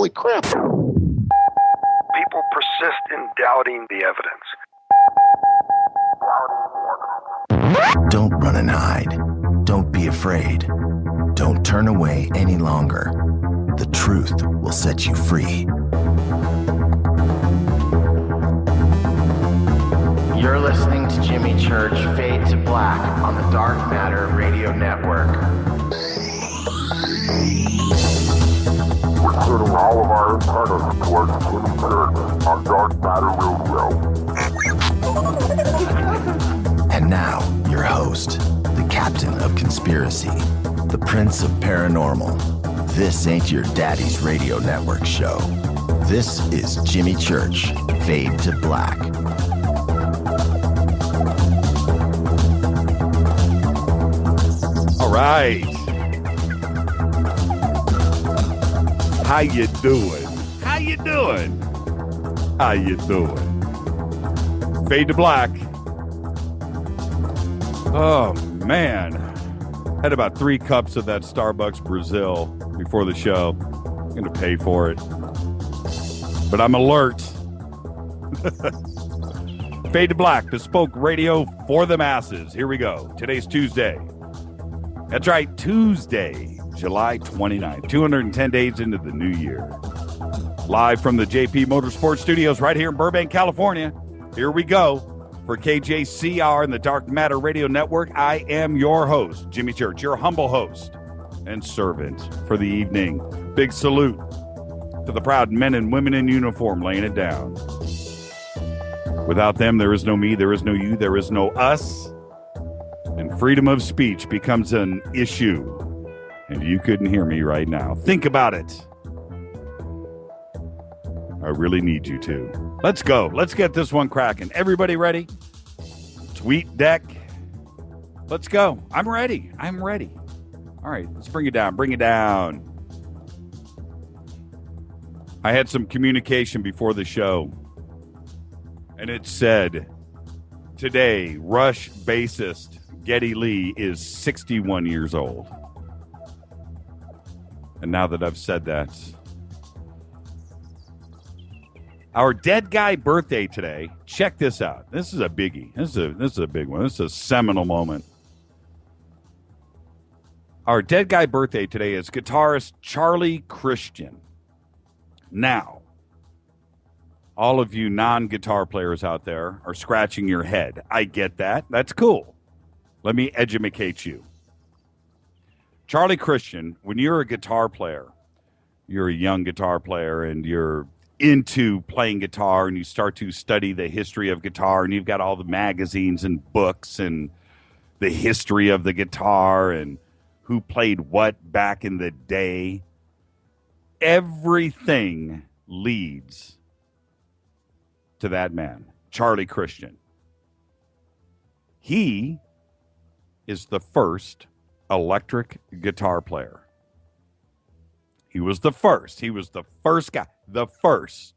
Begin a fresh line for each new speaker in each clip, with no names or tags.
Holy crap.
People persist in doubting the evidence.
Don't run and hide. Don't be afraid. Don't turn away any longer. The truth will set you free. You're listening to Jimmy Church Fade to Black on the Dark Matter Radio Network.
We're turning all of our antennas towards Jimmy Church on Dark Matter Radio.
And now, your host, the captain of conspiracy, the prince of paranormal. This ain't your daddy's radio network show. This is Jimmy Church, Fade to Black.
All right. How you doing? How you doing? How you doing? Fade to Black. Oh, man. Had about 3 cups of that Starbucks Brazil before the show. I'm going to pay for it. But I'm alert. Fade to Black, bespoke radio for the masses. Here we go. Today's Tuesday. That's right, Tuesday, July 29th. 210 days into the new year. Live from the JP Motorsports Studios right here in Burbank, California. Here we go. For KJCR and the Dark Matter Radio Network, I am your host, Jimmy Church, your humble host and servant for the evening. Big salute to the proud men and women in uniform laying it down. Without them, there is no me, there is no you, there is no us. And freedom of speech becomes an issue. And you couldn't hear me right now. Think about it. I really need you to. Let's go. Let's get this one cracking. Everybody ready? Tweet deck. Let's go. I'm ready. I'm ready. All right, let's bring it down. Bring it down. I had some communication before the show, and it said, today, Rush bassist Geddy Lee is 61 years old. And now that I've said that, our dead guy birthday today. Check this out. This is a biggie. This is a big one. This is a seminal moment. Our dead guy birthday today is guitarist Charlie Christian. Now, all of you non-guitar players out there are scratching your head. I get that. That's cool. Let me educate you. Charlie Christian, when you're a guitar player, you're a young guitar player and you're into playing guitar and you start to study the history of guitar and you've got all the magazines and books and the history of the guitar and who played what back in the day. Everything leads to that man, Charlie Christian. He is the first electric guitar player. He was the first. He was the first guy. The first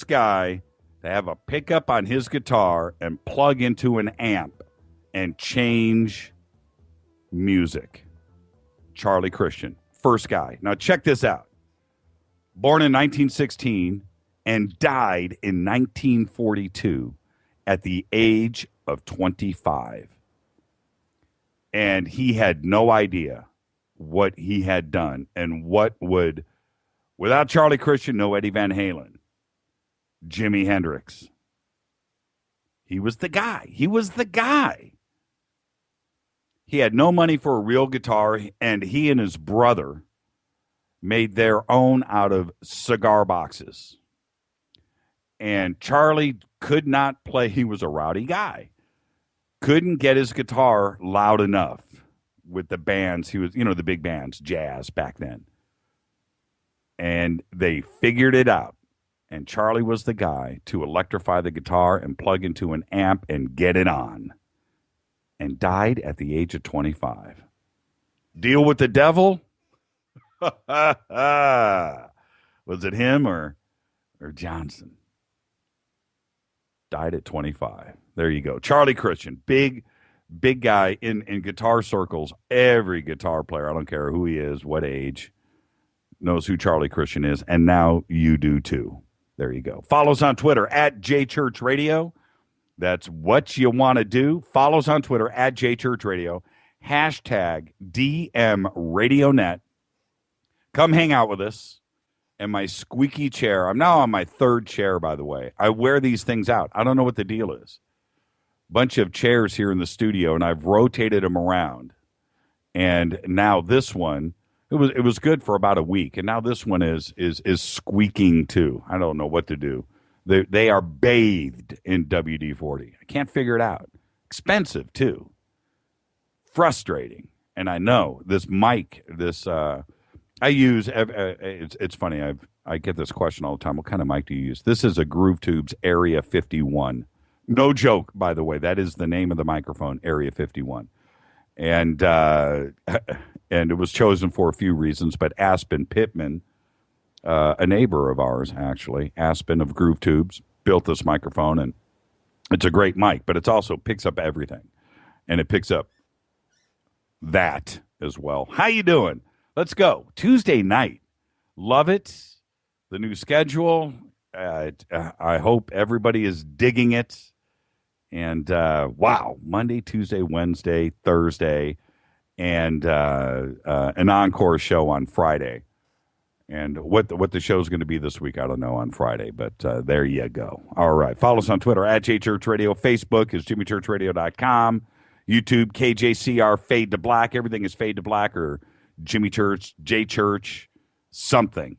guy to have a pickup on his guitar and plug into an amp and change music. Charlie Christian, first guy. Now check this out. Born in 1916 and died in 1942 at the age of 25. And he had no idea what he had done and what would, without Charlie Christian, no Eddie Van Halen, Jimi Hendrix. He was the guy. He was the guy. He had no money for a real guitar, and he and his brother made their own out of cigar boxes. And Charlie could not play. He was a rowdy guy. Couldn't get his guitar loud enough with the bands. He was, the big bands, jazz back then. And they figured it out. And Charlie was the guy to electrify the guitar and plug into an amp and get it on. And died at the age of 25. Deal with the devil? Was it him or Johnson? Died at 25. There you go. Charlie Christian, big guy in guitar circles. Every guitar player, I don't care who he is, what age, knows who Charlie Christian is, and now you do too. There you go. Follow us on Twitter at JChurchRadio. That's what you want to do. Follow us on Twitter at JChurchRadio. Hashtag DMRadioNet. Come hang out with us. And my squeaky chair. I'm now on my third chair, by the way. I wear these things out. I don't know what the deal is. Bunch of chairs here in the studio, and I've rotated them around. And now this one, it was good for about a week, and now this one is squeaking too. I don't know what to do. They are bathed in WD-40. I can't figure it out. Expensive too. Frustrating. And I know this mic, I use, it's funny, I get this question all the time. What kind of mic do you use? This is a Groove Tubes Area 51. No joke, by the way. That is the name of the microphone, Area 51. And it was chosen for a few reasons, but Aspen Pittman, a neighbor of ours, actually, Aspen of Groove Tubes, built this microphone, and it's a great mic, but it also picks up everything. And it picks up that as well. How you doing? Let's go. Tuesday night. Love it. The new schedule. I hope everybody is digging it. And wow, Monday, Tuesday, Wednesday, Thursday, and an encore show on Friday. And what the show's going to be this week, I don't know on Friday, but there you go. All right. Follow us on Twitter at JChurchRadio. Facebook is JimmyChurchRadio.com. YouTube, KJCR, Fade to Black. Everything is Fade to Black or Jimmy Church, J Church, something.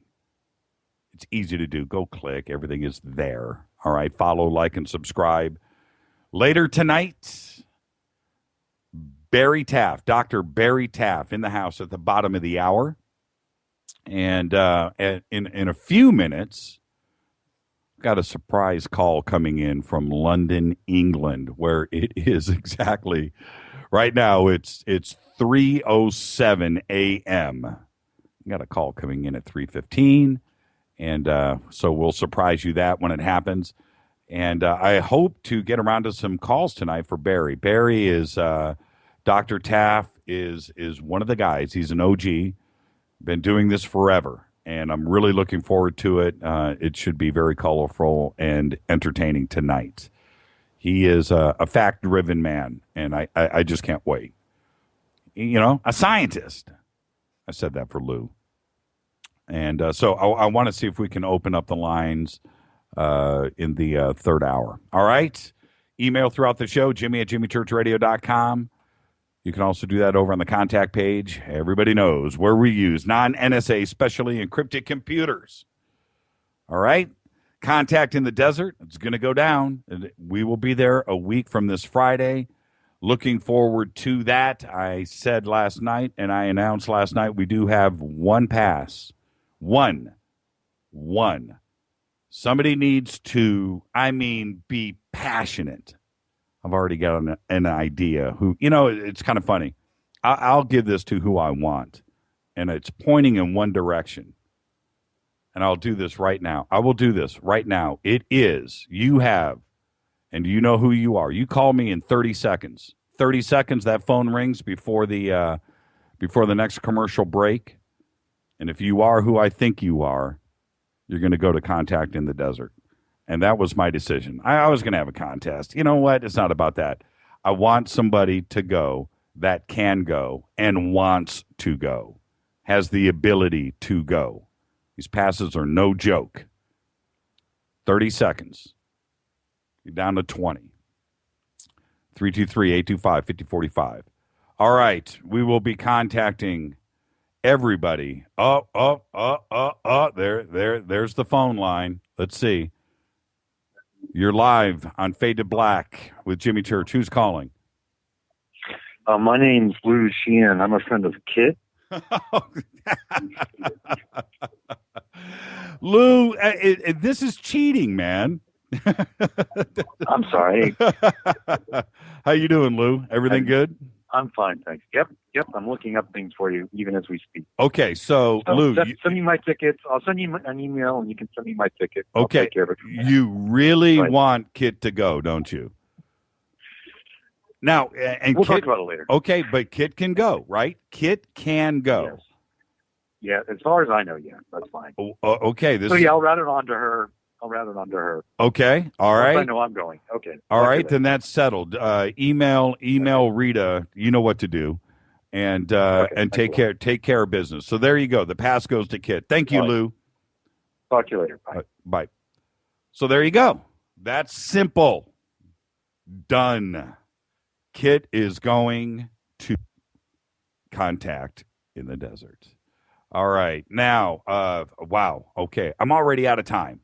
It's easy to do. Go click. Everything is there. All right. Follow, like, and subscribe. Later tonight, Barry Taff, Dr. Barry Taff, in the house at the bottom of the hour. And in a few minutes, got a surprise call coming in from London, England, where it is exactly right now. It's 3:07 a.m. Got a call coming in at 3:15, and so we'll surprise you that when it happens. And I hope to get around to some calls tonight for Barry. Barry is Dr. Taff is one of the guys. He's an OG, been doing this forever, and I'm really looking forward to it. It should be very colorful and entertaining tonight. He is a fact-driven man, and I just can't wait. You know, a scientist. I said that for Lou. And so I want to see if we can open up the lines in the third hour. All right? Email throughout the show, Jimmy@JimmyChurchRadio.com. You can also do that over on the contact page. Everybody knows where we use non-NSA, specially encrypted computers. All right? Contact in the Desert. It's going to go down. We will be there a week from this Friday. Looking forward to that. I said last night, and I announced last night, we do have one pass. One. Somebody needs to, be passionate. I've already got an idea who, it's kind of funny. I'll give this to who I want, and it's pointing in one direction. And I'll do this right now. I will do this right now. It is, you have, and you know who you are. You call me in 30 seconds. 30 seconds, that phone rings before the next commercial break. And if you are who I think you are, you're going to go to Contact in the Desert. And that was my decision. I was going to have a contest. You know what? It's not about that. I want somebody to go that can go and wants to go, has the ability to go. These passes are no joke. 30 seconds. You're down to 20. 323-825-5045. All right. We will be contacting everybody. There's the phone line. Let's see. You're live on Fade to Black with Jimmy Church. Who's calling?
My name's Lou Sheehan. I'm a friend of Kit.
Lou, this is cheating, man.
I'm sorry.
How you doing, Lou? Everything good?
I'm fine, thanks. Yep. I'm looking up things for you even as we speak.
Okay, so Lou,
send me my tickets. I'll send you an email, and you can send me my ticket.
Okay,
I'll take care of it from there.
You really want Kit to go, don't you? Now, and
we'll
Kit,
talk about it later.
Okay, but Kit can go, right? Kit can go.
Yeah, as far as I know, yeah, that's fine.
Okay.
So yeah, I'll route it on to her.
Okay. All
Once
right.
I know I'm going. Okay.
All
Talk to
right.
you later.
Then that's settled. Email Rita. You know what to do. And take care of business. So there you go. The pass goes to Kit. Thank you,
All right.
Lou.
Talk to you later. Bye.
Bye. So there you go. That's simple. Done. Kit is going to contact in the desert. All right. Now, wow. Okay. I'm already out of time.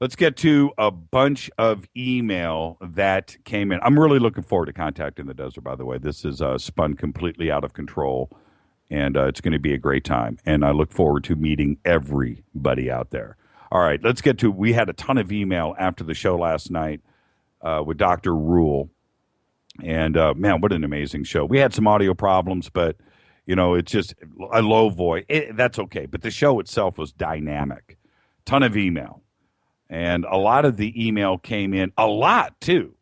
Let's get to a bunch of email that came in. I'm really looking forward to Contact in the Desert, by the way. This is spun completely out of control, and it's going to be a great time. And I look forward to meeting everybody out there. All right, let's get to, we had a ton of email after the show last night with Dr. Rule. And, man, what an amazing show. We had some audio problems, but, you know, it's just a low voice. That's okay. But the show itself was dynamic. Ton of email. And a lot of the email came in, a lot too,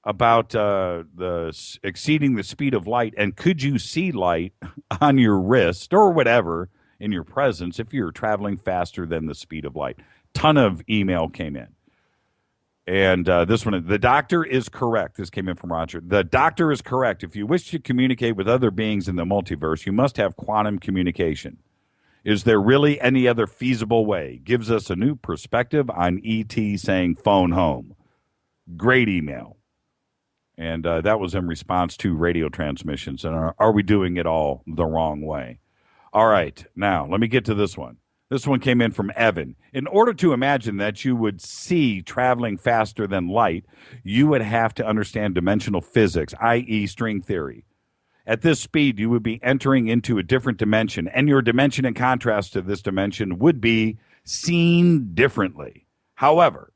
about the exceeding the speed of light. And could you see light on your wrist or whatever in your presence if you're traveling faster than the speed of light? Ton of email came in. And this one, the doctor is correct. This came in from Roger. The doctor is correct. If you wish to communicate with other beings in the multiverse, you must have quantum communication. Is there really any other feasible way? Gives us a new perspective on ET saying phone home. Great email. And that was in response to radio transmissions. And are we doing it all the wrong way? All right. Now, let me get to this one. This one came in from Evan. In order to imagine that you would see traveling faster than light, you would have to understand dimensional physics, i.e. string theory. At this speed, you would be entering into a different dimension, and your dimension in contrast to this dimension would be seen differently. However,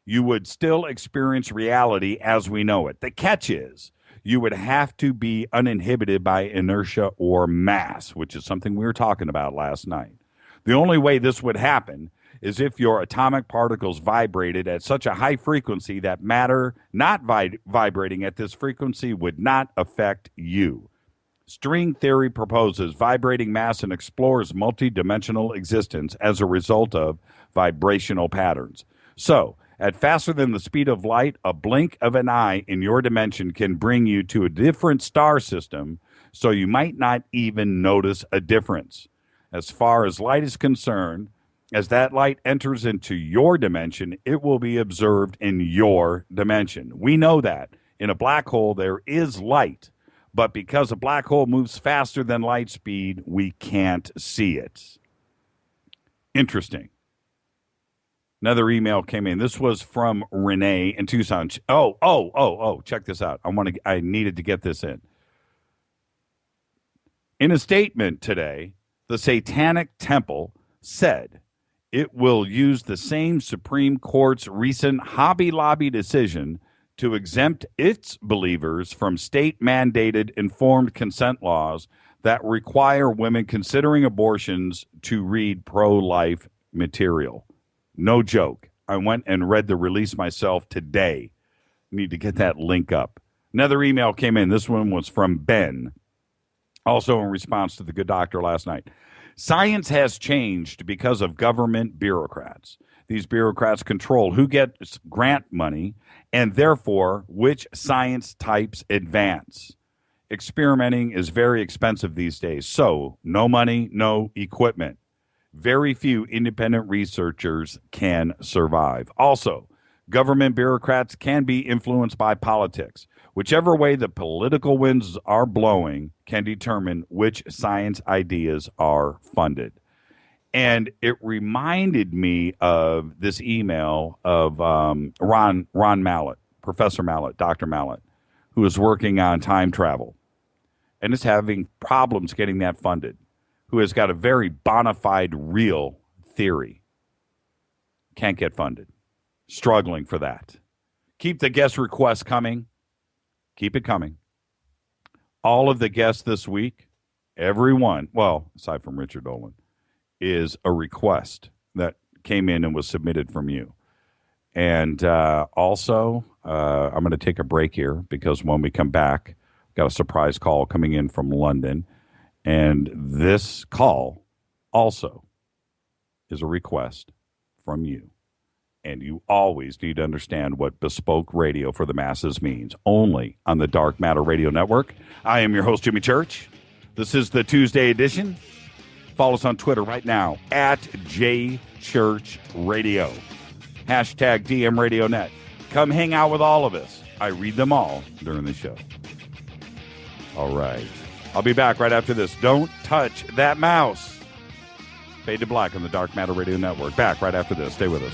you would still experience reality as we know it. The catch is you would have to be uninhibited by inertia or mass, which is something we were talking about last night. The only way this would happen is if your atomic particles vibrated at such a high frequency that matter not vibrating at this frequency would not affect you. String theory proposes vibrating mass and explores multidimensional existence as a result of vibrational patterns. So, at faster than the speed of light, a blink of an eye in your dimension can bring you to a different star system, so you might not even notice a difference. As far as light is concerned, as that light enters into your dimension, it will be observed in your dimension. We know that. In a black hole, there is light. But because a black hole moves faster than light speed, we can't see it. Interesting. Another email came in. This was from Renee in Tucson. Oh, check this out. I needed to get this in. In a statement today, the Satanic Temple said it will use the same Supreme Court's recent Hobby Lobby decision to exempt its believers from state-mandated informed consent laws that require women considering abortions to read pro-life material. No joke. I went and read the release myself today. Need to get that link up. Another email came in. This one was from Ben, also in response to the good doctor last night. Science has changed because of government bureaucrats. These bureaucrats control who gets grant money and therefore which science types advance. Experimenting is very expensive these days, so no money, no equipment. Very few independent researchers can survive. Also, government bureaucrats can be influenced by politics. Whichever way the political winds are blowing can determine which science ideas are funded. And it reminded me of this email of Ron Mallett, Professor Mallett, Dr. Mallett, who is working on time travel and is having problems getting that funded, who has got a very bona fide real theory. Can't get funded. Struggling for that. Keep the guest requests coming. Keep it coming. All of the guests this week, everyone, well, aside from Richard Dolan, is a request that came in and was submitted from you. And also, I'm going to take a break here because when we come back, got a surprise call coming in from London. And this call also is a request from you. And you always need to understand what bespoke radio for the masses means. Only on the Dark Matter Radio Network. I am your host, Jimmy Church. This is the Tuesday edition. Follow us on Twitter right now, at JChurchRadio. Hashtag DMRadioNet. Come hang out with all of us. I read them all during the show. All right. I'll be back right after this. Don't touch that mouse. Fade to black on the Dark Matter Radio Network. Back right after this. Stay with us.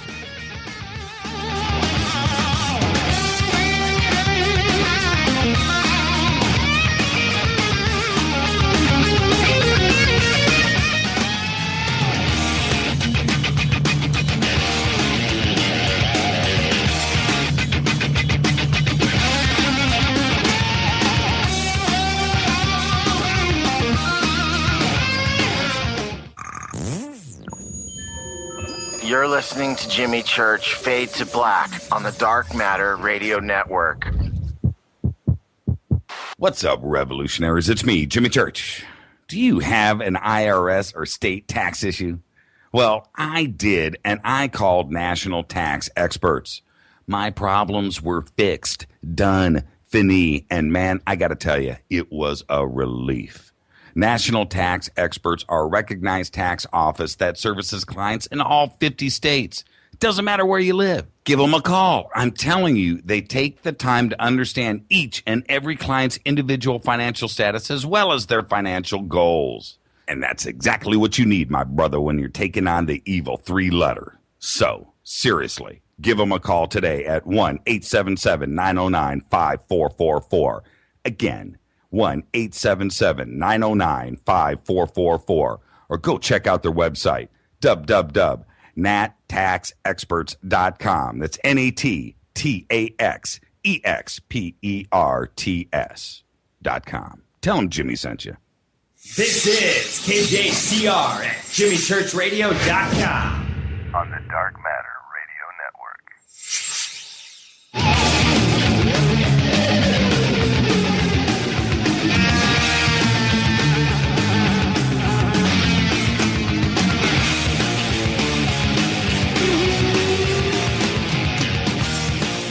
You're listening to Jimmy Church Fade to Black on the Dark Matter Radio Network.
What's up, revolutionaries? It's me, Jimmy Church. Do you have an IRS or state tax issue? Well, I did, and I called national tax experts. My problems were fixed, done, fini, and man, I got to tell you, it was a relief. National tax experts are a recognized tax office that services clients in all 50 states. It doesn't matter where you live. Give them a call. I'm telling you, they take the time to understand each and every client's individual financial status as well as their financial goals. And that's exactly what you need, my brother, when you're taking on the evil three-letter. So, seriously, give them a call today at 1-877-909-5444. Again, 1-877-909-5444, or go check out their website, www.nattaxexperts.com. That's NATTAXEXPERTS.com. Tell them Jimmy sent you.
This is KJCR at JimmyChurchRadio.com.
On the Dark Matter Radio Network.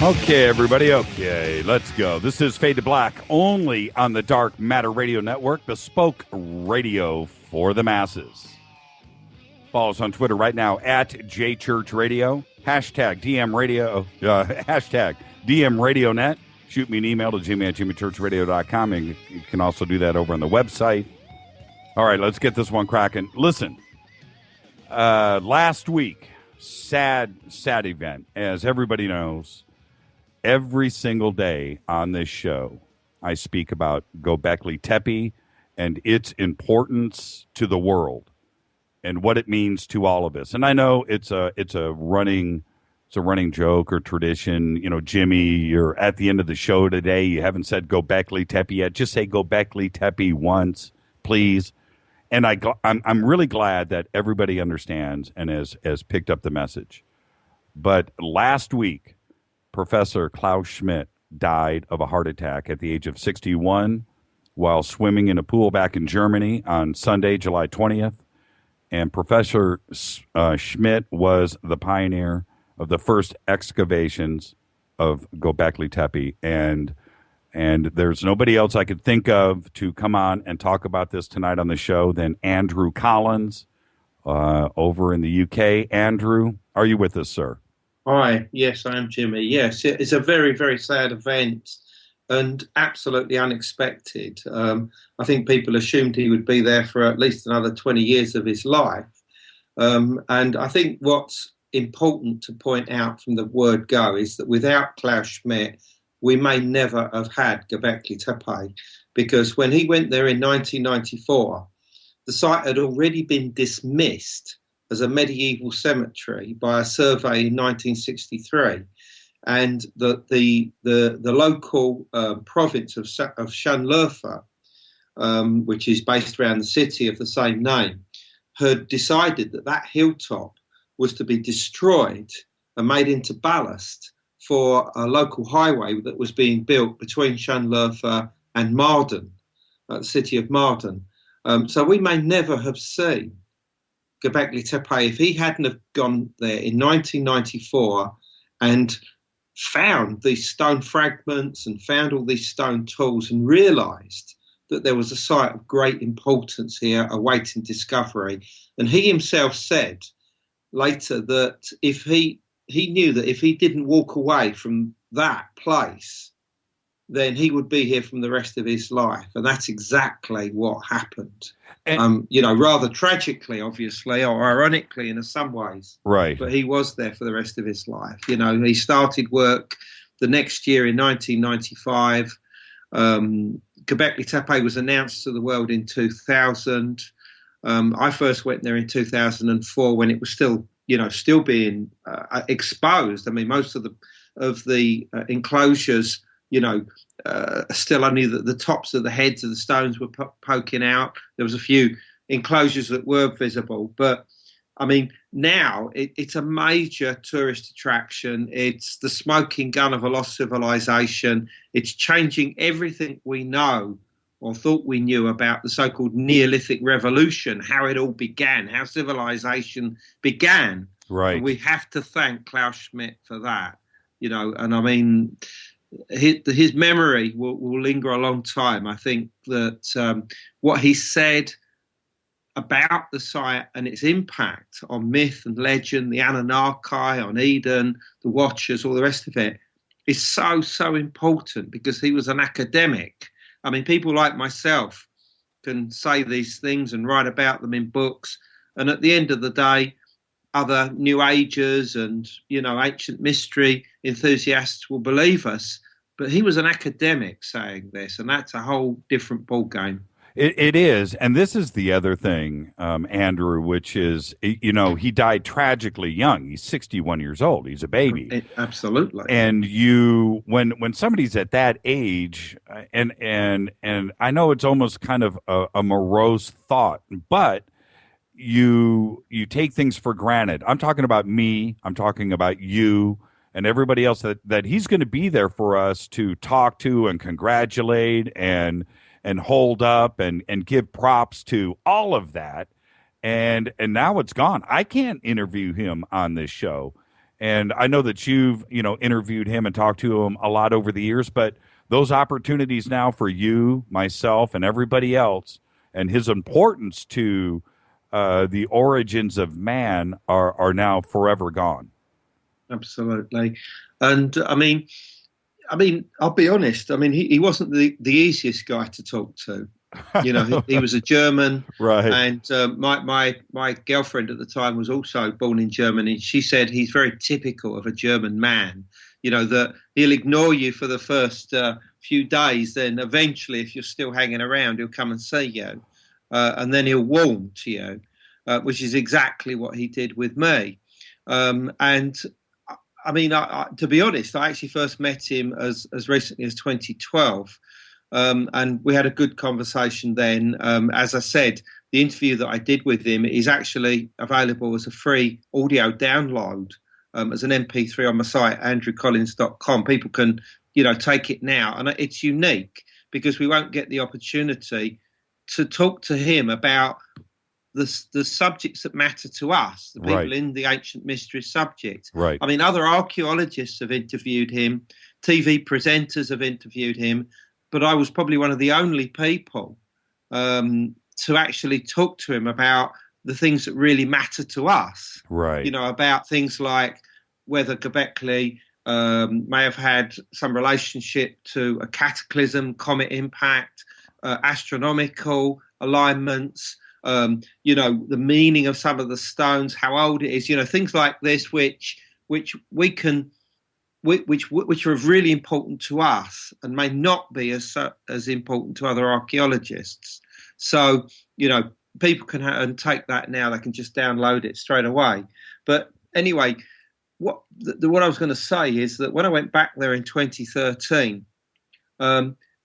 Okay, everybody. Okay, let's go. This is Fade to Black, only on the Dark Matter Radio Network, bespoke radio for the masses. Follow us on Twitter right now, at JChurchRadio, hashtag DMRadioNet. Shoot me an email to Jimmy at JimmyChurchRadio.com, and you can also do that over on the website. All right, let's get this one cracking. Listen, last week, sad event, as everybody knows. Every single day on this show, I speak about Gobekli Tepe and its importance to the world and what it means to all of us. And I know it's a running joke or tradition. You know, Jimmy, you're at the end of the show today. You haven't said Gobekli Tepe yet. Just say Gobekli Tepe once, please. And I'm really glad that everybody understands and has picked up the message. But last week, Professor Klaus Schmidt died of a heart attack at the age of 61 while swimming in a pool back in Germany on Sunday, July 20th. And Professor Schmidt was the pioneer of the first excavations of Gobekli Tepe. And there's nobody else I could think of to come on and talk about this tonight on the show than Andrew Collins over in the UK. Andrew, are you with us, sir?
Hi, yes, I am, Jimmy. Yes, it's a very, very sad event and absolutely unexpected. I think people assumed he would be there for at least another 20 years of his life. And I think what's important to point out from the word go is that without Klaus Schmidt, we may never have had Gobekli Tepe, because when he went there in 1994, the site had already been dismissed as a medieval cemetery by a survey in 1963, and the local province of Schönlöfer, which is based around the city of the same name, had decided that hilltop was to be destroyed and made into ballast for a local highway that was being built between Schönlöfer and Marden, the city of Marden. So we may never have seen Gobekli Tepe if he hadn't have gone there in 1994 and found these stone fragments and found all these stone tools and realised that there was a site of great importance here awaiting discovery. And he himself said later that if he knew that if he didn't walk away from that place, then he would be here from the rest of his life. And that's exactly what happened. And, rather tragically, obviously, or ironically in some ways.
Right.
But he was there for the rest of his life. He started work the next year in 1995. Gobekli Tepe was announced to the world in 2000. I first went there in 2004 when it was still being exposed. I mean, most of the enclosures, still only the tops of the heads of the stones were poking out. There was a few enclosures that were visible, but I mean, now it's a major tourist attraction. It's the smoking gun of a lost civilization. It's changing everything we know or thought we knew about the so-called Neolithic revolution, how it all began, how civilization began.
Right.
And we have to thank Klaus Schmidt for that, and I mean, his memory will linger a long time. I think that what he said about the site and its impact on myth and legend, the Anunnaki, on Eden, the Watchers, all the rest of it, is so important because he was an academic. I mean, people like myself can say these things and write about them in books, and at the end of the day, other New Agers and, ancient mystery enthusiasts will believe us. But he was an academic saying this, and that's a whole different ballgame.
It is. And this is the other thing, Andrew, which is, he died tragically young. He's 61 years old. He's a baby.
Absolutely.
And when somebody's at that age, and I know it's almost kind of a morose thought, but you take things for granted. I'm talking about me. I'm talking about you and everybody else that he's going to be there for us to talk to and congratulate and hold up and give props to, all of that. And now it's gone. I can't interview him on this show. And I know that you've, interviewed him and talked to him a lot over the years, but those opportunities now for you, myself, and everybody else, and his importance to the origins of man are now forever gone.
Absolutely. And I mean, I'll be honest. I mean, he wasn't the easiest guy to talk to. He was a German,
right?
And my girlfriend at the time was also born in Germany. She said he's very typical of a German man. That he'll ignore you for the first few days, then eventually, if you're still hanging around, he'll come and see you, and then he'll warm to you, which is exactly what he did with me. And I mean, to be honest, I actually first met him as recently as 2012, and we had a good conversation then. As I said, the interview that I did with him is actually available as a free audio download as an MP3 on my site, andrewcollins.com. People can, take it now, and it's unique because we won't get the opportunity to talk to him about the subjects that matter to us, the people
right.
in the ancient mystery subject.
Right.
I mean, other archaeologists have interviewed him, TV presenters have interviewed him, but I was probably one of the only people to actually talk to him about the things that really matter to us.
Right.
About things like whether Gobekli may have had some relationship to a cataclysm, comet impact, astronomical alignments, the meaning of some of the stones, how old it is, things like this, which are really important to us and may not be as important to other archaeologists. So, people can take that now. They can just download it straight away. But anyway, what I was going to say is that when I went back there in 2013,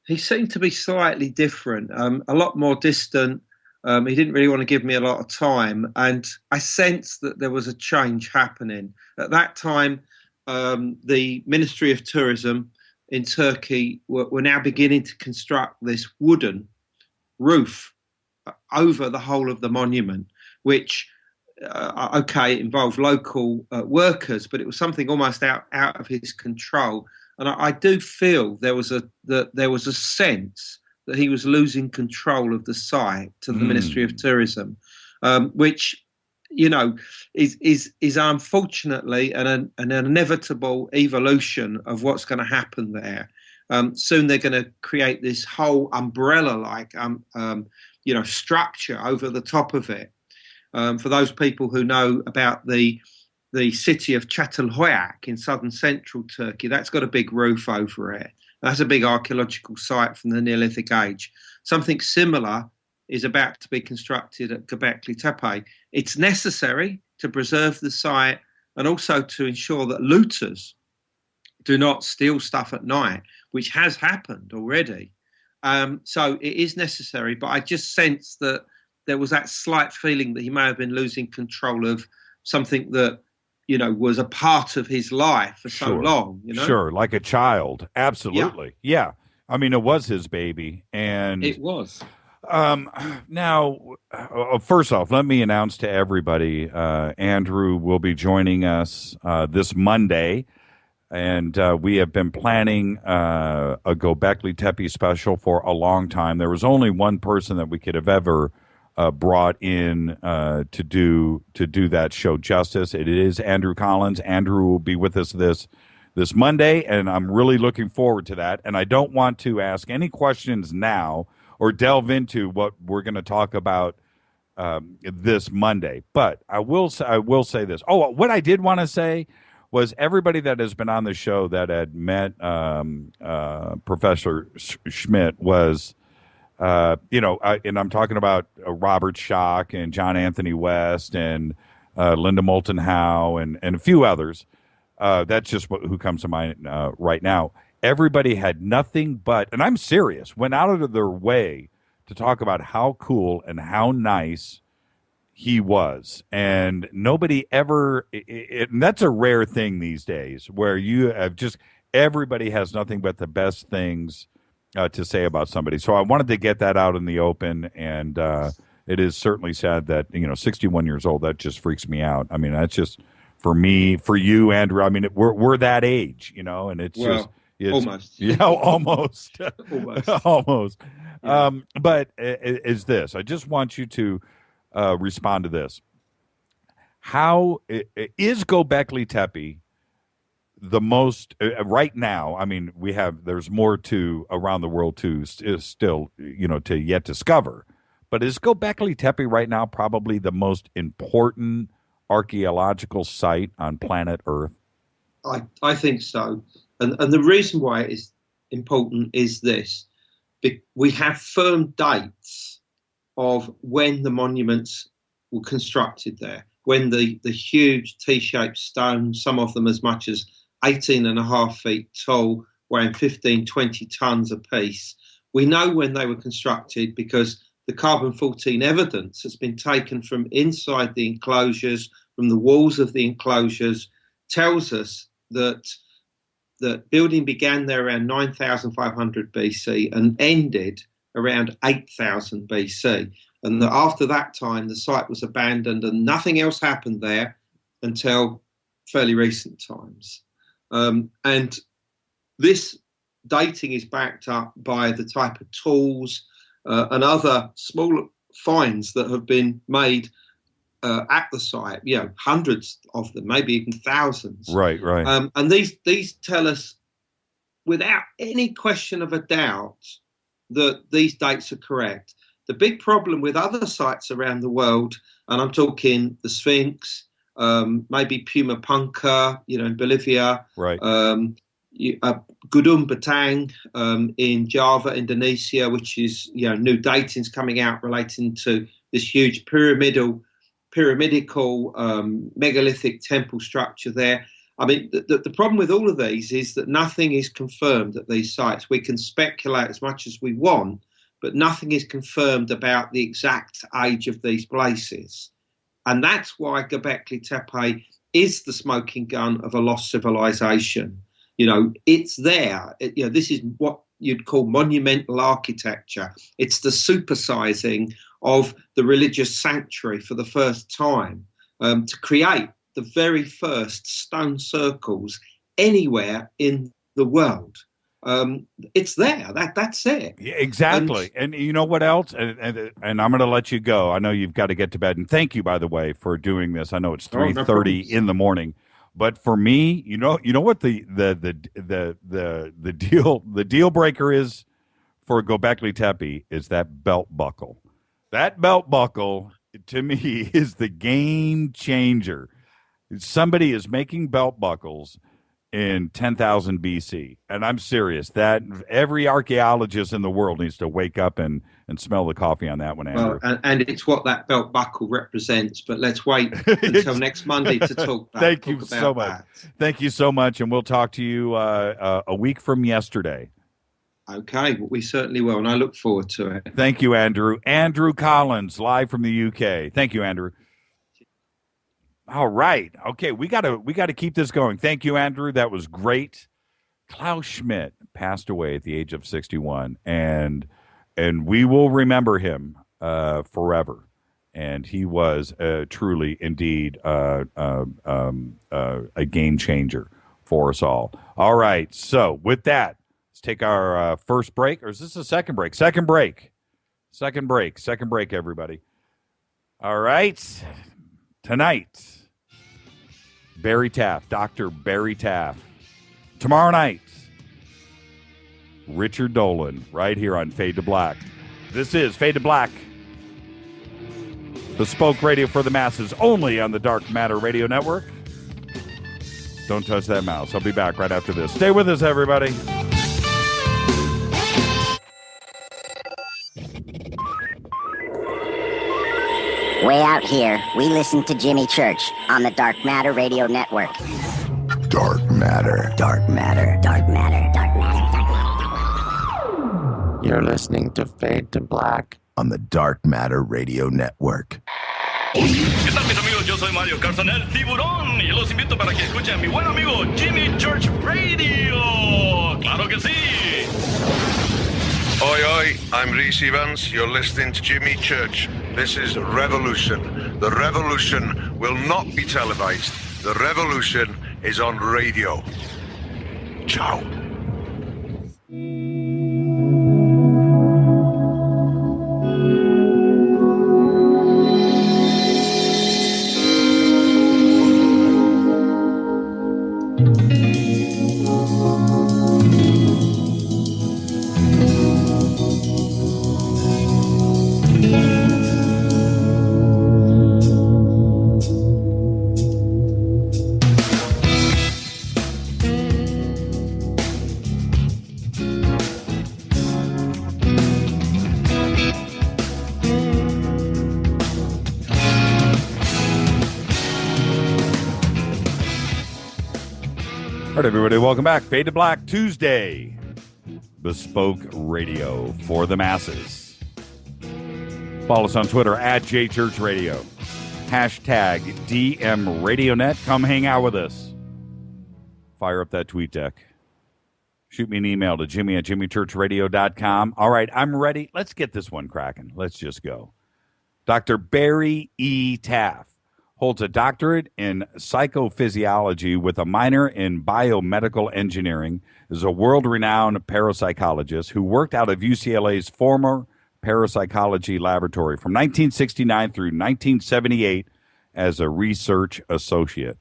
he seemed to be slightly different, a lot more distant. He didn't really want to give me a lot of time, and I sensed that there was a change happening. At that time, the Ministry of Tourism in Turkey were now beginning to construct this wooden roof over the whole of the monument, which, it involved local workers, but it was something almost out of his control. And I do feel there was a sense that he was losing control of the site to the Ministry of Tourism, which, is unfortunately an inevitable evolution of what's going to happen there. Soon they're going to create this whole umbrella-like, structure over the top of it. For those people who know about the city of Çatalhöyük in southern central Turkey, that's got a big roof over it. That's a big archaeological site from the Neolithic age. Something similar is about to be constructed at Gobekli Tepe. It's necessary to preserve the site and also to ensure that looters do not steal stuff at night, which has happened already. So it is necessary, but I just sense that there was that slight feeling that he may have been losing control of something that, was a part of his life for so long.
Sure, like a child. Absolutely. Yeah. I mean, it was his baby. And
it was.
Now, first off, let me announce to everybody, Andrew will be joining us this Monday. And we have been planning a Gobekli Tepe special for a long time. There was only one person that we could have ever brought in to do that show justice. It is Andrew Collins. Andrew will be with us this Monday, and I'm really looking forward to that. And I don't want to ask any questions now or delve into what we're going to talk about this Monday. But I will say this. Oh, what I did want to say was everybody that has been on the show that had met Professor Schmidt was, and I'm talking about Robert Schock and John Anthony West and Linda Moulton Howe and a few others. That's just who comes to mind right now. Everybody had nothing but, and I'm serious, went out of their way to talk about how cool and how nice he was. And nobody ever, and that's a rare thing these days where you have just, everybody has nothing but the best things to say about somebody. So I wanted to get that out in the open, and it is certainly sad that, 61 years old, that just freaks me out. I mean, that's just, for me, for you, Andrew, I mean, we're that age, and it's
almost.
Yeah, almost.
Almost.
Almost.
Yeah.
But is this, I just want you to respond to this. How is Gobekli Tepe the most right now? I mean, there's more to around the world to still, to yet discover. But is Gobekli Tepe right now probably the most important archaeological site on planet Earth?
I think so. And the reason why it is important is this. We have firm dates of when the monuments were constructed there, when the huge T-shaped stones, some of them as much as 18.5 feet tall, weighing 15, 20 tons apiece. We know when they were constructed because the carbon-14 evidence has been taken from inside the enclosures, from the walls of the enclosures, tells us that the building began there around 9,500 BC and ended around 8,000 BC. And that after that time, the site was abandoned and nothing else happened there until fairly recent times. And this dating is backed up by the type of tools and other small finds that have been made at the site, hundreds of them, maybe even thousands.
Right.
And these tell us without any question of a doubt that these dates are correct. The big problem with other sites around the world, and I'm talking the Sphinx, maybe Puma Punka, in Bolivia,
right.
Gunung Batang in Java, Indonesia, which is, new dating's coming out relating to this huge pyramidal megalithic temple structure there. I mean, the problem with all of these is that nothing is confirmed at these sites. We can speculate as much as we want, but nothing is confirmed about the exact age of these places. And that's why Gobekli Tepe is the smoking gun of a lost civilization. It's there. This is what you'd call monumental architecture. It's the supersizing of the religious sanctuary for the first time, to create the very first stone circles anywhere in the world. It's there. That's it.
Yeah, exactly. And you know what else? And I'm going to let you go. I know you've got to get to bed. And thank you, by the way, for doing this. I know it's 3:30 in the morning, but for me, you know what the deal breaker is for Gobekli Tepe is that belt buckle. That belt buckle to me is the game changer. Somebody is making belt buckles in 10,000 BC. And I'm serious. That every archaeologist in the world needs to wake up and smell the coffee on that one, Andrew.
Well, and it's what that belt buckle represents. But let's wait until next Monday to talk about
Thank you so much.
That.
Thank you so much. And we'll talk to you a week from yesterday.
Okay, well, we certainly will. And I look forward to it.
Thank you, Andrew. Andrew Collins, live from the UK. Thank you, Andrew. All right. Okay, we gotta keep this going. Thank you, Andrew. That was great. Klaus Schmidt passed away at the age of 61, and we will remember him forever. And he was truly, indeed, a game changer for us all. All right. So with that, let's take our first break, or is this a second break? Second break, everybody. All right. Tonight, Barry Taff, Dr. Barry Taff. Tomorrow night, Richard Dolan, right here on Fade to Black. This is Fade to Black, bespoke radio for the masses, only on the Dark Matter Radio Network. Don't touch that mouse. I'll be back right after this. Stay with us, everybody.
Way out here, we listen to Jimmy Church on the Dark Matter Radio Network.
Dark Matter.
Dark Matter. Dark Matter. Dark Matter. Dark Matter.
You're listening to Fade to Black
on the Dark Matter Radio Network.
¿Qué tal, mis amigos? Yo soy Mario Carson, el tiburón, y los invito para que escuchen a mi buen amigo Jimmy Church Radio. ¡Claro que sí!
Oi, oi, I'm Reese Evans. You're listening to Jimmy Church. This is Revolution. The revolution will not be televised. The revolution is on radio. Ciao.
All right, everybody, welcome back. Fade to Black Tuesday. Bespoke radio for the masses. Follow us on Twitter at JChurchRadio. Hashtag DMRadioNet. Come hang out with us. Fire up that tweet deck. Shoot me an email to Jimmy@JimmyChurchRadio.com. All right, I'm ready. Let's get this one cracking. Let's just go. Dr. Barry E. Taff holds a doctorate in psychophysiology with a minor in biomedical engineering, is a world-renowned parapsychologist who worked out of UCLA's former parapsychology laboratory from 1969 through 1978 as a research associate.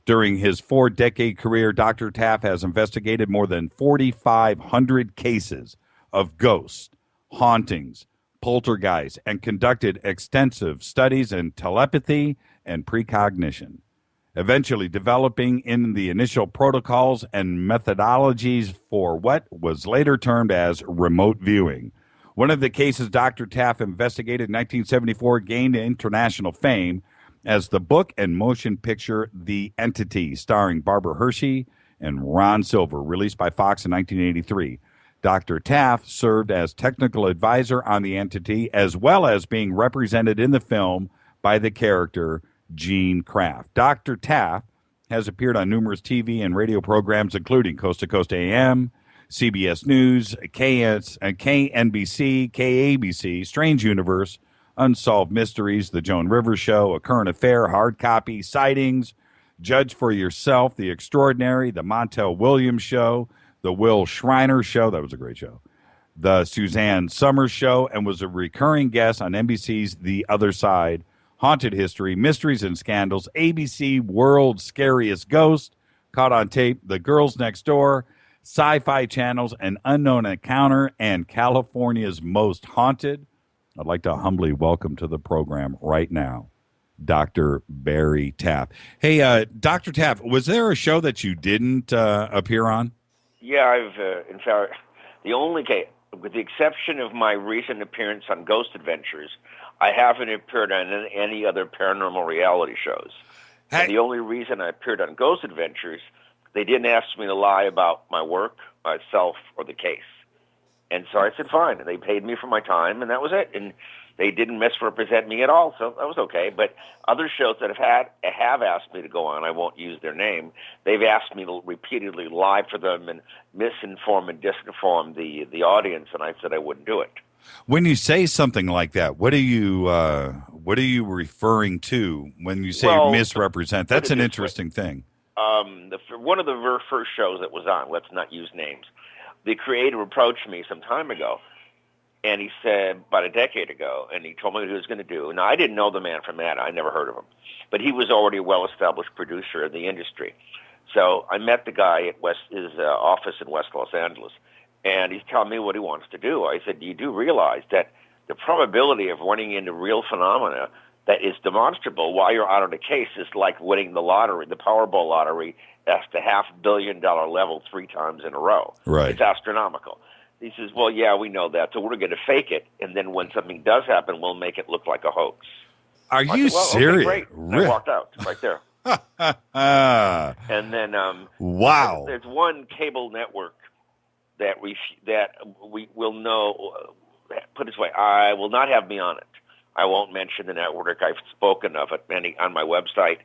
During his 4-decade career, Dr. Taff has investigated more than 4,500 cases of ghosts, hauntings, poltergeists, and conducted extensive studies in telepathy and precognition, eventually developing in the initial protocols and methodologies for what was later termed as remote viewing. One of the cases Dr. Taff investigated in 1974 gained international fame as the book and motion picture The Entity, starring Barbara Hershey and Ron Silver, released by Fox in 1983. Dr. Taff served as technical advisor on The Entity, as well as being represented in the film by the character Gene Kraft. Dr. Taff has appeared on numerous TV and radio programs, including Coast to Coast AM, CBS News, KNBC, KABC, Strange Universe, Unsolved Mysteries, The Joan Rivers Show, A Current Affair, Hard Copy, Sightings, Judge for Yourself, The Extraordinary, The Montel Williams Show, The Will Shriner Show, that was a great show, The Suzanne Summers Show, and was a recurring guest on NBC's The Other Side, Haunted History, Mysteries and Scandals, ABC World's Scariest Ghost, Caught on Tape, The Girls Next Door, Sci-Fi Channel's An Unknown Encounter, and California's Most Haunted. I'd like to humbly welcome to the program right now Dr. Barry Taff. Hey, Dr. Taff, was there a show that you didn't appear on?
Yeah, in fact, the only case, with the exception of my recent appearance on Ghost Adventures, I haven't appeared on any other paranormal reality shows. Hey. And the only reason I appeared on Ghost Adventures, they didn't ask me to lie about my work, myself, or the case. And so I said, fine. And they paid me for my time, and that was it. And they didn't misrepresent me at all, so that was okay. But other shows that have asked me to go on, I won't use their name, they've asked me to repeatedly lie for them and misinform and disinform the audience, and I said I wouldn't do it.
When you say something like that, what are you referring to when you say misrepresent? That's an interesting thing.
One of the first shows that was on, let's not use names, the creator approached me some time ago, and he said, about a decade ago, and he told me what he was going to do. Now, I didn't know the man from Adam. I never heard of him. But he was already a well-established producer in the industry. So I met the guy at his office in West Los Angeles, and he's telling me what he wants to do. I said, you do realize that the probability of running into real phenomena that is demonstrable while you're out on a case is like winning the lottery, the Powerball lottery, at the $500 million level 3 times in a row.
Right.
It's astronomical. He says, well, yeah, we know that, so we're going to fake it, and then when something does happen, we'll make it look like a hoax.
Are you serious?
Okay, great.
Really?
I walked out right there. And then
wow.
There's one cable network that we will know, put it this way, I will not have me on it. I won't mention the network. I've spoken of it on my website.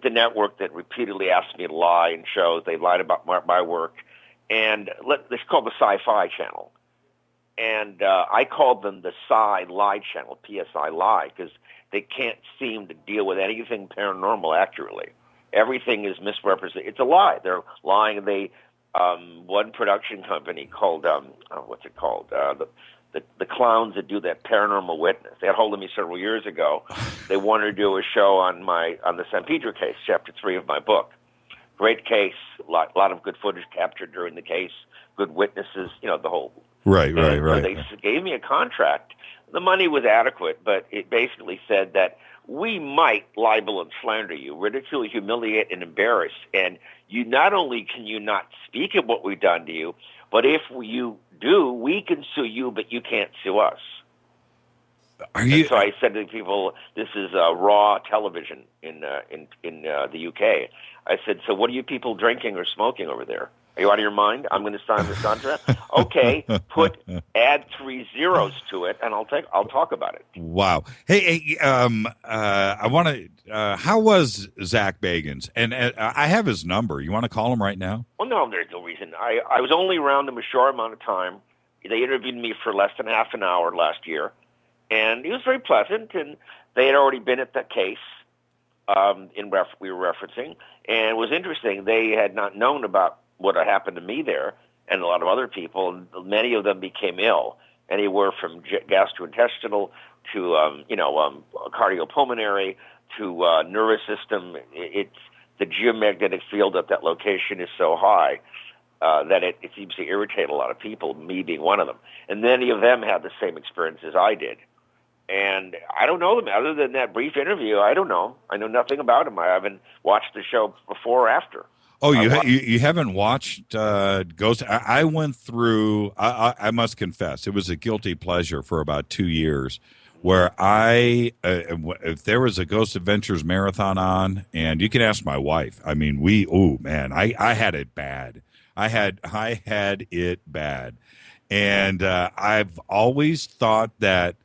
The network that repeatedly asked me to lie in shows. They lied about my work. And it's called the Sci-Fi Channel. And I called them the Sci-Lie Channel, PSI Lie, because they can't seem to deal with anything paranormal accurately. Everything is misrepresented. It's a lie. They're lying. One production company called, what's it called? The clowns that do that Paranormal Witness. They had hold of me several years ago. They wanted to do a show on the San Pedro case, Chapter 3 of my book. Great case, a lot of good footage captured during the case, good witnesses, the whole.
Right.
So they gave me a contract. The money was adequate, but it basically said that we might libel and slander you, ridicule, humiliate, and embarrass. And you not only can you not speak of what we've done to you, but if you do, we can sue you, but you can't sue us. So I said to people, this is raw television in the UK. I said, so what are you people drinking or smoking over there? Are you out of your mind? I'm going to sign this contract. Okay, add 3 zeros to it, and I'll talk about it.
Wow. Hey, I want to. How was Zach Bagans? And I have his number. You want to call him right now?
Well, no, there's no reason. I was only around him a short amount of time. They interviewed me for less than half an hour last year, and he was very pleasant. And they had already been at the case we were referencing, and it was interesting. They had not known about what had happened to me there and a lot of other people, and many of them became ill, anywhere from gastrointestinal to cardiopulmonary to nervous system. It's the geomagnetic field at that location is so high that it seems to irritate a lot of people, me being one of them. And many of them had the same experience as I did. And I don't know them. Other than that brief interview, I don't know. I know nothing about them. I haven't watched the show before or after.
Oh, you haven't watched Ghost? I went through, I must confess, it was a guilty pleasure for about 2 years where if there was a Ghost Adventures marathon on, and you can ask my wife, I mean, I had it bad. I had it bad. And I've always thought that,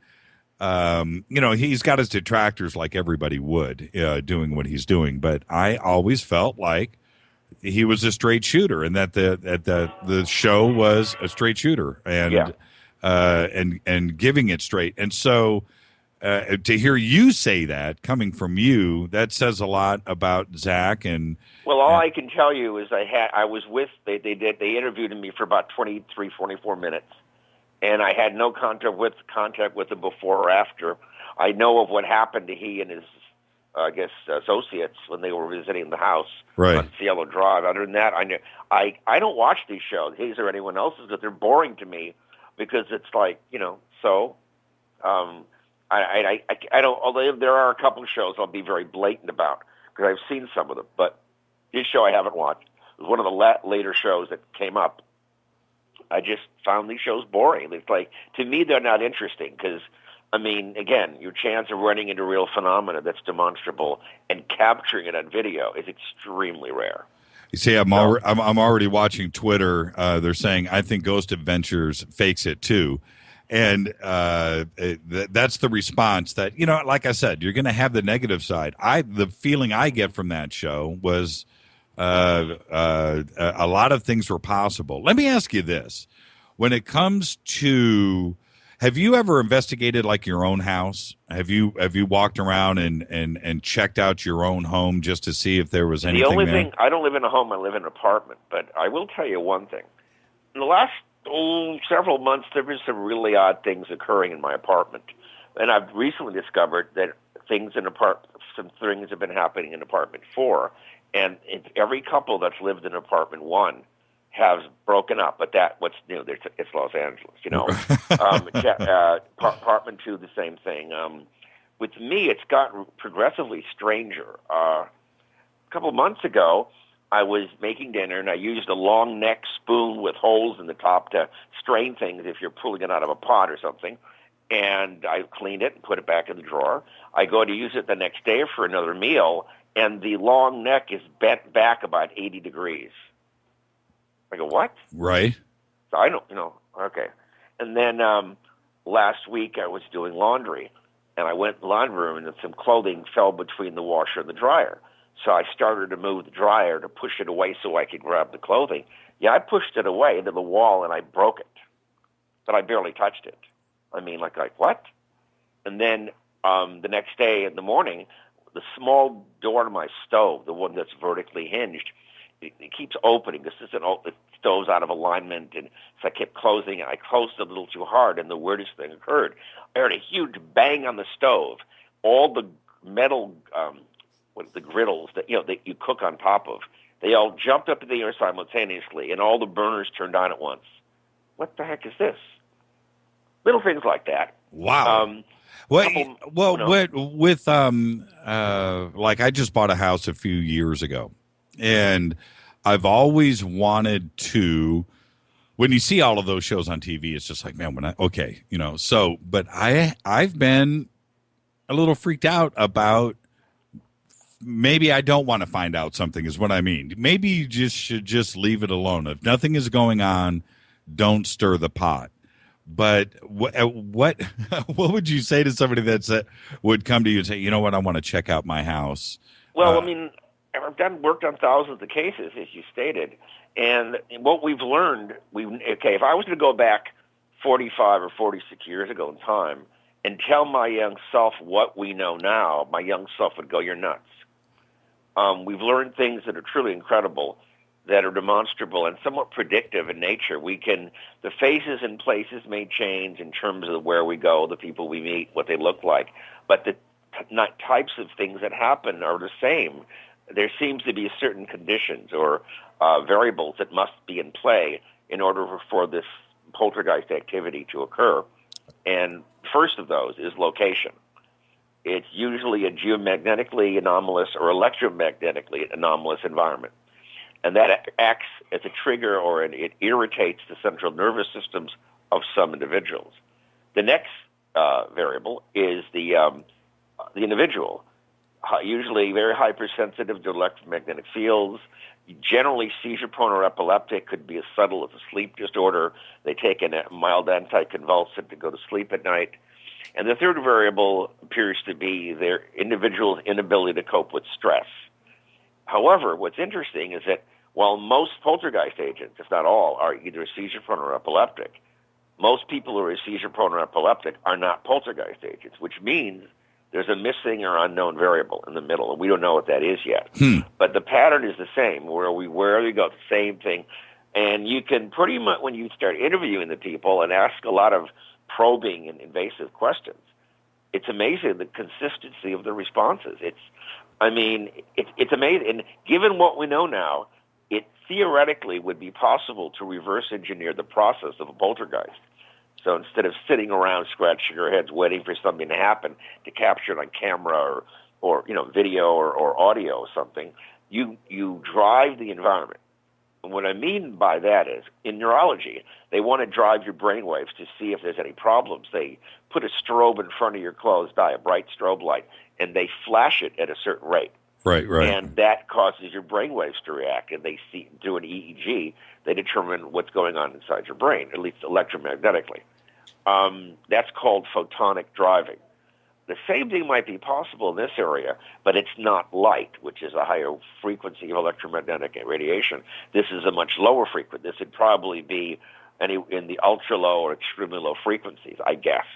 he's got his detractors like everybody would doing what he's doing. But I always felt like he was a straight shooter, and that the show was a straight shooter, and giving it straight. And so to hear you say that coming from you, that says a lot about Zach. And
well, all I can tell you is I was with they interviewed me for about 23, 24 minutes, and I had no contact with him before or after. I know of what happened to he and his associates when they were visiting the house on Cielo Drive. Other than that, I don't watch these shows, his or anyone else's, because they're boring to me, because it's like, so I don't, although there are a couple of shows I'll be very blatant about, because I've seen some of them, but this show I haven't watched. It was one of the later shows that came up. I just found these shows boring. It's like, to me, they're not interesting, because I mean, again, your chance of running into real phenomena that's demonstrable and capturing it on video is extremely rare.
You see, I'm already watching Twitter. They're saying, I think Ghost Adventures fakes it too. And that's the response that, like I said, you're going to have the negative side. The feeling I get from that show was a lot of things were possible. Let me ask you this. When it comes to, have you ever investigated like your own house? Have you walked around and checked out your own home just to see if there was anything there?
The only thing, I don't live in a home, I live in an apartment, but I will tell you one thing. In the last several months, there been some really odd things occurring in my apartment. And I've recently discovered that some things have been happening in apartment 4. And every couple that's lived in apartment 1 has broken up, but what's new? It's Los Angeles, Apartment 2, the same thing. With me, it's gotten progressively stranger. A couple of months ago, I was making dinner, and I used a long neck spoon with holes in the top to strain things if you're pulling it out of a pot or something. And I cleaned it and put it back in the drawer. I go to use it the next day for another meal, and the long neck is bent back about 80 degrees. I go, what?
Right.
So I don't, okay. And then last week I was doing laundry, and I went in the laundry room, and some clothing fell between the washer and the dryer. So I started to move the dryer to push it away so I could grab the clothing. Yeah, I pushed it away into the wall, and I broke it. But I barely touched it. I mean, like what? And then the next day in the morning, the small door to my stove, the one that's vertically hinged, it keeps opening. The stove's out of alignment, and so I kept closing it. I closed it a little too hard, and the weirdest thing occurred. I heard a huge bang on the stove. All the metal, the griddles that you cook on top of, they all jumped up in the air simultaneously, and all the burners turned on at once. What the heck is this? Little things like that.
Wow. Like I just bought a house a few years ago. And I've always wanted to, when you see all of those shows on TV, it's just like, man, but I've been a little freaked out about, maybe I don't want to find out something is what I mean. Maybe you should just leave it alone. If nothing is going on, don't stir the pot. But what would you say to somebody that would come to you and say, you know what, I want to check out my house?
Well, I mean, I've worked on thousands of cases, as you stated, and what we've learned, if I was to go back 45 or 46 years ago in time and tell my young self what we know now, my young self would go, you're nuts. We've learned things that are truly incredible, that are demonstrable and somewhat predictive in nature. The faces and places may change in terms of where we go, the people we meet, what they look like, but the types of things that happen are the same. There seems to be certain conditions or variables that must be in play in order for this poltergeist activity to occur. And first of those is location. It's usually a geomagnetically anomalous or electromagnetically anomalous environment. And that acts as a trigger, or it irritates the central nervous systems of some individuals. The next variable is the individual, usually very hypersensitive to electromagnetic fields, generally seizure-prone or epileptic, could be as subtle as a sleep disorder. They take a mild anticonvulsant to go to sleep at night. And the third variable appears to be their individual's inability to cope with stress. However, what's interesting is that while most poltergeist agents, if not all, are either seizure-prone or epileptic, most people who are seizure-prone or epileptic are not poltergeist agents, which means there's a missing or unknown variable in the middle, and we don't know what that is yet. But the pattern is the same, where we go, the same thing. And you can pretty much, when you start interviewing the people and ask a lot of probing and invasive questions, it's amazing the consistency of the responses. It's amazing. And given what we know now, it theoretically would be possible to reverse engineer the process of a poltergeist. So instead of sitting around scratching your heads waiting for something to happen to capture it on camera or video or audio or something, you drive the environment. And what I mean by that is, in neurology, they want to drive your brainwaves to see if there's any problems. They put a strobe in front of your closed eye, a bright strobe light, and they flash it at a certain rate.
Right.
And that causes your brainwaves to react, and they see do an EEG. They determine what's going on inside your brain, at least electromagnetically. That's called photonic driving. The same thing might be possible in this area, but it's not light, which is a higher frequency of electromagnetic radiation. This is a much lower frequency. This would probably be in the ultra low or extremely low frequencies, I guess.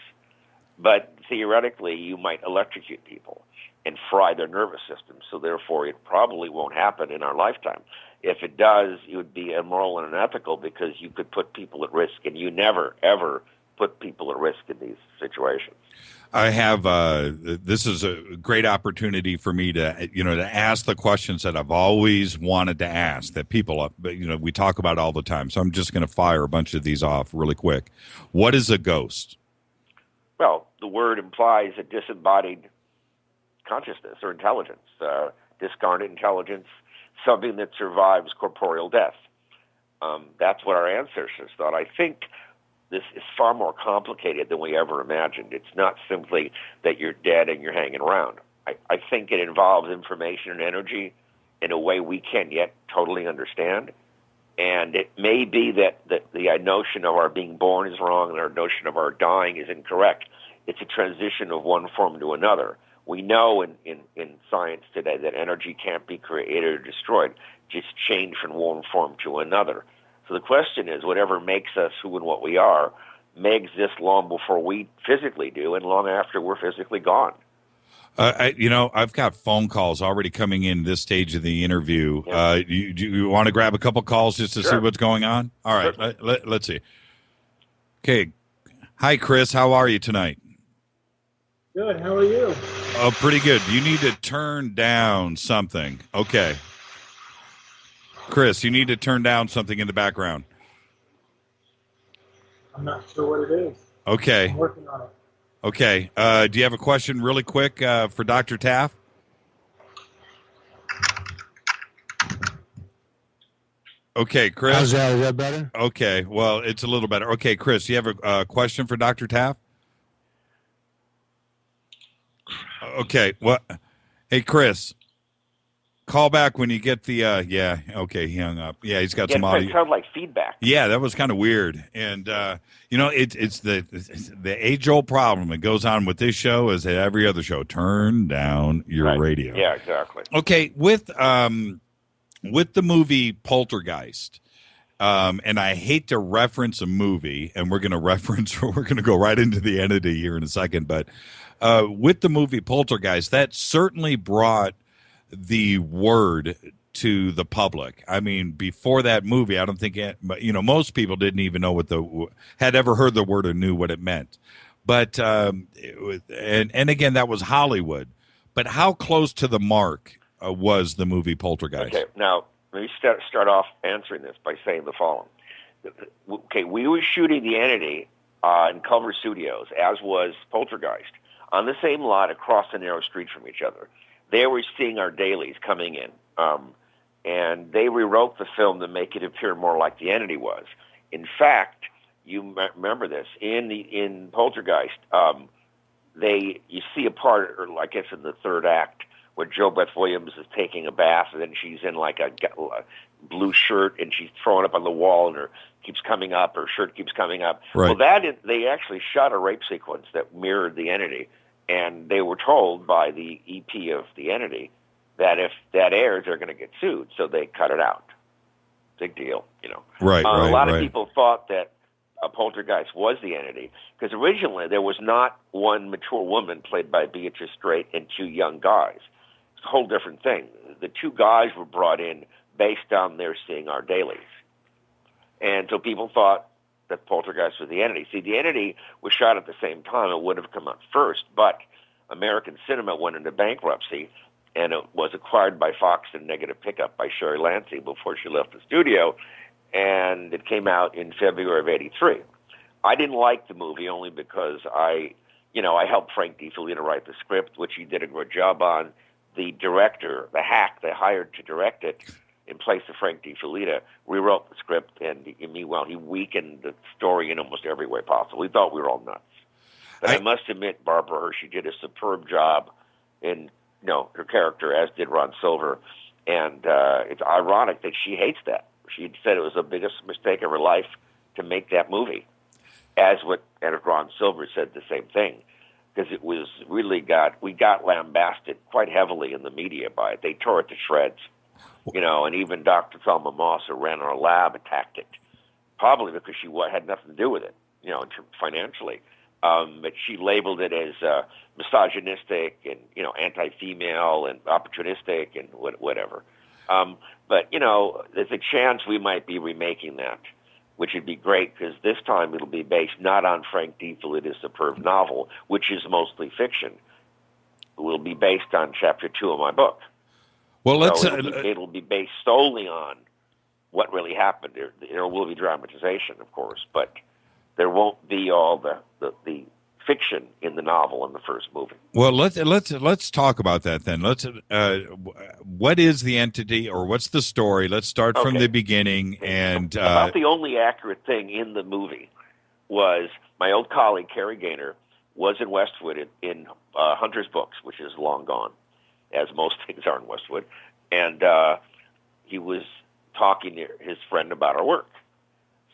But theoretically, you might electrocute people and fry their nervous system, so therefore it probably won't happen in our lifetime. If it does, it would be immoral and unethical because you could put people at risk, and you never, ever put people at risk in these situations.
I have this is a great opportunity for me to ask the questions that I've always wanted to ask that people we talk about all the time. So I'm just going to fire a bunch of these off really quick. What is a ghost?
Well, the word implies a disembodied consciousness or intelligence, discarnate intelligence, something that survives corporeal death. That's what our ancestors thought. I think this is far more complicated than we ever imagined. It's not simply that you're dead and you're hanging around. I think it involves information and energy in a way we can't yet totally understand. And it may be that the notion of our being born is wrong and our notion of our dying is incorrect. It's a transition of one form to another. We know in science today that energy can't be created or destroyed, just change from one form to another. So the question is, whatever makes us who and what we are may exist long before we physically do and long after we're physically gone.
I've got phone calls already coming in this stage of the interview.
Yeah.
Do you want to grab a couple calls just to see what's going on? All right, let's see. Okay. Hi, Chris. How are you tonight?
Good. How are you?
Oh, pretty good. You need to turn down something. Okay. Chris, you need to turn down something in the background.
I'm not sure what it is.
Okay.
I'm working on it.
Okay. Do you have a question really quick for Dr. Taff? Okay, Chris.
How's that? Is that better?
Okay. Well, it's a little better. Okay, Chris, do you have a question for Dr. Taff? Okay. What? Hey, Chris. Call back when you get the okay, he hung up. Yeah, he's got some audio.
It sounded like feedback.
Yeah, that was kind of weird. And it's the age-old problem. It goes on with this show as every other show. Turn down your radio.
Yeah, exactly.
Okay, with the movie Poltergeist, and I hate to reference a movie, and we're going to go right into the entity here in a second, but with the movie Poltergeist, that certainly brought the word to the public. I mean, before that movie, I don't think most people didn't even know had ever heard the word or knew what it meant. But and again, that was Hollywood. But how close to the mark was the movie Poltergeist?
Okay, now let me start off answering this by saying the following. Okay, we were shooting The Entity in Culver Studios, as was Poltergeist, on the same lot across a narrow street from each other. They were seeing our dailies coming in, and they rewrote the film to make it appear more like The Entity was. In fact, you remember this in Poltergeist. You see a part, or I guess in the third act, where Jo Beth Williams is taking a bath, and then she's in like a blue shirt, and she's throwing up on the wall, and her shirt keeps coming up.
Right.
Well, they actually shot a rape sequence that mirrored The Entity. And they were told by the EP of The Entity that if that airs, they're going to get sued. So they cut it out. Big deal,
Right,
a lot of people thought that a poltergeist was the entity, because originally there was not one mature woman played by Beatrice Straight and two young guys. It's a whole different thing. The two guys were brought in based on their seeing our dailies. And so people thought that poltergeist was the entity. See, the entity was shot at the same time. It would have come out first, but American cinema went into bankruptcy, and it was acquired by Fox and Negative Pickup by Sherry Lansing before she left the studio, and it came out in February of '83. I didn't like the movie only because I helped Frank DiFellino write the script, which he did a good job on. The director, the hack they hired to direct it in place of Frank DiFellino, rewrote the script, and meanwhile he weakened the story in almost every way possible. We thought we were all nuts. But I must admit, Barbara Hershey did a superb job in her character, as did Ron Silver, and it's ironic that she hates that. She said it was the biggest mistake of her life to make that movie, and Ron Silver said the same thing, because it was really we got lambasted quite heavily in the media by it. They tore it to shreds, and even Dr. Thelma Moss, who ran our lab, attacked it, probably because she had nothing to do with it, financially. But she labeled it as misogynistic and anti-female and opportunistic and whatever. But there's a chance we might be remaking that, which would be great, because this time it'll be based not on Frank DiFellino's superb novel, which is mostly fiction. It will be based on Chapter 2 of my book.
Well,
it'll be based solely on what really happened. There will be dramatization, of course, but there won't be all the fiction in the novel in the first movie.
Well, let's talk about that then. What is the entity, or what's the story? Let's start from the beginning. And
about the only accurate thing in the movie was my old colleague Carrie Gaynor was in Westwood in Hunter's Books, which is long gone, as most things are in Westwood, and he was talking to his friend about our work.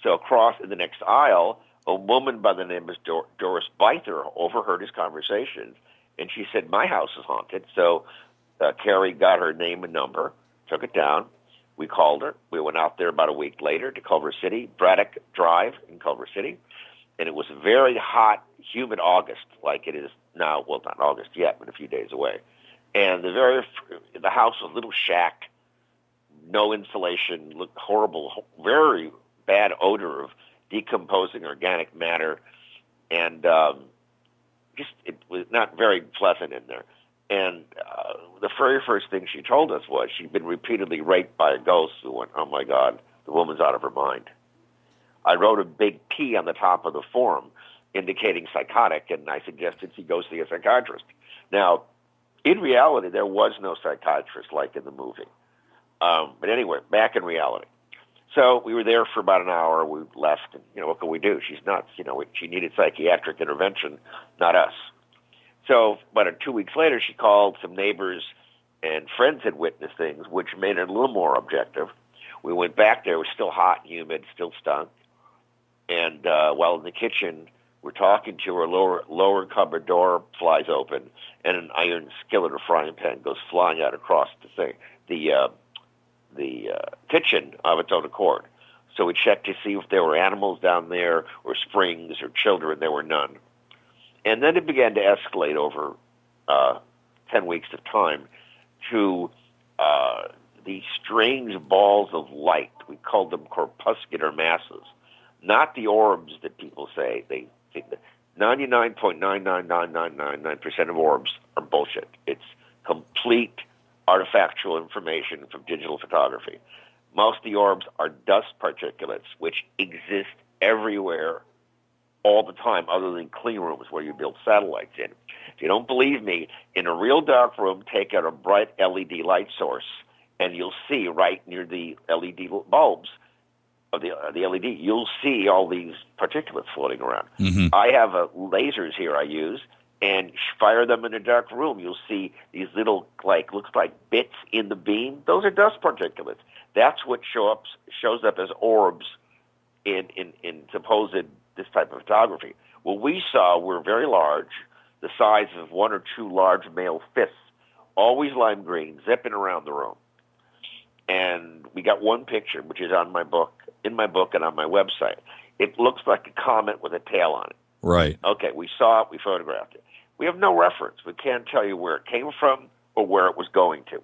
So across in the next aisle, a woman by the name of Doris Byther overheard his conversations, and she said, "My house is haunted." So Carrie got her name and number, took it down. We called her. We went out there about a week later to Culver City, Braddock Drive in Culver City, and it was a very hot, humid August, like it is now. Well, not August yet, but a few days away. And the house was a little shack, no insulation, looked horrible, very bad odor of decomposing organic matter, and it was not very pleasant in there. And the very first thing she told us was she'd been repeatedly raped by a ghost. We went, "Oh my God, the woman's out of her mind." I wrote a big P on the top of the form indicating psychotic, and I suggested she go see a psychiatrist. Now, in reality, there was no psychiatrist like in the movie. But anyway, back in reality. So we were there for about an hour. We left, and what can we do? She's nuts. She needed psychiatric intervention, not us. So about 2 weeks later, she called. Some neighbors and friends had witnessed things, which made it a little more objective. We went back there. It was still hot and humid, still stunk. And while in the kitchen, we're talking to her, lower cupboard door flies open, and an iron skillet or frying pan goes flying out across the kitchen of its own accord. So we checked to see if there were animals down there or springs or children. There were none. And then it began to escalate over 10 weeks of time to these strange balls of light. We called them corpuscular masses, not the orbs that people say. They think that 99.99999% of orbs are bullshit. It's complete artifactual information from digital photography. Most of the orbs are dust particulates, which exist everywhere all the time, other than clean rooms where you build satellites in. If you don't believe me, in a real dark room, take out a bright LED light source, and you'll see right near the LED bulbs of the LED, you'll see all these particulates floating around.
Mm-hmm.
I have lasers here I use, and fire them in a dark room. You'll see these little, looks like bits in the beam. Those are dust particulates. That's what shows up as orbs in supposed this type of photography. What we saw were very large, the size of one or two large male fists, always lime green, zipping around the room. And we got one picture, which is in my book and on my website. It looks like a comet with a tail on it.
Right.
Okay, we saw it, we photographed it. We have no reference. We can't tell you where it came from or where it was going to.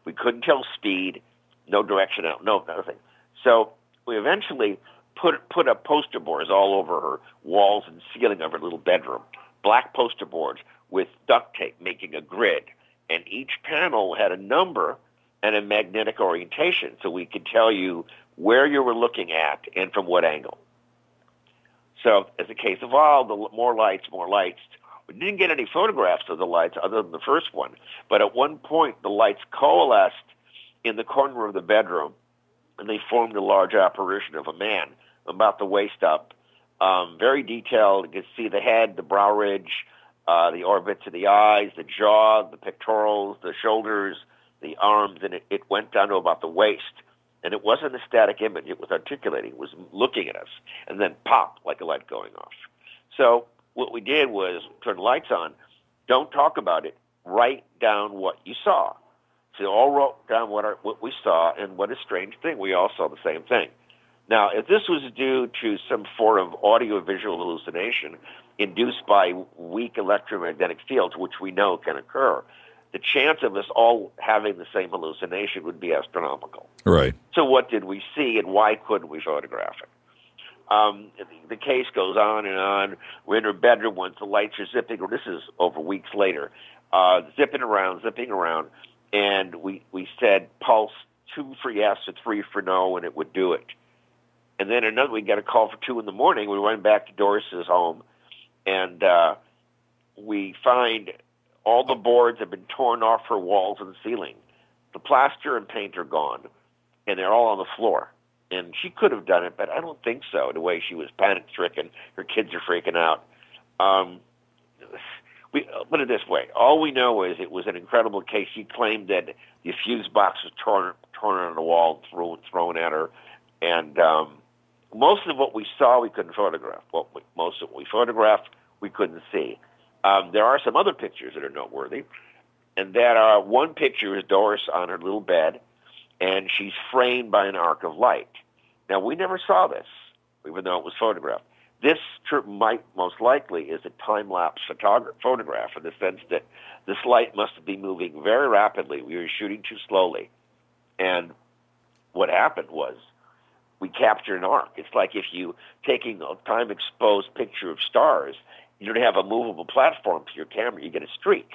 We couldn't tell speed, no direction out, no nothing. So we eventually put up poster boards all over her walls and ceiling of her little bedroom, black poster boards with duct tape making a grid. And each panel had a number and a magnetic orientation, so we could tell you where you were looking at and from what angle. So as the case evolved, more lights. We didn't get any photographs of the lights other than the first one, but at one point the lights coalesced in the corner of the bedroom, and they formed a large apparition of a man about the waist up, very detailed. You could see the head, the brow ridge, the orbits of the eyes, the jaw, the pectorals, the shoulders, the arms, and it went down to about the waist. And it wasn't a static image. It was articulating. It was looking at us. And then pop, like a light going off. So what we did was turn the lights on. Don't talk about it. Write down what you saw. So they all wrote down what we saw, and what a strange thing. We all saw the same thing. Now, if this was due to some form of audio-visual hallucination induced by weak electromagnetic fields, which we know can occur, the chance of us all having the same hallucination would be astronomical.
Right.
So what did we see, and why couldn't we photograph it? The case goes on and on. We're in her bedroom once the lights are zipping, or this is over weeks later, zipping around, and we said pulse 2 for yes or 3 for no, and it would do it. And then we got a call for 2 in the morning. We went back to Doris's home, and we find all the boards have been torn off her walls and ceiling. The plaster and paint are gone, and they're all on the floor. And she could have done it, but I don't think so, the way she was panic-stricken. Her kids are freaking out. We put it this way. All we know is it was an incredible case. She claimed that the fuse box was torn on the wall and thrown at her. And most of what we saw, we couldn't photograph. Most of what we photographed, we couldn't see. There are some other pictures that are noteworthy, and that one picture is Doris on her little bed, and she's framed by an arc of light. Now, we never saw this, even though it was photographed. This might most likely is a time-lapse photograph in the sense that this light must be moving very rapidly. We were shooting too slowly. And what happened was we captured an arc. It's like if you taking a time-exposed picture of stars, you don't have a movable platform to your camera, you get a streak.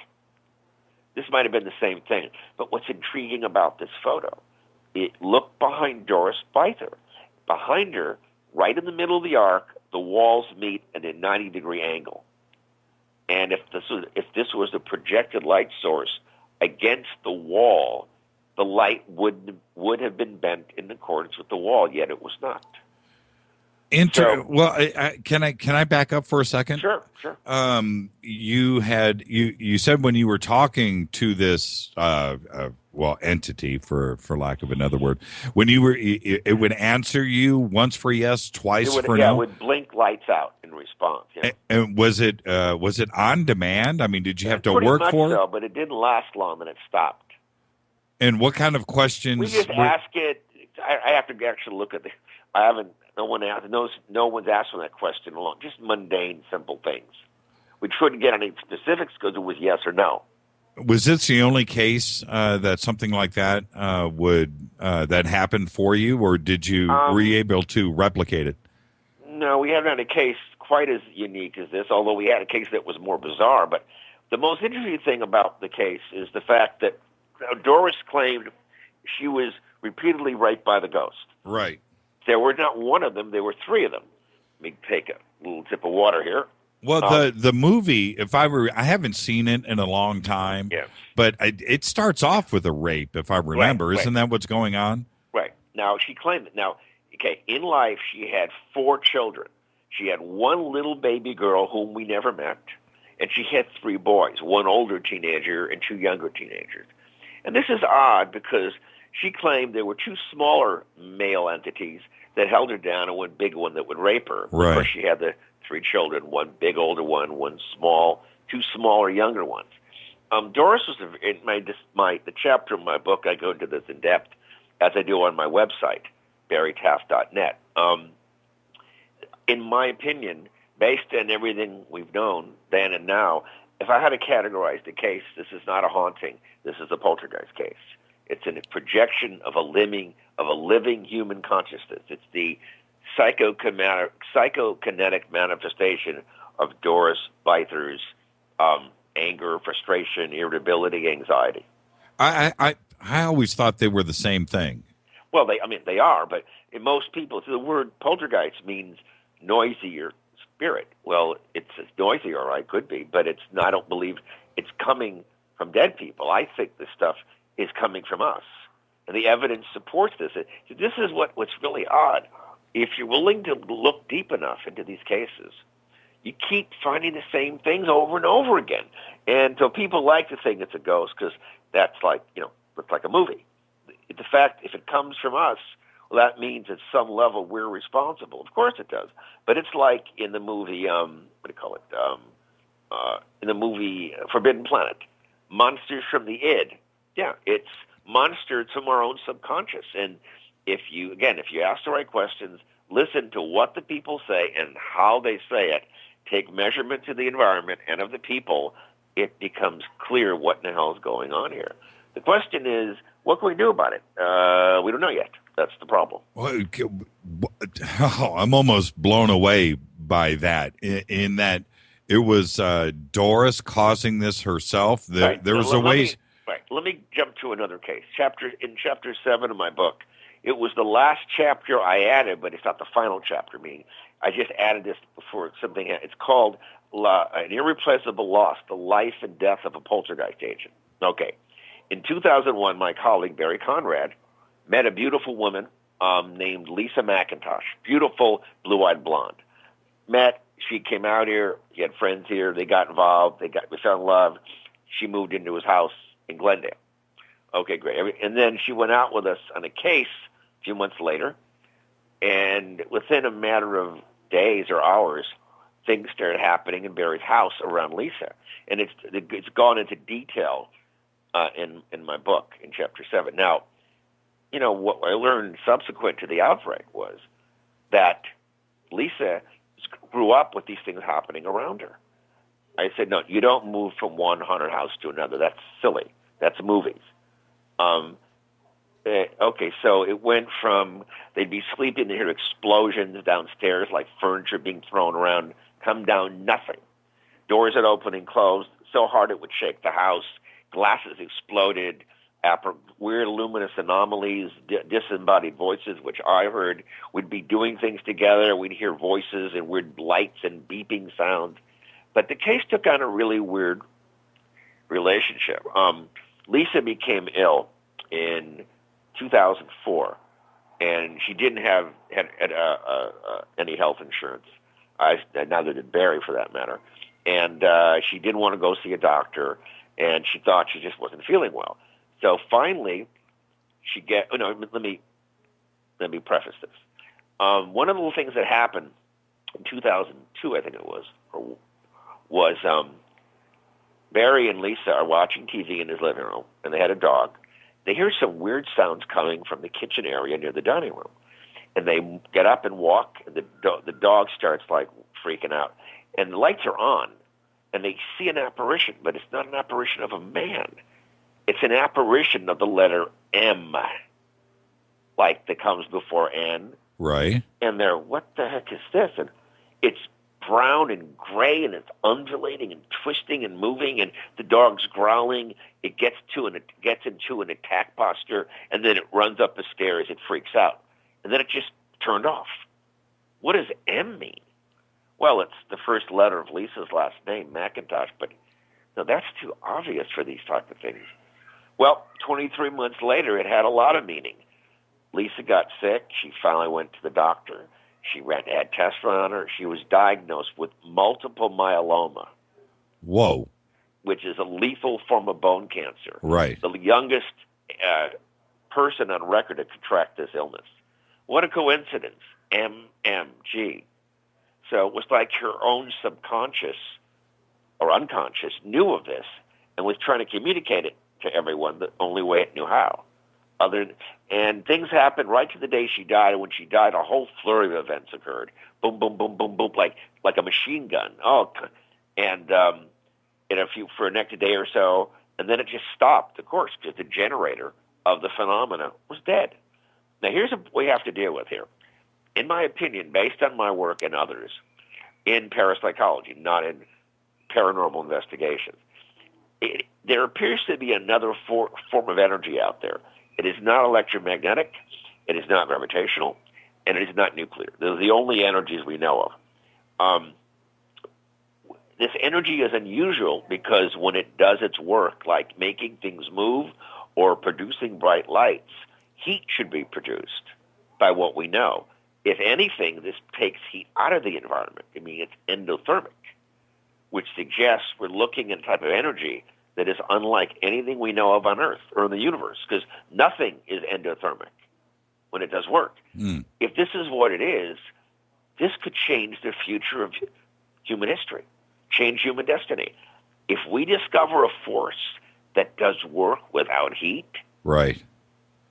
This might have been the same thing. But what's intriguing about this photo, it looked behind Doris Beither. Behind her, right in the middle of the arc, the walls meet at a 90-degree angle. And if this was a projected light source against the wall, the light would have been bent in accordance with the wall, yet it was not.
Well, can I back up for a second?
Sure.
You said when you were talking to this entity, for lack of another word, when you were it would answer you once for yes, twice for no.
Yeah, it would blink lights out in response. Yeah.
And was it on demand? I mean, did you have to work for it?
So, but it didn't last long, then it stopped.
And what kind of questions?
We just ask it. I have to actually look at the. I haven't. No one's asked me that question alone. Just mundane, simple things. We couldn't get any specifics because it was yes or no.
Was this the only case that something like that that happened for you, or were you able to replicate it?
No, we haven't had a case quite as unique as this. Although we had a case that was more bizarre. But the most interesting thing about the case is the fact that Doris claimed she was repeatedly raped by the ghost.
Right.
There were not one of them. There were 3 of them. Let me take a little sip of water here.
Well, the movie, I haven't seen it in a long time, but it starts off with a rape, if I remember.
Right.
Isn't that what's going on?
Right. Now, she claimed it. Now, in life, she had 4 children. She had 1 little baby girl whom we never met, and she had 3 boys, 1 older teenager and 2 younger teenagers. And this is odd because she claimed there were 2 smaller male entities that held her down and 1 big one that would rape her.
Right.
Of course, she had the 3 children, 1 big older one, 1 small, 2 smaller younger ones. Doris was in the chapter of my book. I go into this in depth, as I do on my website, barrytaff.net. in my opinion, based on everything we've known then and now, if I had to categorize the case, this is not a haunting. This is a poltergeist case. It's a projection of a living human consciousness. It's the psychokinetic manifestation of Doris Beither's anger, frustration, irritability, anxiety.
I always thought they were the same thing.
Well, they are, but in most people, so the word poltergeist means noisier spirit. Well, it's noisy, all right, could be, but it's not. I don't believe it's coming from dead people. I think this stuff is coming from us, and the evidence supports this. This is what's really odd. If you're willing to look deep enough into these cases, you keep finding the same things over and over again. And so people like to think it's a ghost because that's like, it's like a movie. The fact, if it comes from us, well, that means at some level we're responsible. Of course it does. But it's like in the movie, in the movie Forbidden Planet, monsters from the id. Yeah, it's monsters from our own subconscious. And if you ask the right questions, listen to what the people say and how they say it, take measurement to the environment and of the people, it becomes clear what in the hell is going on here. The question is, what can we do about it? We don't know yet. That's the problem.
Well, I'm almost blown away by that, in that it was Doris causing this herself. There was a way.
Right. Let me jump to another case. In chapter 7 of my book, it was the last chapter I added, but it's not the final chapter. Meaning, I just added this before something. It's called An Irreplaceable Loss: The Life and Death of a Poltergeist Agent. Okay. In 2001, my colleague Barry Conrad met a beautiful woman named Lisa McIntosh. Beautiful, blue-eyed blonde. She came out here. He had friends here. They got involved. We fell in love. She moved into his house in Glendale. Okay, great. And then she went out with us on a case a few months later, and within a matter of days or hours, things started happening in Barry's house around Lisa. And it's gone into detail in my book in chapter 7. Now, what I learned subsequent to the outbreak was that Lisa grew up with these things happening around her. I said, no, you don't move from one haunted house to another. That's silly. That's movies. Okay, so it went from they'd be sleeping, they hear explosions downstairs, like furniture being thrown around, come down, nothing. Doors that open and closed so hard it would shake the house. Glasses exploded, weird luminous anomalies, disembodied voices, which I heard. We'd be doing things together. We'd hear voices and weird lights and beeping sounds. But the case took on a really weird relationship. Lisa became ill in 2004, and she didn't have any health insurance. Neither did Barry, for that matter. And she didn't want to go see a doctor, and she thought she just wasn't feeling well. So finally, let me preface this. One of the things that happened in 2002, I think it was Barry and Lisa are watching TV in his living room, and they had a dog. They hear some weird sounds coming from the kitchen area near the dining room, and they get up and walk, and the dog starts like freaking out, and the lights are on, and they see an apparition, but it's not an apparition of a man. It's an apparition of the letter M, like that comes before N.
Right.
And they're, what the heck is this? And it's brown and gray, and it's undulating and twisting and moving, and the dog's growling. It gets into an attack posture, and then it runs up the stairs. It freaks out, and then it just turned off. What does M mean? Well, it's the first letter of Lisa's last name, McIntosh, but no, that's too obvious for these type of things. Well, 23 months later, it had a lot of meaning. Lisa got sick. She finally went to the doctor. She had tests run on her. She was diagnosed with multiple myeloma.
Whoa.
Which is a lethal form of bone cancer.
Right.
The youngest person on record to contract this illness. What a coincidence. MMG. So it was like her own subconscious or unconscious knew of this and was trying to communicate it to everyone the only way it knew how. And things happened right to the day she died. And when she died, a whole flurry of events occurred. Boom, boom, boom, boom, boom, like a machine gun. And for a next day or so, and then it just stopped, of course, because the generator of the phenomena was dead. Now, here's what we have to deal with here. In my opinion, based on my work and others in parapsychology, not in paranormal investigations, there appears to be another form of energy out there. It is not electromagnetic, it is not gravitational, and it is not nuclear. They're the only energies we know of. This energy is unusual because when it does its work, like making things move or producing bright lights, heat should be produced by what we know. If anything, this takes heat out of the environment. I mean, it's endothermic, which suggests we're looking at a type of energy that is unlike anything we know of on Earth or in the universe, because nothing is endothermic when it does work. If this is what it is, this could change the future of human history, change human destiny. If we discover a force that does work without heat,
right,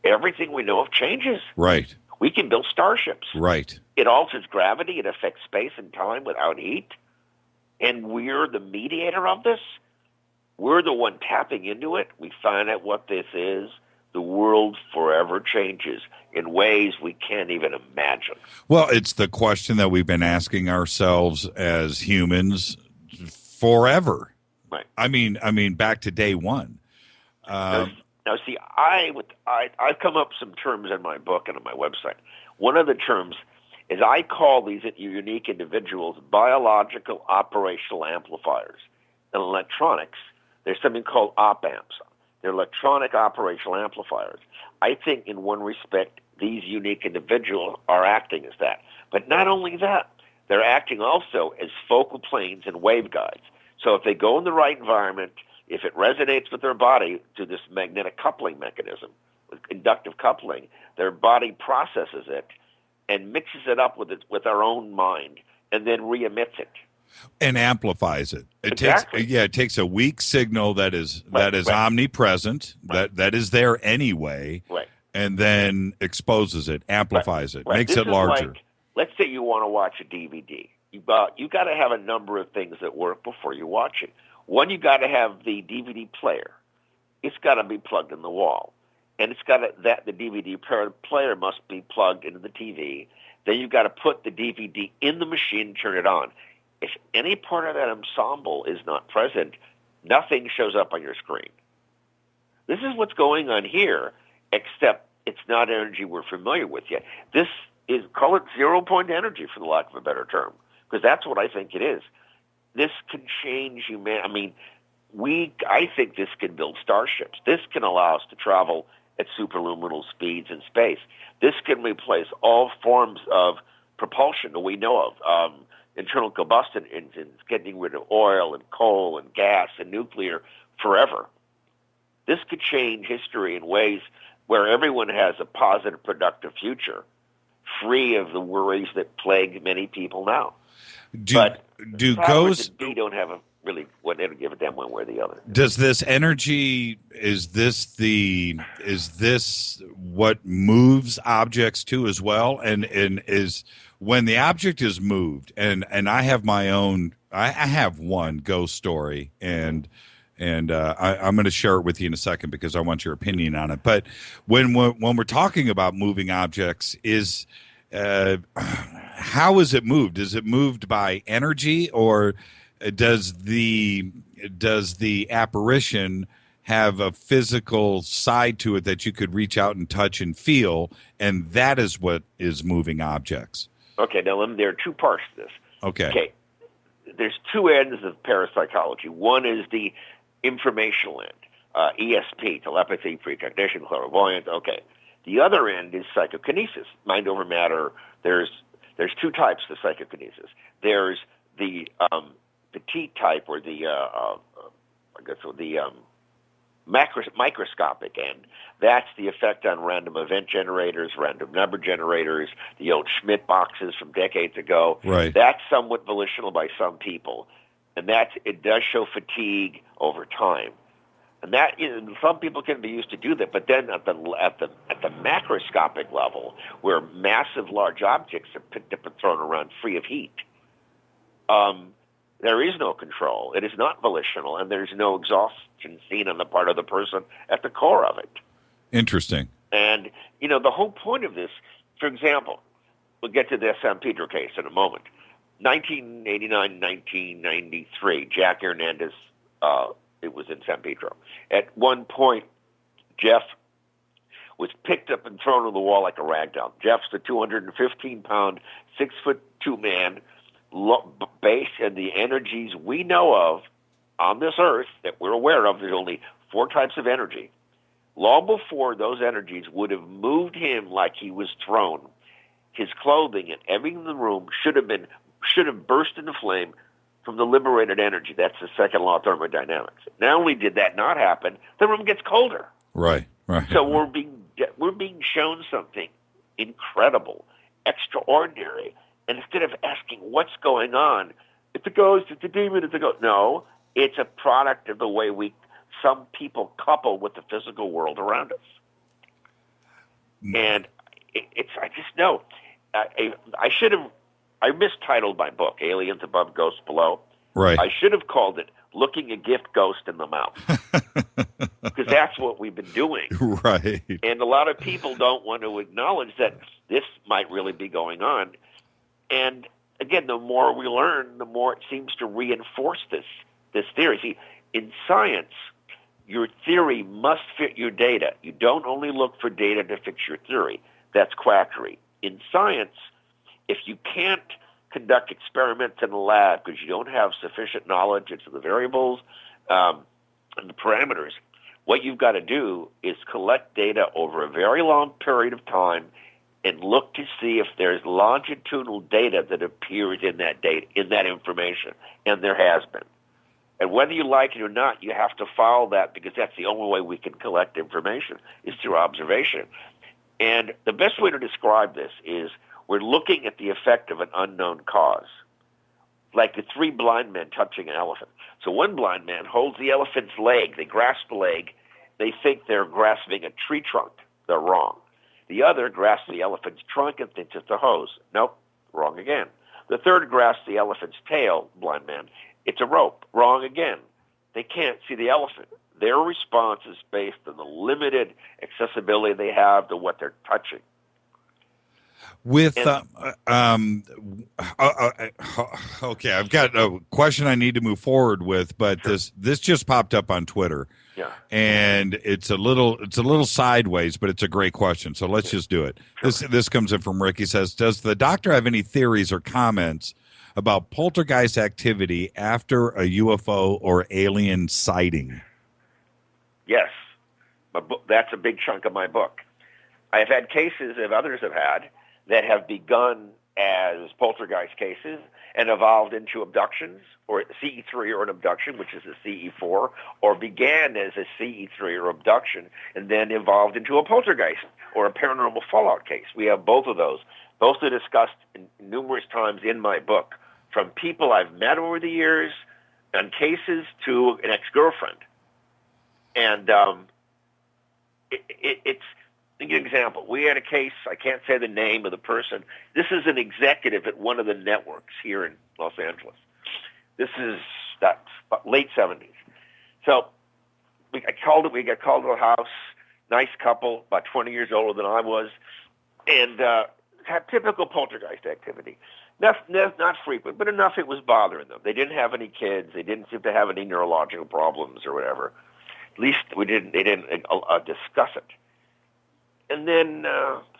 everything we know of changes.
Right.
We can build starships.
Right.
It alters gravity. It affects space and time without heat. And we're the mediator of this. We're the one tapping into it. We find out what this is. The world forever changes in ways we can't even imagine.
Well, it's the question that we've been asking ourselves as humans forever.
Right.
I mean, back to day one.
Now, see, I've come up with some terms in my book and on my website. One of the terms is I call these unique individuals biological operational amplifiers. In electronics, there's something called op-amps. They're electronic operational amplifiers. I think in one respect, these unique individuals are acting as that. But not only that, they're acting also as focal planes and waveguides. So if they go in the right environment, if it resonates with their body to this magnetic coupling mechanism, with inductive coupling, their body processes it and mixes it up with our own mind and then re-emits it.
And amplifies it. It takes a weak signal that is omnipresent, that is there anyway, and then exposes it, amplifies it, makes it larger.
Like, let's say you want to watch a DVD. You got to have a number of things that work before you watch it. One, you got to have the DVD player. It's got to be plugged in the wall, and the DVD player must be plugged into the TV. Then you got to put the DVD in the machine and turn it on. If any part of that ensemble is not present, nothing shows up on your screen. This is what's going on here, except it's not energy we're familiar with yet. This is, call it zero-point energy, for the lack of a better term, because that's what I think it is. This can change humanity. I mean, I think this can build starships. This can allow us to travel at superluminal speeds in space. This can replace all forms of propulsion that we know of. Internal combustion engines, getting rid of oil and coal and gas and nuclear forever. This could change history in ways where everyone has a positive, productive future, free of the worries that plague many people now.
Do ghosts?
We don't have what to give a damn one way or the other.
Does this energy? Is this what moves objects too as well? And is when the object is moved, and I have my own. I have one ghost story, and I'm going to share it with you in a second because I want your opinion on it. But when we're talking about moving objects, how is it moved? Is it moved by energy, or does the apparition have a physical side to it that you could reach out and touch and feel, and that is what is moving objects? Okay,
now there are two parts to this.
Okay.
There's two ends of parapsychology. One is the informational end, ESP, telepathy, precognition, clairvoyance. Okay. The other end is psychokinesis, mind over matter. There's two types of psychokinesis. There's the petite type, or the microscopic end. That's the effect on random event generators, random number generators, the old Schmidt boxes from decades ago.
Right.
That's somewhat volitional by some people, and it does show fatigue over time. And that is, some people can be used to do that, but then at the macroscopic level, where massive large objects are picked up and thrown around free of heat, there is no control. It is not volitional, and there's no exhaustion seen on the part of the person at the core of it.
Interesting.
And, the whole point of this, for example, we'll get to the San Pedro case in a moment. 1989, 1993, Jack Hernandez, it was in San Pedro. At one point, Jeff was picked up and thrown on the wall like a rag doll. Jeff's the 215-pound, 6'2" man, based on the energies we know of on this earth that we're aware of. There's only 4 types of energy. Long before those energies would have moved him like he was thrown, his clothing and everything in the room should have burst into flame from the liberated energy. That's the second law of thermodynamics. Not only did that not happen, the room gets colder.
Right.
So we're being shown something incredible, extraordinary, and instead of asking what's going on, it's a ghost, it's a demon, it's a ghost. No, it's a product of the way some people couple with the physical world around us. And I just know. I mistitled my book, Aliens Above, Ghosts Below.
Right.
I should have called it Looking a Gift Ghost in the Mouth. Because that's what we've been doing.
Right.
And a lot of people don't want to acknowledge that this might really be going on. And again, the more we learn, the more it seems to reinforce this theory. See, in science, your theory must fit your data. You don't only look for data to fix your theory. That's quackery. In science, if you can't conduct experiments in a lab because you don't have sufficient knowledge into the variables and the parameters, what you've got to do is collect data over a very long period of time and look to see if there's longitudinal data that appears in that data, in that information, and there has been. And whether you like it or not, you have to follow that because that's the only way we can collect information is through observation. And the best way to describe this is we're looking at the effect of an unknown cause, like the 3 blind men touching an elephant. So one blind man holds the elephant's leg. They grasp the leg. They think they're grasping a tree trunk. They're wrong. The other grasps the elephant's trunk and thinks it's a hose. Nope, wrong again. The third grasps the elephant's tail, blind man. It's a rope. Wrong again. They can't see the elephant. Their response is based on the limited accessibility they have to what they're touching.
With okay, I've got a question I need to move forward with, but sure. This just popped up on Twitter.
Yeah.
And it's a little sideways, but it's a great question. So let's just do it. Sure. This comes in from Rick. He says, "Does the doctor have any theories or comments about poltergeist activity after a UFO or alien sighting?"
Yes. That's a big chunk of my book. I've had cases that others have had that have begun as poltergeist cases and evolved into abductions, or CE3 or an abduction, which is a CE4, or began as a CE3 or abduction and then evolved into a poltergeist or a paranormal fallout case. We have both of those. Both are discussed numerous times in my book, from people I've met over the years on cases to an ex-girlfriend. And it's an example. We had a case, I can't say the name of the person. This is an executive at one of the networks here in Los Angeles. This is late 70s. So we got called to a house, nice couple, about 20 years older than I was, and had typical poltergeist activity. Not frequent, but enough it was bothering them. They didn't have any kids. They didn't seem to have any neurological problems or whatever. At least they didn't discuss it. And then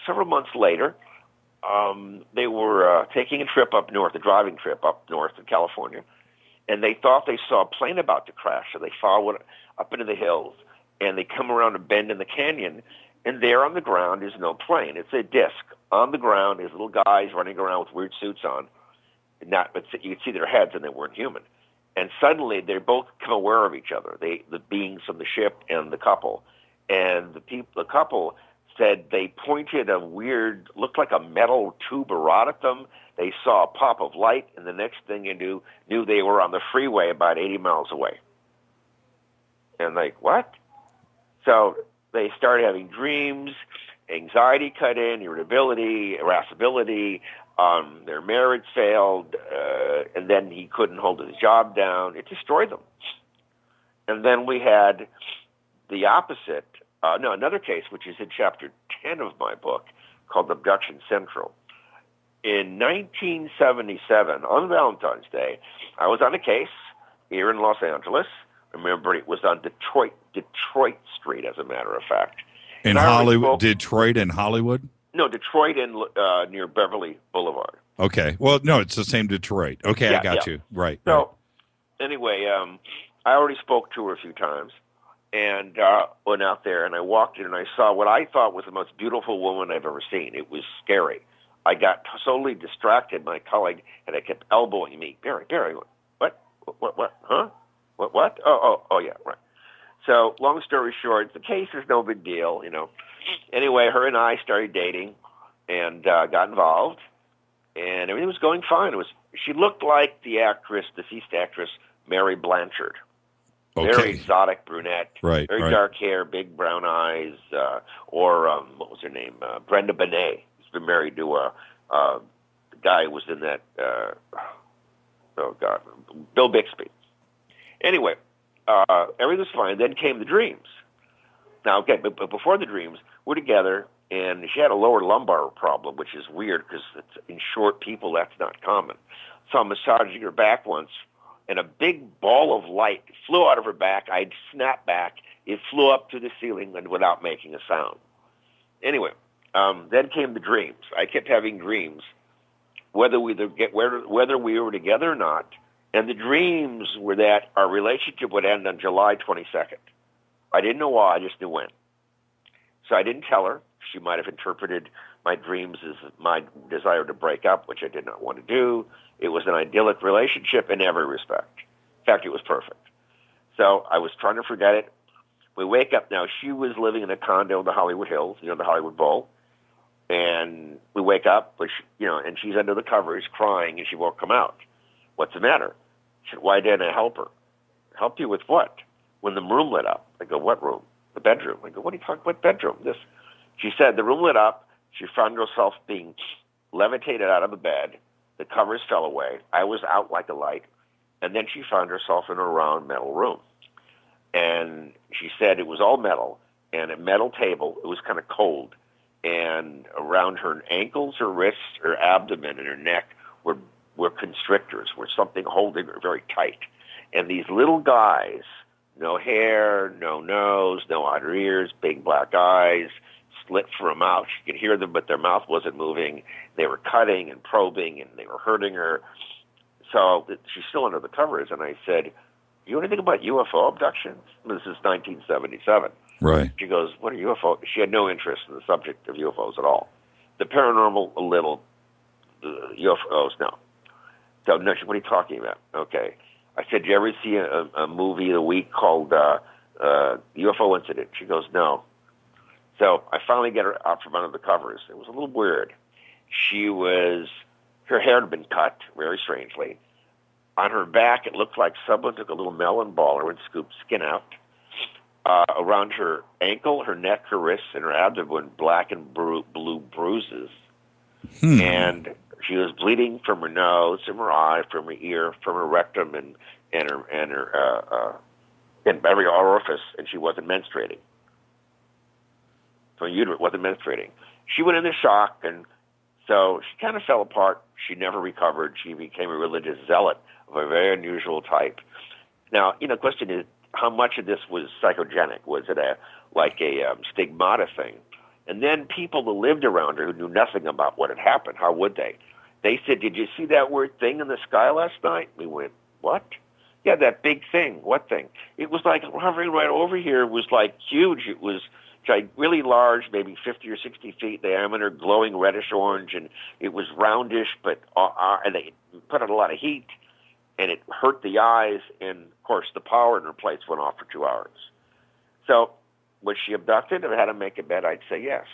several months later, they were taking a trip up north, a driving trip up north in California, and they thought they saw a plane about to crash, so they followed up into the hills, and they come around a bend in the canyon, and there on the ground is no plane. It's a disc. On the ground is little guys running around with weird suits on. But you could see their heads, and they weren't human. And suddenly, they both become aware of each other, the beings from the ship and the couple. And the couple said they pointed a weird, looked like a metal tube rod at them. They saw a pop of light, and the next thing you knew they were on the freeway about 80 miles away. And like, what? So they started having dreams, anxiety cut in, irritability, irascibility, their marriage failed, and then he couldn't hold his job down. It destroyed them. And then we had the opposite, another case, which is in chapter 10 of my book, called Abduction Central. In 1977, on Valentine's Day, I was on a case here in Los Angeles. Remember, it was on Detroit Street, as a matter of fact.
In Hollywood, Detroit and Hollywood?
No, Detroit and near Beverly Boulevard.
Okay. Well, no, it's the same Detroit. Okay,
Yeah,
I got
yeah.
you. Right.
So, anyway, I already spoke to her a few times, and went out there, and I walked in, and I saw what I thought was the most beautiful woman I've ever seen. It was scary. I got totally distracted. My colleague and I kept elbowing me. Barry, what? Huh? What? Oh, yeah, right. So, long story short, the case is no big deal, you know. Anyway, her and I started dating and got involved, and everything was going fine. She looked like the deceased actress, Mary Blanchard.
Okay.
Very exotic brunette,
Right,
very
right.
dark hair, big brown eyes, or what was her name? Brenda Benet. She's been married to the guy who was in that, Bill Bixby. Anyway, everything was fine. Then came the dreams. Now, okay, but before the dreams, we're together, and she had a lower lumbar problem, which is weird because in short people, that's not common. So I'm massaging her back once, and a big ball of light flew out of her back. I snapped back. It flew up to the ceiling and without making a sound. Anyway, then came the dreams. I kept having dreams, whether we were together or not. And the dreams were that our relationship would end on July 22nd. I didn't know why, I just knew when. So I didn't tell her. She might have interpreted my dreams as my desire to break up, which I did not want to do. It was an idyllic relationship in every respect. In fact, it was perfect. So I was trying to forget it. We wake up now. She was living in a condo in the Hollywood Hills, the Hollywood Bowl. And we wake up, but and she's under the covers crying, and she won't come out. What's the matter? She said, why didn't I help her? Help you with what? When the room lit up. I go, what room? The bedroom. I go, what are you talking about? Bedroom? This. She said, the room lit up. She found herself being levitated out of the bed. The covers fell away. I was out like a light. And then she found herself in a round metal room. And she said it was all metal and a metal table. It was kind of cold. And around her ankles, her wrists, her abdomen, and her neck were constrictors, were something holding her very tight. And these little guys, no hair, no nose, no outer ears, big black eyes, slit from her mouth. She could hear them, but their mouth wasn't moving. They were cutting and probing, and they were hurting her. So she's still under the covers, and I said, do you know anything about UFO abductions? This is 1977.
Right.
She goes, what are UFOs? She had no interest in the subject of UFOs at all. The paranormal, a little. The UFOs, no. So, no, what are you talking about? Okay. I said, did you ever see a movie of the week called UFO Incident? She goes, no. So I finally get her out from under the covers. It was a little weird. Her hair had been cut, very strangely. On her back, it looked like someone took a little melon baller and scooped skin out. Around her ankle, her neck, her wrists, and her abdomen, black and blue bruises. And she was bleeding from her nose, from her eye, from her ear, from her rectum, and every orifice, and she wasn't menstruating. So uterus wasn't menstruating. She went into shock, and so she kind of fell apart. She never recovered. She became a religious zealot of a very unusual type. Now, the question is, how much of this was psychogenic? Was it a stigmata thing? And then people who lived around her who knew nothing about what had happened, how would they? They said, did you see that weird thing in the sky last night? We went, what? Yeah, that big thing. What thing? It was like hovering right over here. It was like huge. It was really large, maybe 50 or 60 feet diameter, glowing reddish orange, and it was roundish, but and they put out a lot of heat, and it hurt the eyes, and of course the power in her place went off for 2 hours. So was she abducted? If I had to make a bet, I'd say yes.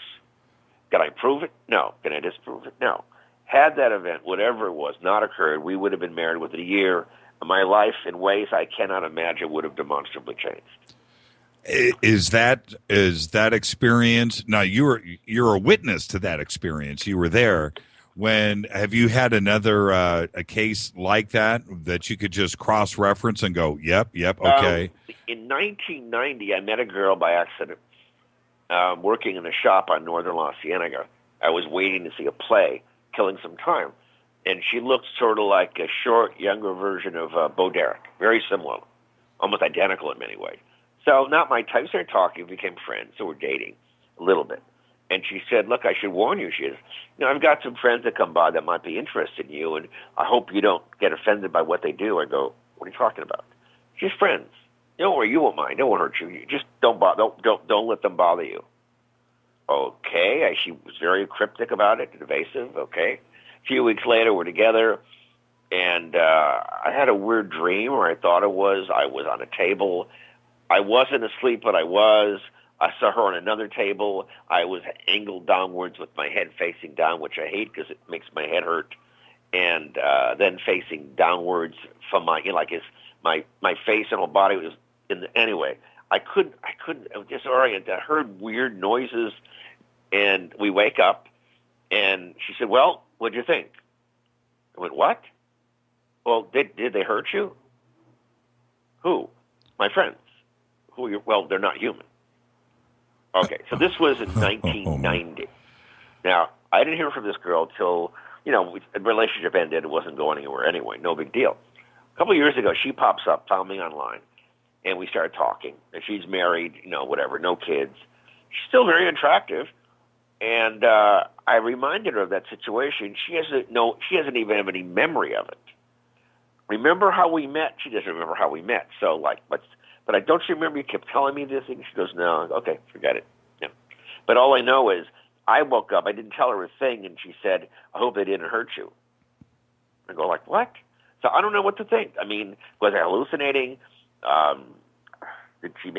Can I prove it? No. Can I disprove it? No. Had that event, whatever it was, not occurred, we would have been married within a year. My life, in ways I cannot imagine, would have demonstrably changed.
Is that experience? Now you're a witness to that experience. You were there. When have you had another a case like that you could just cross reference and go, yep, okay.
In 1990, I met a girl by accident working in a shop on Northern La Cienega. I was waiting to see a play, killing some time, and she looked sort of like a short, younger version of Bo Derek, very similar, almost identical in many ways. So not my type. Started talking, became friends, so we're dating a little bit. And she said, look, I should warn you. She says, I've got some friends that come by that might be interested in you, and I hope you don't get offended by what they do. I go, what are you talking about? She's friends. Don't worry, you won't mind. They won't hurt you. You just don't let them bother you. Okay. She was very cryptic about it, evasive. Okay. A few weeks later, we're together, and I had a weird dream, or I thought it was. I was on a table. I wasn't asleep, but I was. I saw her on another table. I was angled downwards with my head facing down, which I hate because it makes my head hurt. And then facing downwards from my face and whole body was in the, anyway. I was disoriented. I heard weird noises, and we wake up, and she said, well, what'd you think? I went, what? Well, did they hurt you? Who? My friends. Who are you? Well, they're not human. Okay, so this was in 1990. Now, I didn't hear from this girl till, the relationship ended. It wasn't going anywhere anyway. No big deal. A couple of years ago, she pops up, found me online, and we started talking. And she's married, whatever, no kids. She's still very attractive. And I reminded her of that situation. She doesn't even have any memory of it. Remember how we met? She doesn't remember how we met. So, but don't you remember you kept telling me this thing? She goes, no. Okay, forget it. Yeah. But all I know is I woke up. I didn't tell her a thing, and she said, I hope they didn't hurt you. I go, like, what? So I don't know what to think. I mean, was I hallucinating? Did she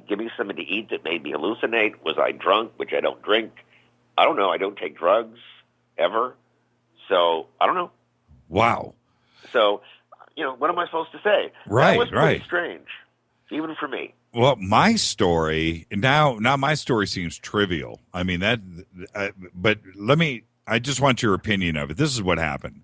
give me something to eat that made me hallucinate? Was I drunk, which I don't drink? I don't know. I don't take drugs ever. So I don't know.
Wow.
So, what am I supposed to say?
Right,
that was pretty
right.
strange, even for me.
Well, my story now my story seems trivial. I mean but I just want your opinion of it. This is what happened.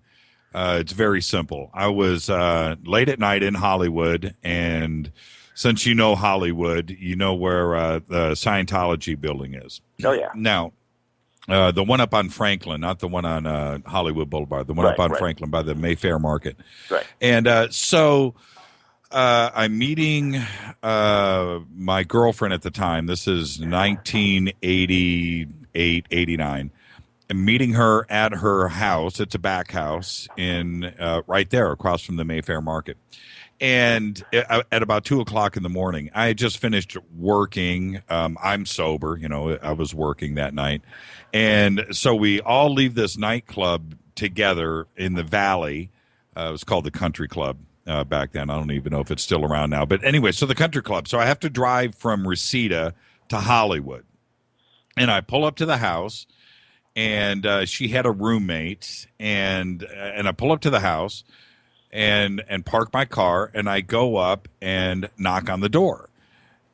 It's very simple. I was late at night in Hollywood, and since you know Hollywood, you know where the Scientology building is.
Oh yeah.
Now, the one up on Franklin, not the one on Hollywood Boulevard, the one up on Franklin by the Mayfair Market.
Right.
And so I'm meeting my girlfriend at the time. This is 1988, 89. I'm meeting her at her house. It's a back house in right there across from the Mayfair Market. And at about 2:00 in the morning, I had just finished working. I'm sober, I was working that night. And so we all leave this nightclub together in the Valley. It was called the Country Club back then. I don't even know if it's still around now. But anyway, so the Country Club. So I have to drive from Reseda to Hollywood. And I pull up to the house, and she had a roommate. And I pull up to the house and park my car, and I go up and knock on the door,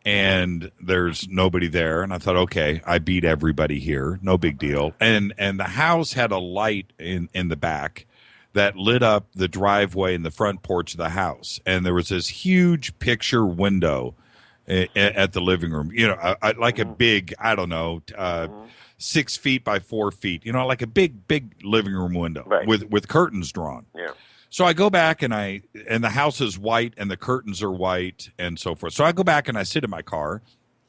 and there's nobody there. And I thought, okay, I beat everybody here, no big deal. And the house had a light in the back that lit up the driveway and the front porch of the house, and there was this huge picture window at the living room, like a big, I don't know, 6 feet by 4 feet, like a big living room window with curtains drawn.
Yeah.
So I go back, and the house is white, and the curtains are white, and so forth. So I go back and I sit in my car,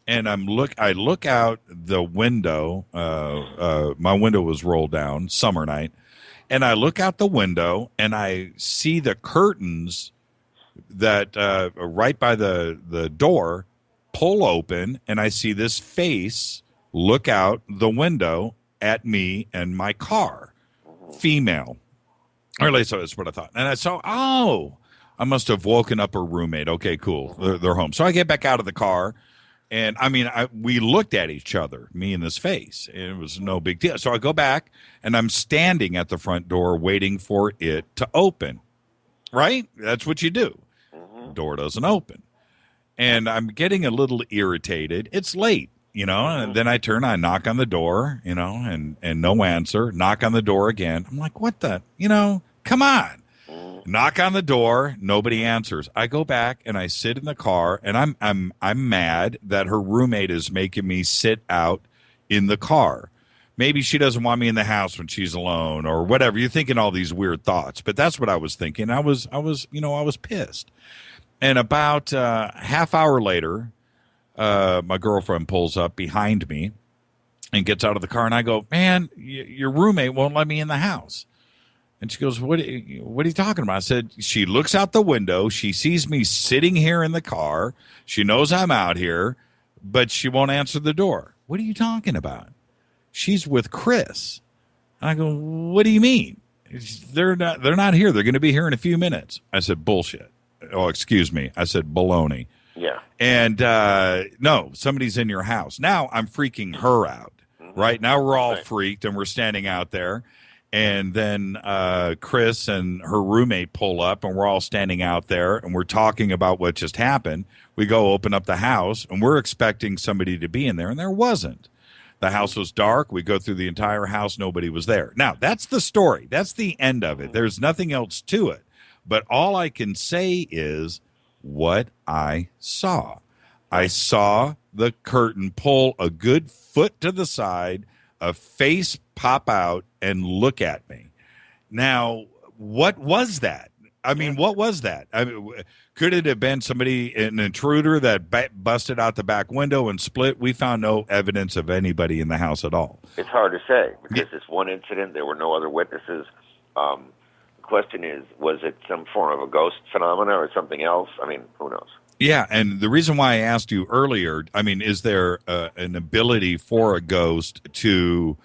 and I look out the window. My window was rolled down, summer night, and I look out the window, and I see the curtains that right by the door pull open, and I see this face look out the window at me and my car, female. Or at least that's what I thought. And I saw, I must have woken up her roommate. Okay, cool. They're home. So I get back out of the car, and we looked at each other, me and this face. It was no big deal. So I go back, and I'm standing at the front door waiting for it to open. Right? That's what you do. Door doesn't open. And I'm getting a little irritated. It's late, and then I knock on the door, and no answer. Knock on the door again. I'm like, what the, come on. Knock on the door, nobody answers. I go back and I sit in the car, and I'm mad that her roommate is making me sit out in the car. Maybe she doesn't want me in the house when she's alone or whatever. You're thinking all these weird thoughts, but that's what I was thinking. I was pissed. And about half hour later, my girlfriend pulls up behind me and gets out of the car, and I go, man, your roommate won't let me in the house. And she goes, what are you talking about? I said, she looks out the window. She sees me sitting here in the car. She knows I'm out here, but she won't answer the door. What are you talking about? She's with Chris. And I go, what do you mean? They're not here. They're going to be here in a few minutes. I said, bullshit. Oh, excuse me. I said, baloney.
Yeah.
And no, somebody's in your house. Now I'm freaking her out. Right now we're all freaked, and we're standing out there. And then Chris and her roommate pull up, and we're all standing out there, and we're talking about what just happened. We go open up the house, and we're expecting somebody to be in there, and there wasn't. The house was dark. We go through the entire house. Nobody was there. Now, that's the story. That's the end of it. There's nothing else to it. But all I can say is what I saw. I saw the curtain pull a good foot to the side, a face pop out, and look at me. Now, what was that? I mean, what was that? I mean, could it have been somebody, an intruder that busted out the back window and split? We found no evidence of anybody in the house at all.
It's hard to say because it's one incident. There were no other witnesses. The question is, was it some form of a ghost phenomena or something else? I mean, who knows?
Yeah, and the reason why I asked you earlier, I mean, is there an ability for a ghost to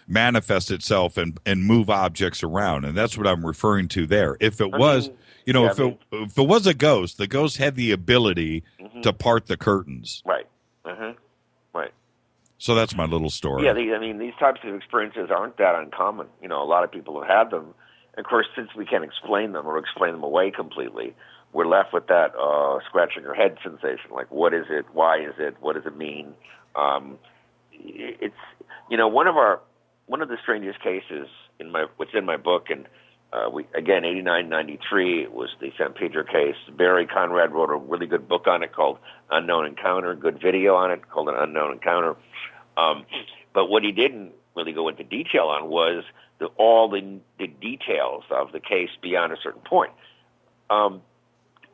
manifest itself and move objects around? And that's what I'm referring to there. If it was, if it was a ghost, the ghost had the ability to part the curtains.
Right. Right.
So that's my little story.
Yeah, these types of experiences aren't that uncommon. A lot of people have had them. And of course, since we can't explain them or explain them away completely, we're left with that scratching your head sensation. Like, what is it? Why is it? What does it mean? It's one of the strangest cases what's in my book, and we again 8993 was the San Pedro case. Barry Conrad wrote a really good book on it called Unknown Encounter. Good video on it called An Unknown Encounter. But what he didn't really go into detail on was all the details of the case beyond a certain point.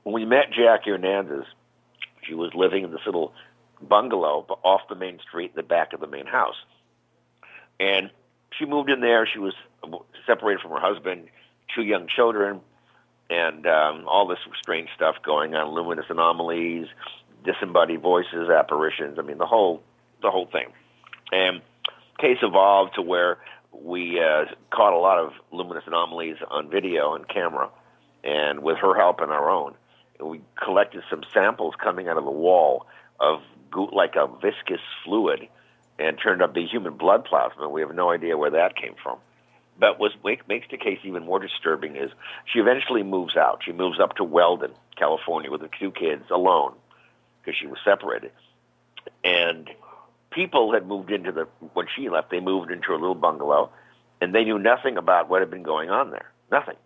When we met Jackie Hernandez, she was living in this little bungalow off the main street in the back of the main house. And she moved in there. She was separated from her husband, 2 young children, and all this strange stuff going on, luminous anomalies, disembodied voices, apparitions. I mean, the whole thing. And case evolved to where we caught a lot of luminous anomalies on video and camera, and with her help and our own. We collected some samples coming out of the wall of like a viscous fluid, and turned up to be human blood plasma. We have no idea where that came from. But what makes the case even more disturbing is she eventually moves out. She moves up to Weldon, California, with her 2 kids alone because she was separated. And people had moved when she left, they moved into a little bungalow, and they knew nothing about what had been going on there. Nothing.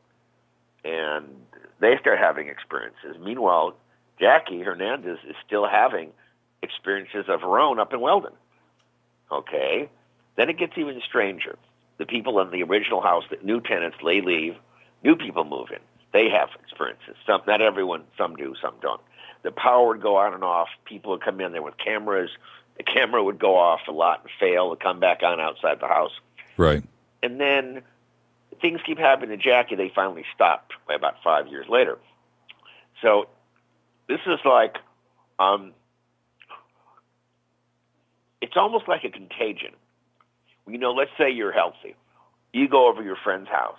And they start having experiences. Meanwhile, Jackie Hernandez is still having experiences of her own up in Weldon. Okay. Then it gets even stranger. The people in the original house, the new tenants, they leave. New people move in. They have experiences. Some, not everyone, some do, some don't. The power would go on and off. People would come in there with cameras. The camera would go off a lot and fail and come back on outside the house.
Right.
And then things keep happening to Jackie. They finally stopped by about 5 years later. So this is like, it's almost like a contagion. Let's say you're healthy. You go over your friend's house,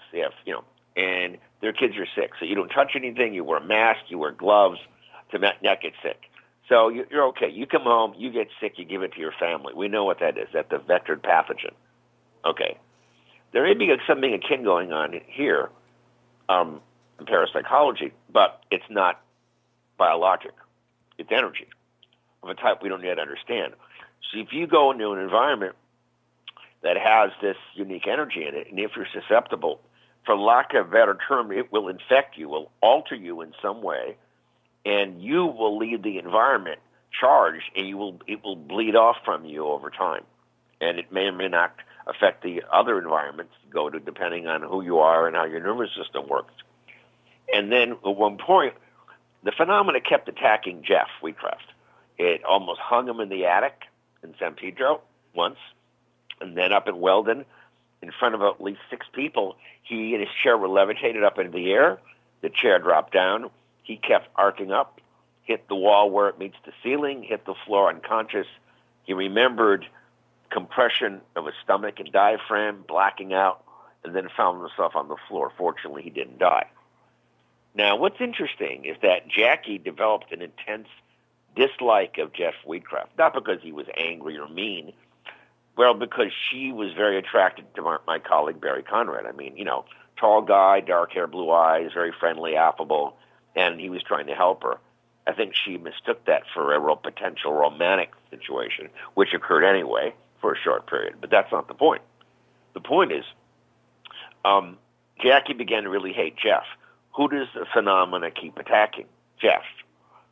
and their kids are sick. So you don't touch anything. You wear a mask. You wear gloves to not get sick. So you're okay. You come home. You get sick. You give it to your family. We know what that is. That's a vectored pathogen. Okay. There may be something akin going on here in parapsychology, but it's not biologic. It's energy of a type we don't yet understand. So if you go into an environment that has this unique energy in it, and if you're susceptible, for lack of a better term, it will infect you, will alter you in some way, and you will leave the environment charged, and it will bleed off from you over time. And it may or may not affect the other environments you go to, depending on who you are and how your nervous system works. And then at one point, the phenomena kept attacking Jeff Wheatcraft. It almost hung him in the attic in San Pedro once, and then up in Weldon, in front of at least 6 people, he and his chair were levitated up into the air. The chair dropped down. He kept arcing up, hit the wall where it meets the ceiling, hit the floor unconscious. He remembered compression of his stomach and diaphragm, blacking out, and then found himself on the floor. Fortunately, he didn't die. Now, what's interesting is that Jackie developed an intense dislike of Jeff Wheatcraft, not because he was angry or mean, well, because she was very attracted to my colleague Barry Conrad. I mean, tall guy, dark hair, blue eyes, very friendly, affable, and he was trying to help her. I think she mistook that for a real potential romantic situation, which occurred anyway for a short period. But that's not the point. The point is, Jackie began to really hate Jeff. Who does the phenomena keep attacking? Jeff.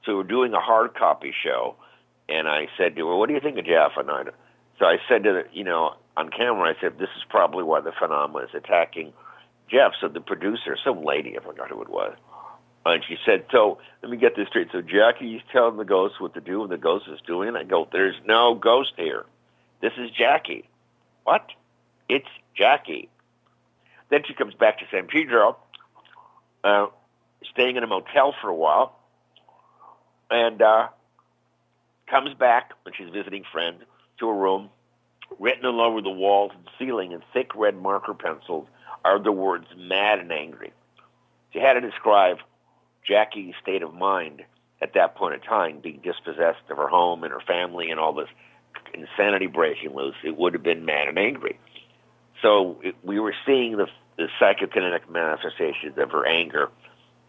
So we're doing a hard copy show, and I said to her, "What do you think of Jeff?" So I said to her, on camera, I said, "This is probably why the phenomena is attacking Jeff." So the producer, some lady, I forgot who it was, and she said, "So let me get this straight. So Jackie's telling the ghost what to do, and the ghost is doing it." I go, "There's no ghost here. This is Jackie." "What?" "It's Jackie." Then she comes back to San Pedro, staying in a motel for a while, and comes back when she's visiting friends to a room. Written all over the walls and ceiling in thick red marker pencils are the words "mad and angry." She had to describe Jackie's state of mind at that point in time, being dispossessed of her home and her family and all this insanity breaking loose. It would have been mad and angry. So we were seeing the psychokinetic manifestations of her anger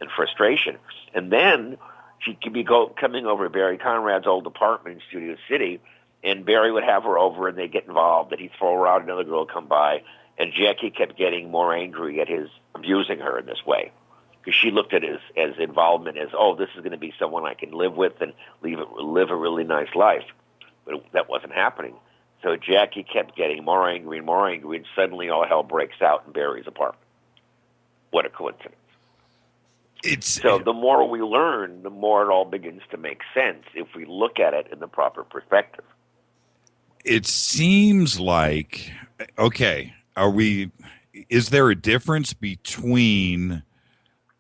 and frustration. And then she could be coming over to Barry Conrad's old apartment in Studio City, and Barry would have her over, and they'd get involved, and he'd throw her out, another girl would come by, and Jackie kept getting more angry at his abusing her in this way, because she looked at his involvement as, oh, this is going to be someone I can live with and live a really nice life. But that wasn't happening. So Jackie kept getting more angry, and suddenly all hell breaks out in Barry's apartment. What a coincidence. So the more we learn, the more it all begins to make sense if we look at it in the proper perspective.
It seems like, okay, is there a difference between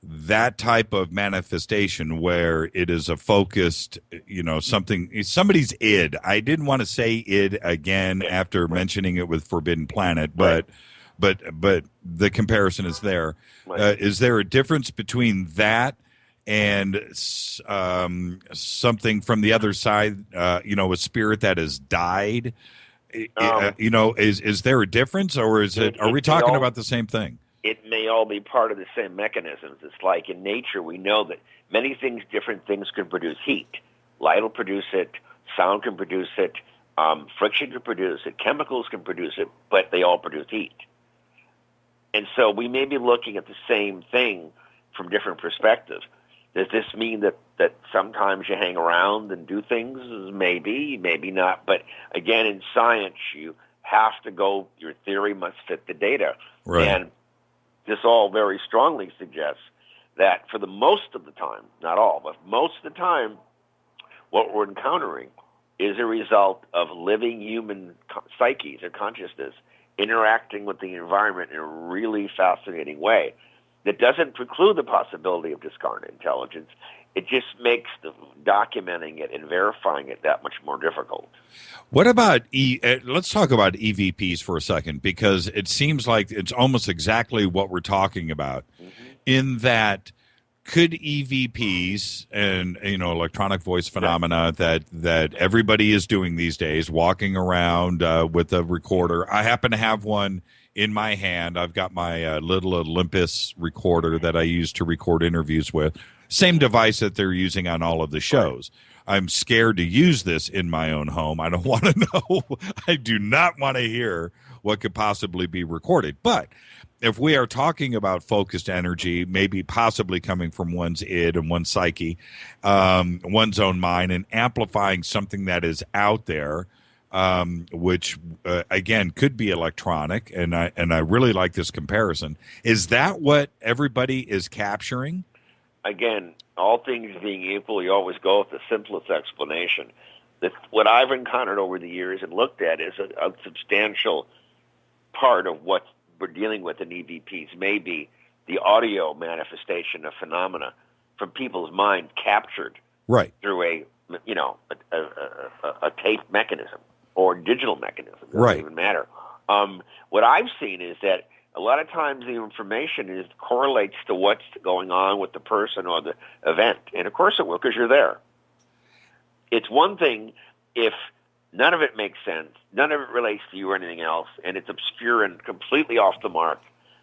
that type of manifestation where it is a focused, somebody's id? I didn't want to say id again after mentioning it with Forbidden Planet, but the comparison is there. Is there a difference between that and something from the other side, a spirit that has died? Is there a difference, or are we talking about the same thing?
It may all be part of the same mechanisms. It's like in nature, we know that different things can produce heat. Light will produce it, sound can produce it, friction can produce it, chemicals can produce it, but they all produce heat. And so we may be looking at the same thing from different perspectives. Does this mean that sometimes you hang around and do things? Maybe, maybe not. But again, in science, you have to go, your theory must fit the data.
Right.
And this all very strongly suggests that for the most of the time, not all, but most of the time, what we're encountering is a result of living human psyches or consciousness interacting with the environment in a really fascinating way that doesn't preclude the possibility of discarnate intelligence. It just makes documenting it and verifying it that much more difficult.
What about let's talk about EVPs for a second, because it seems like it's almost exactly what we're talking about. Mm-hmm. In that, could EVPs and electronic voice phenomena that everybody is doing these days, walking around with a recorder? I happen to have one in my hand. I've got my little Olympus recorder that I use to record interviews with. Same device that they're using on all of the shows. I'm scared to use this in my own home. I don't want to know. I do not want to hear what could possibly be recorded. But if we are talking about focused energy, maybe possibly coming from one's id and one's psyche, one's own mind, and amplifying something that is out there, which again could be electronic, and I really like this comparison. Is that what everybody is capturing?
Again, all things being equal, you always go with the simplest explanation. What I've encountered over the years and looked at is a substantial part of what we're dealing with in EVPs may be the audio manifestation of phenomena from people's mind captured through a tape mechanism or digital mechanism. It doesn't even matter. What I've seen is that a lot of times the information correlates to what's going on with the person or the event. And of course it will, because you're there. It's one thing if none of it makes sense, none of it relates to you or anything else, and it's obscure and completely off the mark.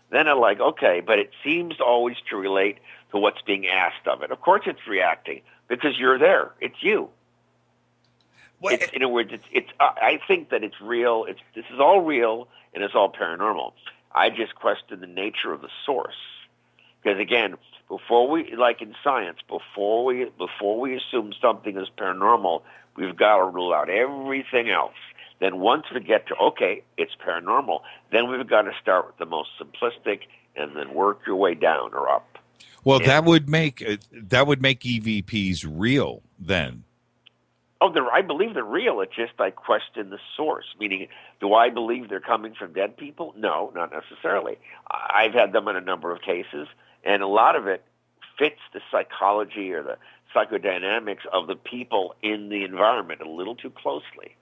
Then I'm like, okay, but it seems always to relate to what's being asked of it. Of course it's reacting, because you're there. It's you. In other words, I think that it's real. This is all real, and it's all paranormal. I just question the nature of the source. Because again, before we, like in science, before we assume something is paranormal, we've got to rule out everything else. Then once we get to, okay, it's paranormal, then we've got to start with the most simplistic and then work your way down or up.
Well, that would make EVPs real then.
Oh, I believe they're real. It's just I question the source. Meaning, do I believe they're coming from dead people? No, not necessarily. I've had them in a number of cases, and a lot of it fits the psychology or the psychodynamics of the people in the environment a little too closely.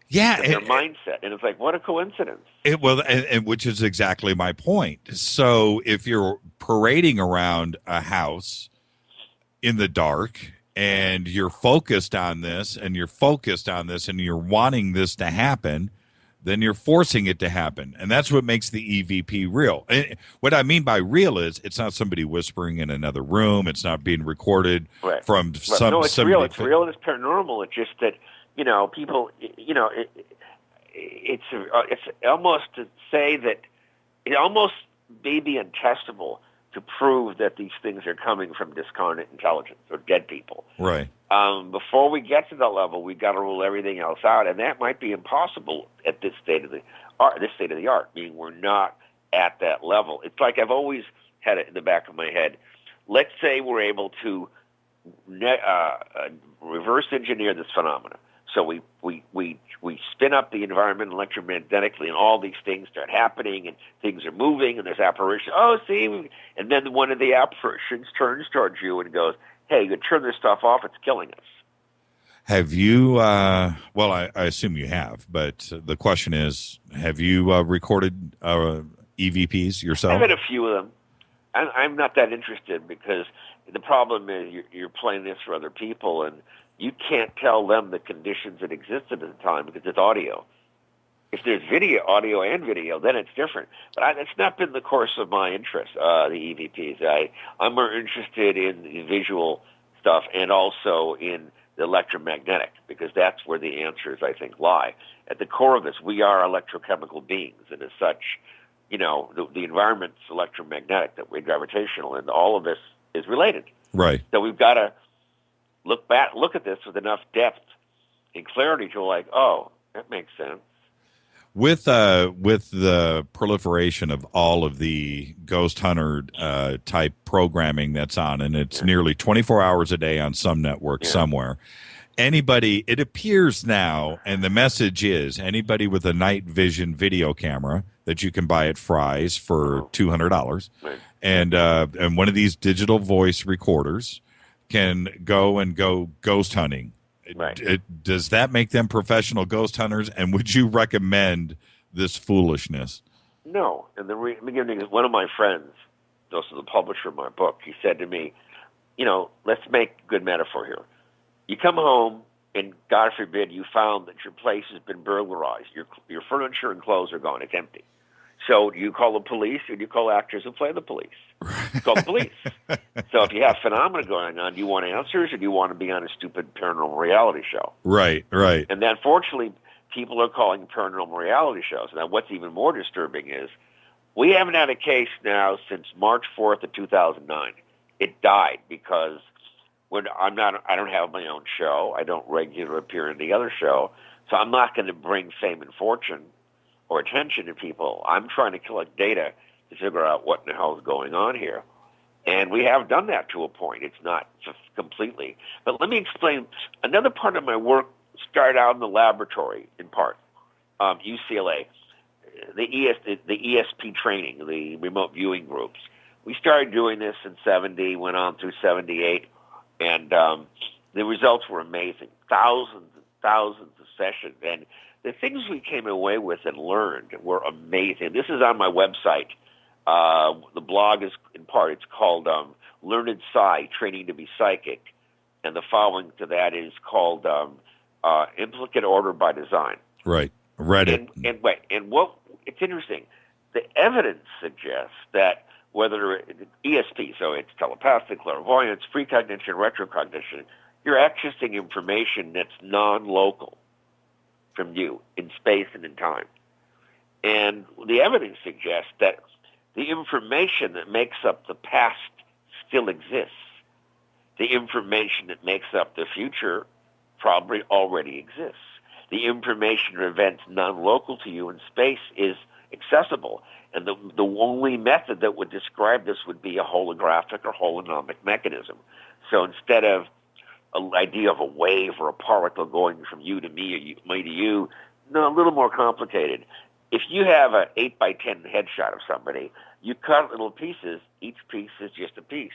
Yeah,
their mindset, and it's like, what a coincidence.
And which is exactly my point. So if you're parading around a house in the dark, and you're focused on this, and you're wanting this to happen, then you're forcing it to happen. And that's what makes the EVP real. And what I mean by real is it's not somebody whispering in another room. It's not being recorded from some...
No, it's real. It's real and it's paranormal. It's just that, people, it's almost to say that it almost may be untestable to prove that these things are coming from discarnate intelligence or dead people.
Right.
Before we get to that level, we've got to rule everything else out, and that might be impossible at this state of the art. Meaning we're not at that level. It's like I've always had it in the back of my head. Let's say we're able to reverse engineer this phenomena. So we spin up the environment electromagnetically, and all these things start happening, and things are moving, and there's apparitions. Oh, see, and then one of the apparitions turns towards you and goes, "Hey, you turn this stuff off; it's killing us."
Have you? Well, I assume you have, but the question is, have you recorded EVPs yourself?
I've had a few of them. I'm not that interested because the problem is you're playing this for other people, and you can't tell them the conditions that existed at the time because it's audio. If there's audio and video, then it's different. But that's not been the course of my interest, the EVPs. I'm more interested in the visual stuff and also in the electromagnetic, because that's where the answers, I think, lie. At the core of this, we are electrochemical beings, and as such, the environment's electromagnetic, that we're gravitational, and all of this is related.
Right.
So we've got to look at this with enough depth and clarity to like, oh, that makes sense.
With the proliferation of all of the ghost hunter type programming that's on, and it's nearly 24 hours a day on some network somewhere, it appears now, and the message is anybody with a night vision video camera that you can buy at Fry's for $200, and one of these digital voice recorders can go ghost hunting.
Right.
Does that make them professional ghost hunters? And would you recommend this foolishness?
No. And the beginning is one of my friends, also the publisher of my book, he said to me, let's make good metaphor here. You come home and God forbid you found that your place has been burglarized. Your furniture and clothes are gone. It's empty. So do you call the police, or do you call actors who play the police? You call the police. So if you have phenomena going on, do you want answers, or do you want to be on a stupid paranormal reality show?
Right.
And then, fortunately, people are calling paranormal reality shows. Now, what's even more disturbing is we haven't had a case now since March 4th of 2009. It died because I don't have my own show. I don't regularly appear in the other show, so I'm not going to bring fame and fortune or attention to people. I'm trying to collect data to figure out what in the hell is going on here. And we have done that to a point. It's not completely. But let me explain. Another part of my work started out in the laboratory, in part, UCLA, the ESP training, the remote viewing groups. We started doing this in 70, went on through 78, and the results were amazing. Thousands and thousands of sessions. And the things we came away with and learned were amazing. This is on my website. The blog is, in part, it's called Learned Psy, Training to be Psychic. And the following to that is called Implicate Order by Design.
Right. Read it.
And what it's interesting. The evidence suggests that whether ESP, so it's telepathic, clairvoyance, precognition, retrocognition, you're accessing information that's non-local from you in space and in time. And the evidence suggests that the information that makes up the past still exists. The information that makes up the future probably already exists. The information or events non-local to you in space is accessible. And the only method that would describe this would be a holographic or holonomic mechanism. So instead of an idea of a wave or a particle going from you to me or me to you, no, a little more complicated. If you have an 8x10 headshot of somebody, you cut little pieces. Each piece is just a piece.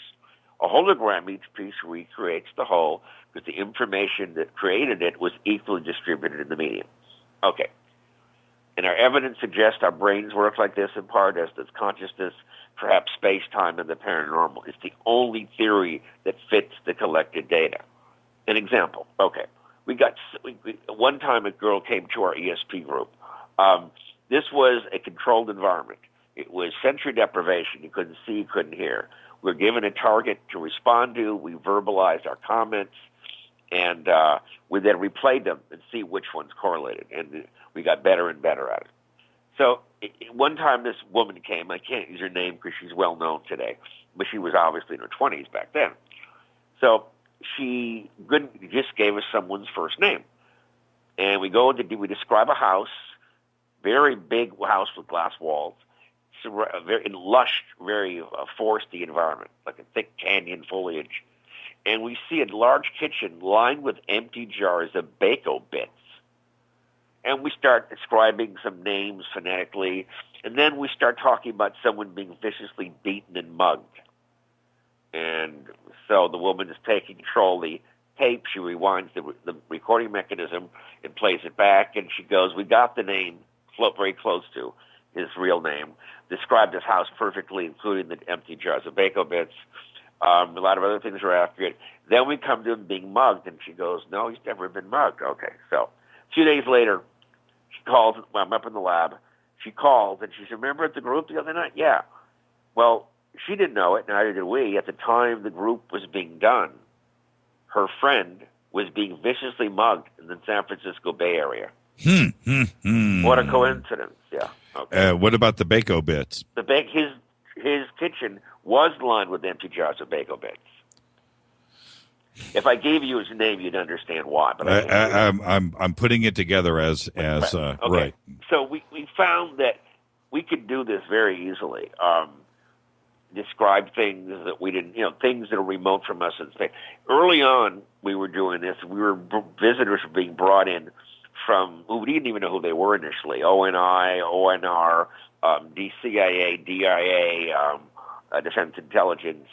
A hologram, each piece recreates the whole because the information that created it was equally distributed in the medium. Okay. And our evidence suggests our brains work like this in part, as does consciousness, perhaps space-time, and the paranormal. It's the only theory that fits the collected data. An example. Okay. One time a girl came to our ESP group. This was a controlled environment. It was sensory deprivation. You couldn't see, you couldn't hear. We were given a target to respond to. We verbalized our comments, and we then replayed them and see which ones correlated. And we got better and better at it. So one time this woman came. I can't use her name because she's well known today, but she was obviously in her 20s back then. So she just gave us someone's first name. And we describe a house, very big house with glass walls, very lush, very foresty environment, like a thick canyon foliage. And we see a large kitchen lined with empty jars of Bako bits. And we start describing some names phonetically, and then we start talking about someone being viciously beaten and mugged. And so the woman is taking control of the tape. She rewinds the recording mechanism and plays it back, and she goes, we got the name very close to his real name, described his house perfectly, including the empty jars of Bako bits. A lot of other things are accurate. Then we come to him being mugged, and she goes, no, he's never been mugged. Okay, so a few days later, she calls. I'm up in the lab. She calls, and she said, remember at the group the other night? Yeah. Well, she didn't know it, neither did we. At the time the group was being done, her friend was being viciously mugged in the San Francisco Bay Area. What a coincidence, yeah. Okay.
What about the Bako bits?
His kitchen was lined with empty jars of Bako bits. If I gave you his name, you'd understand why. But
I'm putting it together as
okay.
Right.
So we found that we could do this very easily. Describe things that we didn't, things that are remote from us in space. Early on, we were doing this. Visitors were being brought in from who we didn't even know who they were initially. ONI, ONR, DCIA, DIA, Defense Intelligence,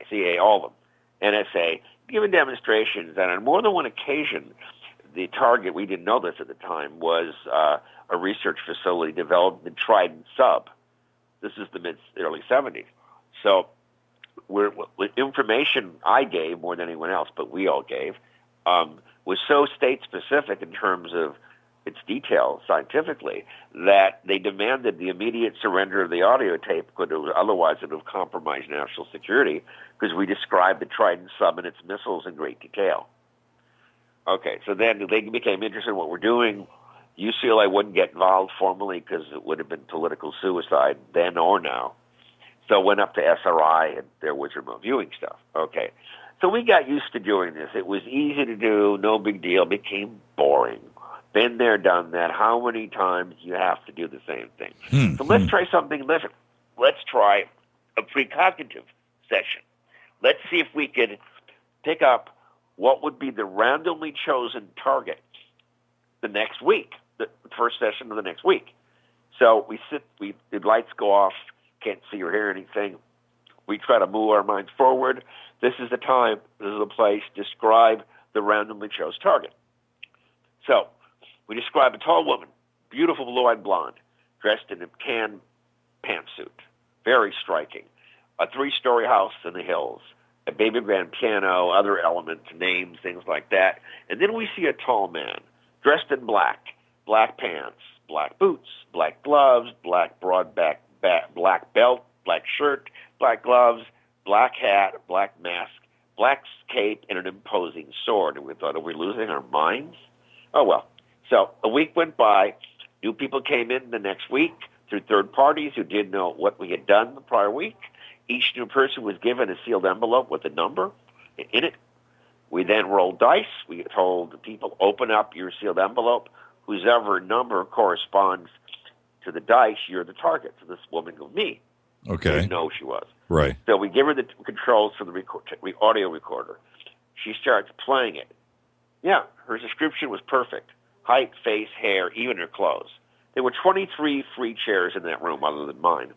CIA, all of them, NSA, giving demonstrations. And on more than one occasion, the target, we didn't know this at the time, was a research facility developed in Trident Sub. This is the early 70s. So with information I gave more than anyone else, but we all gave, was so state-specific in terms of its details scientifically, that they demanded the immediate surrender of the audio tape because otherwise it would have compromised national security, because we described the Trident sub and its missiles in great detail. Okay, so then they became interested in what we're doing. UCLA wouldn't get involved formally because it would have been political suicide then or now. So went up to SRI, and there was remote viewing stuff. Okay, so we got used to doing this. It was easy to do, no big deal. It became boring. Been there, done that. How many times do you have to do the same thing? So let's try something different. Let's try a precognitive session. Let's see if we could pick up what would be the randomly chosen target the next week, the first session of the next week. So the lights go off, can't see or hear anything. We try to move our minds forward. This is the time, this is the place. Describe the randomly chosen target. So we describe a tall woman, beautiful blue-eyed blonde, dressed in a tan pantsuit, very striking. A 3-story house in the hills, a baby grand piano, other elements, names, things like that. And then we see a tall man, dressed in black pants, black boots, black gloves, black broad back, black belt, black shirt, black gloves, black hat, black mask, black cape, and an imposing sword. And we thought, are we losing our minds? Oh, well. So a week went by. New people came in the next week through third parties who didn't know what we had done the prior week. Each new person was given a sealed envelope with a number in it. We then rolled dice. We told the people, open up your sealed envelope. Whoever number corresponds to the dice, you're the target. So this woman was me.
Okay.
We didn't know who she was.
Right.
So we give her the controls for the audio recorder. She starts playing it. Yeah, her description was perfect. Height, face, hair, even her clothes. There were 23 free chairs in that room other than mine,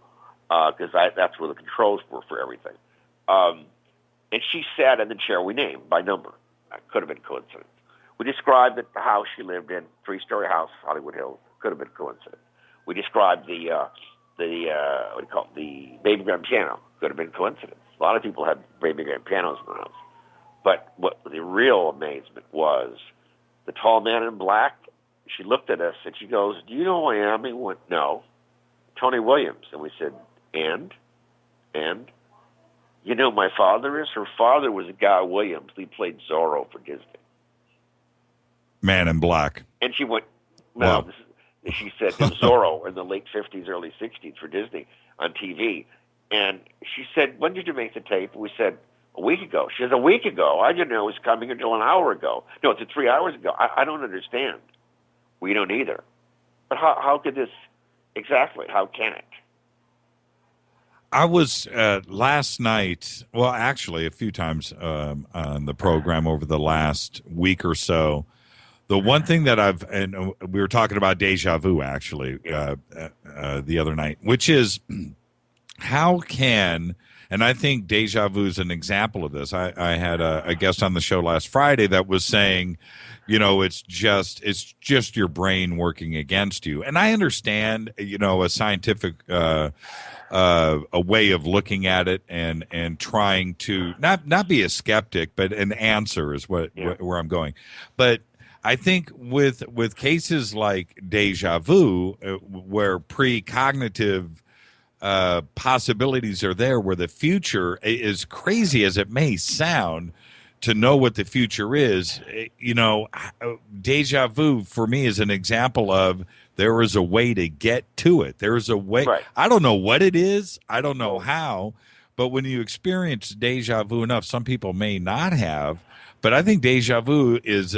because that's where the controls were for everything. And she sat in the chair we named by number. That could have been coincidence. We described the house she lived in, 3-story house, Hollywood Hills. Could have been coincidence. We described the baby grand piano. Could have been coincidence. A lot of people had baby grand pianos in their house. But what the real amazement was, the tall man in black, she looked at us and she goes, do you know who I am? We went, no. Tony Williams. And we said, and? You know who my father is? Her father was Guy Williams. He played Zorro for Disney.
Man in black.
And she went, no, wow. She said Zorro in the late 50s, early 60s for Disney on TV. And she said, when did you make the tape? We said, a week ago. She says, a week ago? I didn't know it was coming until an hour ago. No, it's 3 hours ago. I don't understand. We don't either. But how could this, exactly, how can it?
I was last night, well, actually a few times on the program over the last week or so. The one thing that and we were talking about deja vu actually the other night, which is how can, and I think deja vu is an example of this. I had a guest on the show last Friday that was saying, you know, it's just your brain working against you. And I understand, you know, a scientific a way of looking at it and trying to not be a skeptic, but an answer is where I'm going. But I think with cases like deja vu, where precognitive possibilities are there, where the future, is crazy as it may sound, to know what the future is, you know, deja vu for me is an example of there is a way to get to it. There's a way. Right. I don't know what it is. I don't know how. But when you experience deja vu enough, some people may not have. But I think deja vu is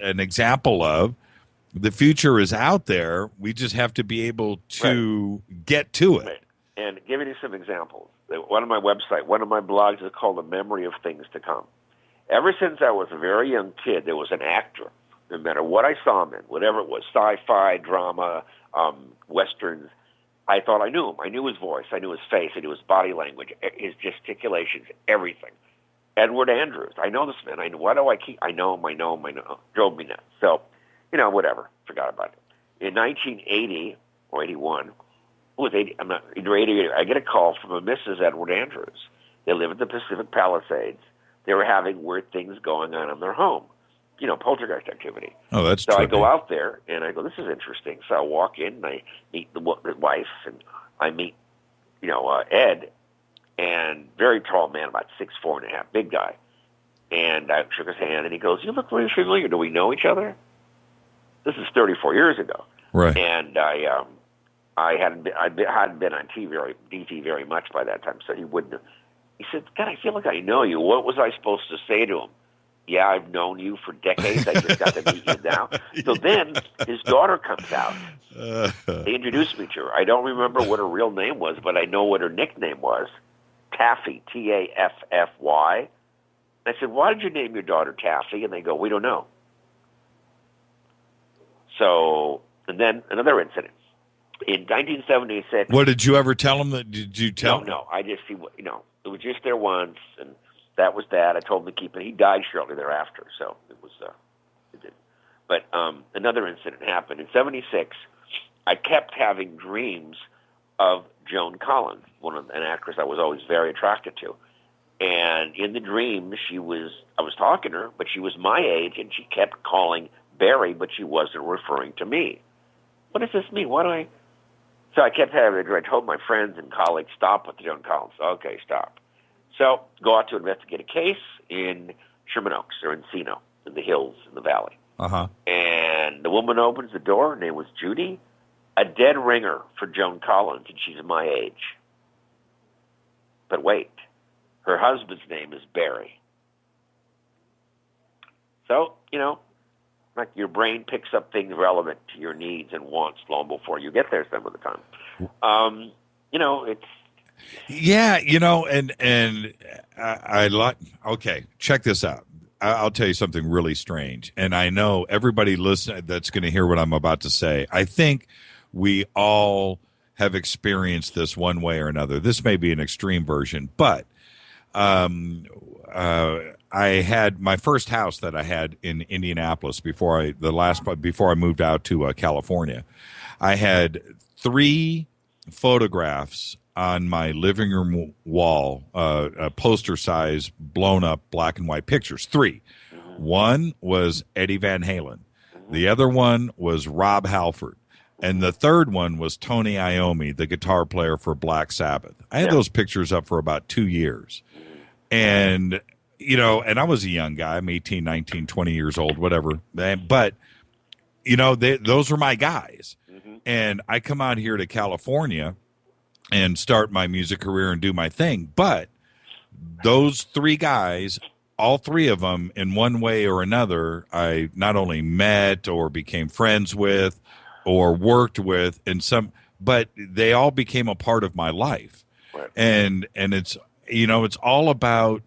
an example of the future is out there. We just have to be able to get to it.
Right. And giving you some examples. One of my blogs is called The Memory of Things to Come. Ever since I was a very young kid, there was an actor, no matter what I saw him in, whatever it was, sci-fi, drama, westerns, I thought I knew him. I knew his voice. I knew his face. I knew his body language, his gesticulations, everything. Edward Andrews. I know this man. I know him. Drove me nuts. So, you know, whatever. Forgot about it. In 1980 or 81, it was 80, I'm not, either 80, I get a call from a Mrs. Edward Andrews. They live in the Pacific Palisades. They were having weird things going on in their home. poltergeist activity.
Oh, that's
so.
trippy.
I go out there and I go, this is interesting. So I walk in and I meet the wife and I meet, Ed, and very tall man, about 6'4.5", big guy. And I shook his hand and he goes, "You look very familiar. Do we know each other?" This is 34 years ago.
Right.
And I hadn't been on DT very much by that time, so he wouldn't have. He said, "God, I feel like I know you. What was I supposed to say to him?" "Yeah, I've known you for decades. I just got to meet you now." So then his daughter comes out. They introduced me to her. I don't remember what her real name was, but I know what her nickname was. Taffy, Taffy. I said, "Why did you name your daughter Taffy?" And they go, "We don't know." So, and then another incident. In 1976.
What, did you ever tell him that? Did you tell him?
No. I just, it was just there once, and that was that. I told him to keep it. He died shortly thereafter, so it was, it didn't. But another incident happened. In 76, I kept having dreams of Joan Collins, an actress I was always very attracted to. And in the dream, I was talking to her, but she was my age, and she kept calling Barry, but she wasn't referring to me. What does this mean? So I kept having it. I told my friends and colleagues, "Stop with the Joan Collins." "Okay, stop." So go out to investigate a case in Sherman Oaks or Encino, in the hills in the valley.
Uh-huh.
And the woman opens the door. Her name was Judy, a dead ringer for Joan Collins, and she's my age. But wait, her husband's name is Barry. So, like your brain picks up things relevant to your needs and wants long before you get there some of the time. It's...
Yeah, and I like, okay, check this out. I'll tell you something really strange. And I know everybody listening that's going to hear what I'm about to say. I think we all have experienced this one way or another. This may be an extreme version, but I had my first house that I had in Indianapolis before I moved out to California. I had 3 photographs on my living room wall, poster size, blown up black and white pictures. 3. One was Eddie Van Halen. The other one was Rob Halford. And the third one was Tony Iommi, the guitar player for Black Sabbath. I had those pictures up for about 2 years. And, and I was a young guy. I'm 18, 19, 20 years old, whatever. But, those were my guys. And I come out here to California and start my music career and do my thing. But those 3 guys, all 3 of them, in one way or another, I not only met or became friends with or worked with but they all became a part of my life.
Right.
And it's, it's all about,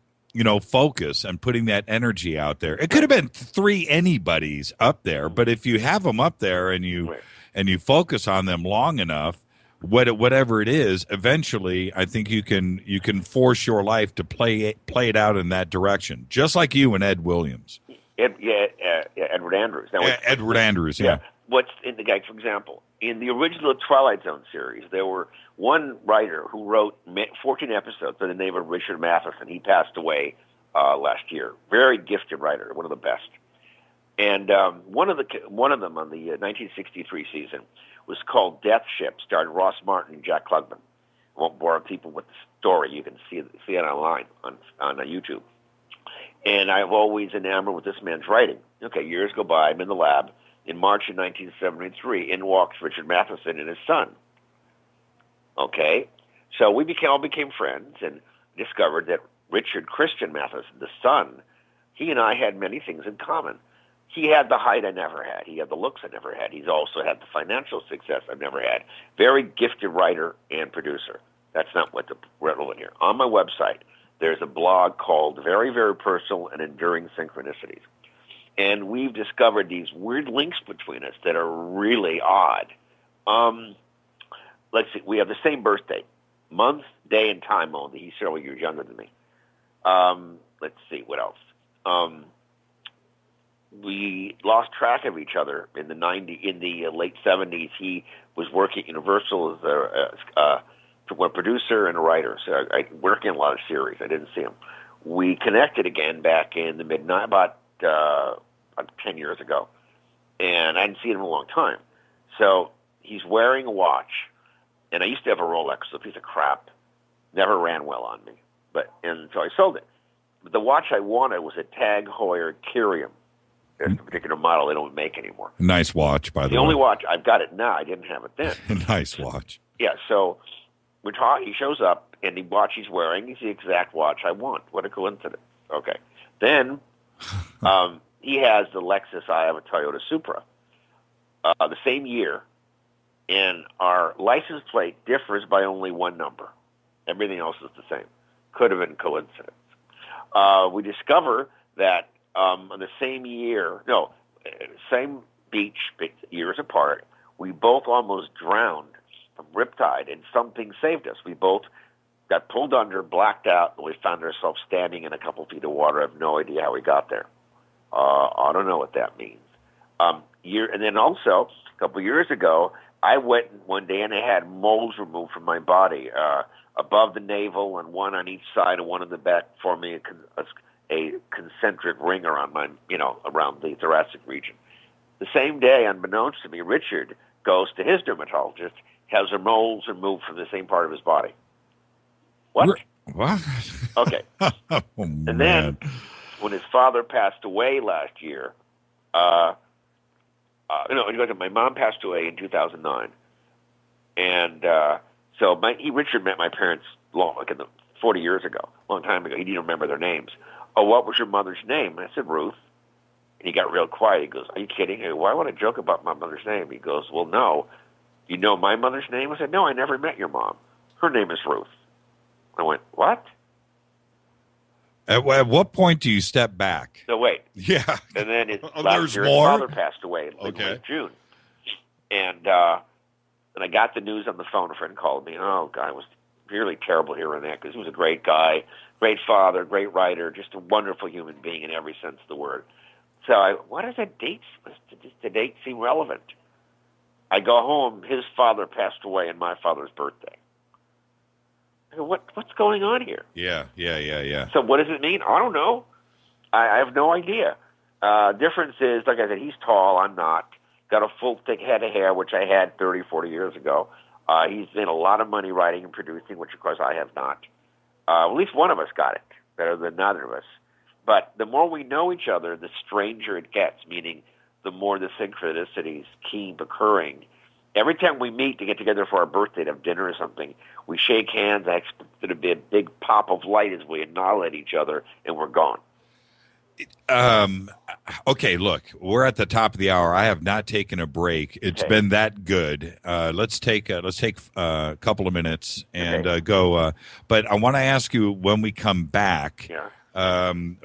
focus and putting that energy out there. It could have been 3 anybody's up there, but if you have them up there and you focus on them long enough, whatever it is, eventually I think you can force your life to play it out in that direction, just like you and Ed Williams.
Edward Andrews. Now,
Edward Andrews, yeah.
What's in the guy, for example, in the original Twilight Zone series, there were one writer who wrote 14 episodes by the name of Richard Matheson. He passed away last year. Very gifted writer, one of the best. And one of them on the 1963 season was called Death Ship, starred Ross Martin and Jack Klugman. I won't bore people with the story. You can see it online on YouTube. And I've always enamored with this man's writing. Okay, years go by. I'm in the lab. In March of 1973, in walks Richard Matheson and his son. Okay, so we all became friends and discovered that Richard Christian Matheson, the son, he and I had many things in common. He had the height I never had. He had the looks I never had. He's also had the financial success I've never had. Very gifted writer and producer. That's not what's relevant here. On my website, there's a blog called Very, Very Personal and Enduring Synchronicities. And we've discovered these weird links between us that are really odd. Let's see. We have the same birthday, month, day, and time only. He's several years younger than me. Let's see. What else? We lost track of each other in the late 70s. He was working at Universal as a producer and a writer. So I worked in a lot of series. I didn't see him. We connected again back in the about about 10 years ago, and I hadn't seen him in a long time. So he's wearing a watch, and I used to have a Rolex, a piece of crap. Never ran well on me, and so I sold it. But the watch I wanted was a Tag Heuer Curium. There's a particular model they don't make anymore.
Nice watch, by the way.
The only watch, I've got it now. I didn't have it then.
Nice watch.
Yeah, so we're talking. He shows up, and the watch he's wearing is the exact watch I want. What a coincidence. Okay. Then he has the Lexus. I have a Toyota Supra. The same year, and our license plate differs by only one number. Everything else is the same. Could have been coincidence. We discover that the same year, same beach, years apart, we both almost drowned from riptide, and something saved us. We both got pulled under, blacked out, and we found ourselves standing in a couple feet of water. I have no idea how we got there. I don't know what that means. And then also, a couple years ago, I went one day and I had moles removed from my body, above the navel and one on each side and one on the back, forming a concentric ring around around the thoracic region. The same day, unbeknownst to me, Richard goes to his dermatologist, has the moles removed from the same part of his body. What?
What?
Okay.
Oh,
and then, when his father passed away last year, my mom passed away in 2009, and so Richard met my parents 40 years ago, a long time ago. He didn't remember their names. Oh, what was your mother's name? I said Ruth, and he got real quiet. He goes, "Are you kidding? Why would I joke about my mother's name?" He goes, "Well, no. You know my mother's name?" I said, "No, I never met your mom. Her name is Ruth." I went, "What?"
At what point do you step back?
No, wait.
Yeah.
And then his
there's
year,
more?
his father passed away in late June. And I got the news on the phone. A friend called me. Oh, God, it was really terrible hearing that because he was a great guy, great father, great writer, just a wonderful human being in every sense of the word. So what does that date? Does the date seem relevant? I go home. His father passed away on my father's birthday. I go, what's going on here?
Yeah.
So what does it mean? I don't know. I have no idea. Difference is, like I said, he's tall. I'm not. Got a full, thick head of hair, which I had 30, 40 years ago. He's made a lot of money writing and producing, which, of course, I have not. At least one of us got it, better than neither of us. But the more we know each other, the stranger it gets, meaning the more the synchronicities keep occurring. Every time we meet to get together for our birthday, to have dinner or something, we shake hands. I expect there to be a big pop of light as we annihilate each other, and we're gone.
Okay, look, we're at the top of the hour. I have not taken a break. It's been that good. Let's take a couple of minutes and go. But I want to ask you when we come back.
Yeah.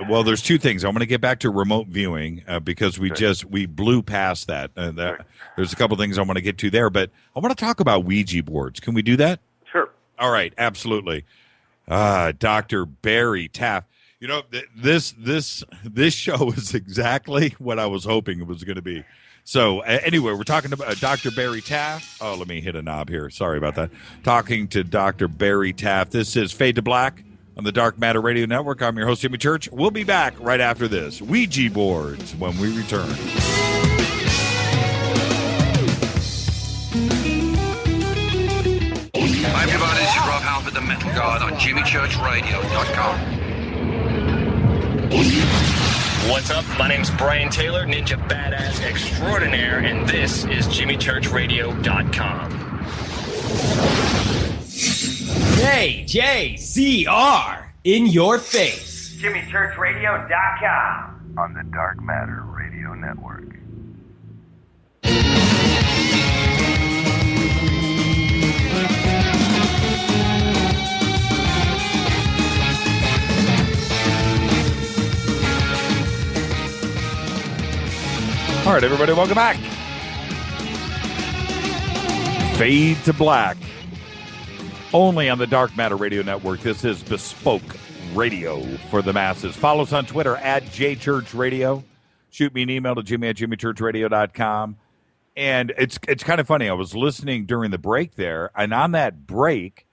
Well, there's two things. I want to get back to remote viewing because we blew past that. There's a couple things I want to get to there, but I want to talk about Ouija boards. Can we do that?
Sure.
All right, absolutely. Dr. Barry Taff. You know, this show is exactly what I was hoping it was going to be. So anyway, we're talking about Dr. Barry Taff. Oh, let me hit a knob here. Sorry about that. Talking to Dr. Barry Taff. This is Fade to Black on the Dark Matter Radio Network. I'm your host, Jimmy Church. We'll be back right after this. Ouija boards when we return.
Hi, everybody. This is Rob Halford, the Metal God on JimmyChurchRadio.com.
What's up? My name's Brian Taylor, Ninja Badass Extraordinaire, and this is JimmyChurchRadio.com. JJCR, in your face.
JimmyChurchRadio.com on the Dark Matter Radio Network.
All right, everybody, welcome back. Fade to Black. Only on the Dark Matter Radio Network. This is bespoke radio for the masses. Follow us on Twitter at JChurchRadio. Shoot me an email to Jimmy at JimmyChurchRadio.com. And it's kind of funny. I was listening during the break there, and on that break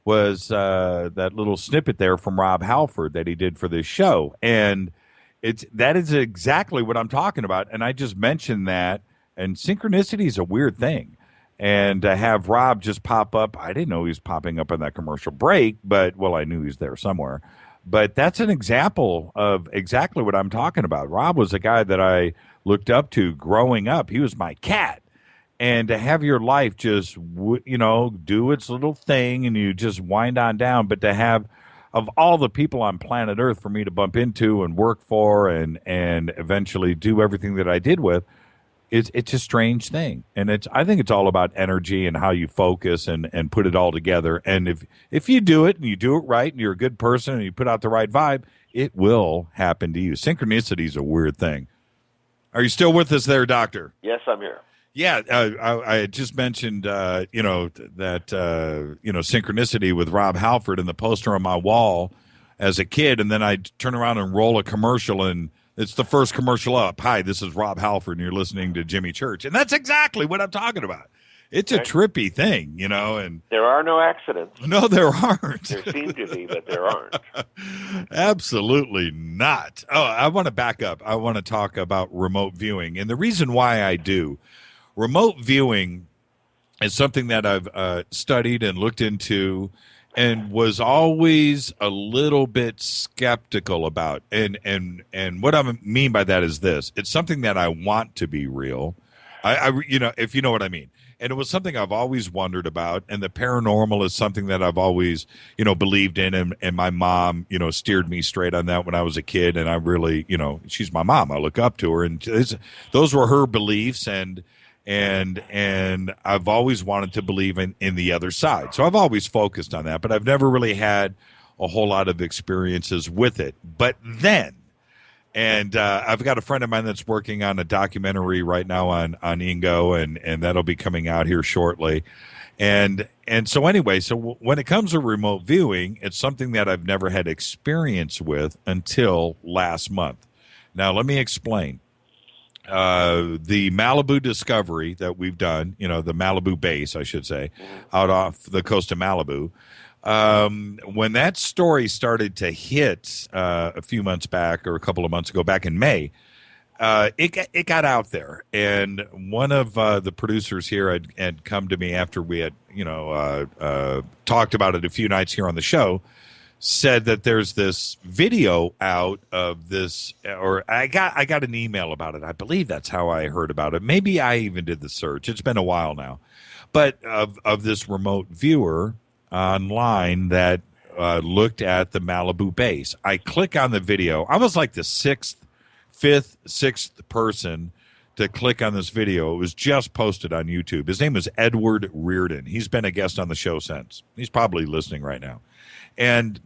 was that little snippet there from Rob Halford that he did for this show. And That is exactly what I'm talking about. And I just mentioned that. And synchronicity is a weird thing. And to have Rob just pop up, I didn't know he was popping up on that commercial break, but, well, I knew he was there somewhere. But that's an example of exactly what I'm talking about. Rob was a guy that I looked up to growing up. He was my cat. And to have your life just, do its little thing and you just wind on down, but to have, of all the people on planet Earth for me to bump into and work for and eventually do everything that I did with, it's a strange thing. And I think it's all about energy and how you focus and put it all together. And if you do it and you do it right and you're a good person and you put out the right vibe, it will happen to you. Synchronicity is a weird thing. Are you still with us there, Doctor?
Yes, I'm here.
Yeah, I had just mentioned, synchronicity with Rob Halford and the poster on my wall as a kid, and then I'd turn around and roll a commercial, and it's the first commercial up. Hi, this is Rob Halford, and you're listening to Jimmy Church. And that's exactly what I'm talking about. It's a trippy thing, and
there are no accidents.
No, there aren't.
There seem to be, but there aren't.
Absolutely not. Oh, I want to back up. I want to talk about remote viewing. And the reason why I do, remote viewing is something that I've studied and looked into and was always a little bit skeptical about. And what I mean by that is this. It's something that I want to be real. If you know what I mean. And it was something I've always wondered about. And the paranormal is something that I've always, believed in. And my mom, steered me straight on that when I was a kid. And I really, she's my mom. I look up to her. And those were her beliefs. And I've always wanted to believe in the other side. So I've always focused on that. But I've never really had a whole lot of experiences with it. But then, and I've got a friend of mine that's working on a documentary right now on Ingo, and that'll be coming out here shortly. And so anyway, so when it comes to remote viewing, it's something that I've never had experience with until last month. Now, let me explain. The Malibu discovery that we've done, the Malibu base, I should say, out off the coast of Malibu. When that story started to hit a few months back or a couple of months ago, back in May, it got out there. And one of the producers here had come to me after we had, talked about it a few nights here on the show, said that there's this video out of this, or I got an email about it. I believe that's how I heard about it. Maybe I even did the search. It's been a while now. But of this remote viewer online that looked at the Malibu base. I click on the video. I was like the fifth, sixth person to click on this video. It was just posted on YouTube. His name is Edward Reardon. He's been a guest on the show since. He's probably listening right now. And